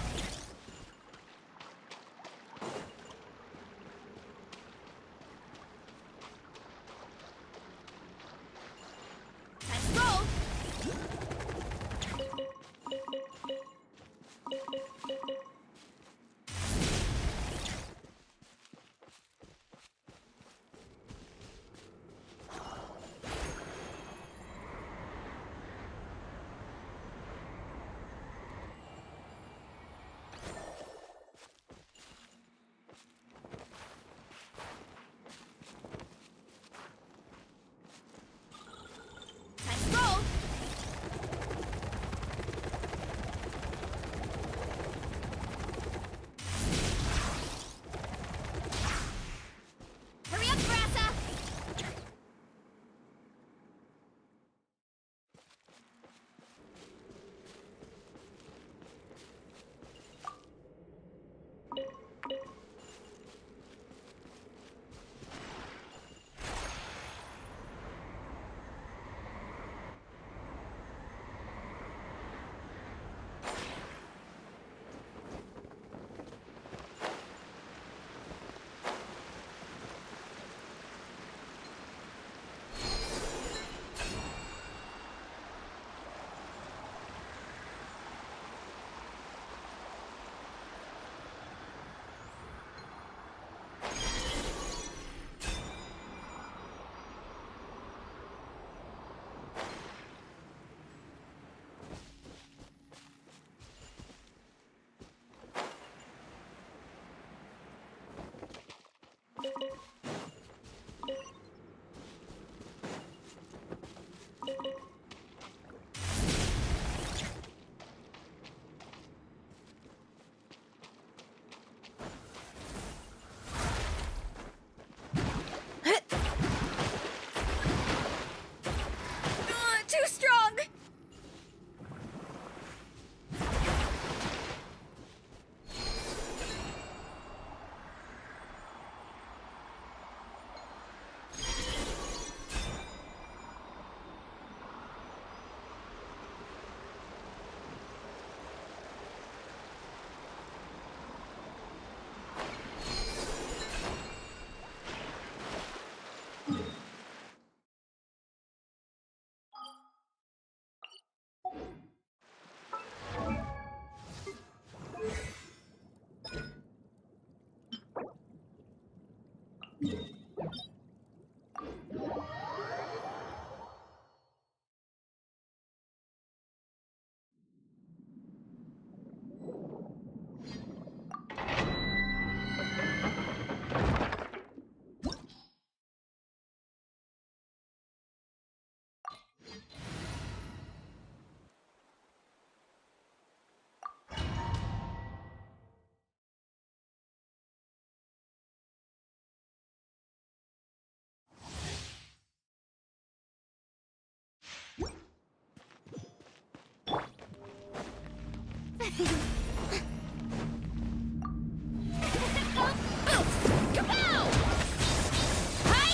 Let's roll! Let's roll! Hurry up, Grassa! Too strong! Kapow! Hi!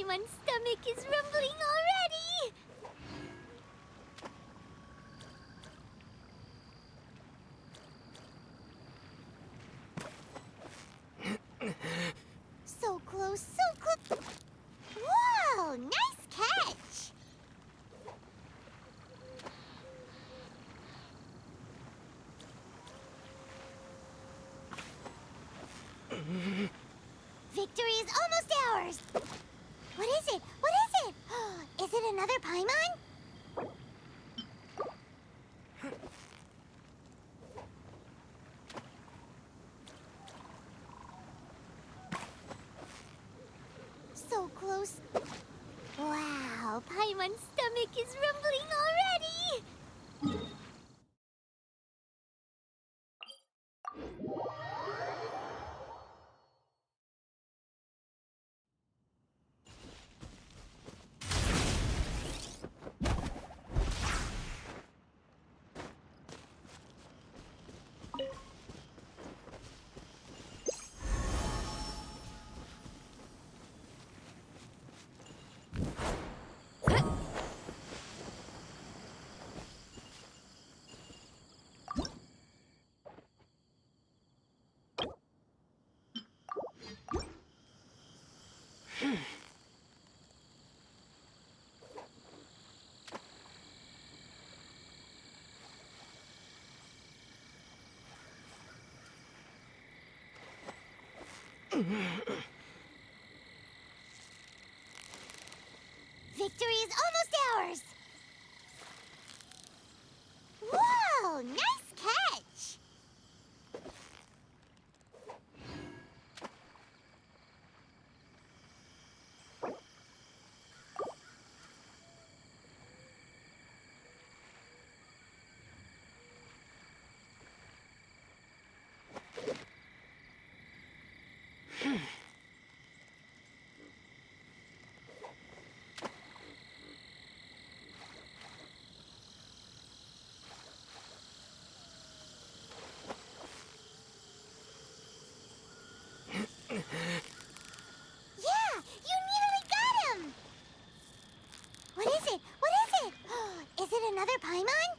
Paimon's stomach is rumbling already! So close, so close. Whoa, nice catch! Victory is almost ours! What is it? What is it? Is it another Paimon? So close. Wow, Paimon's stomach is rumbling already! Victory is almost ours! Whoa, nice catch! Yeah, you nearly got him! What is it? What is it? Is it another Paimon?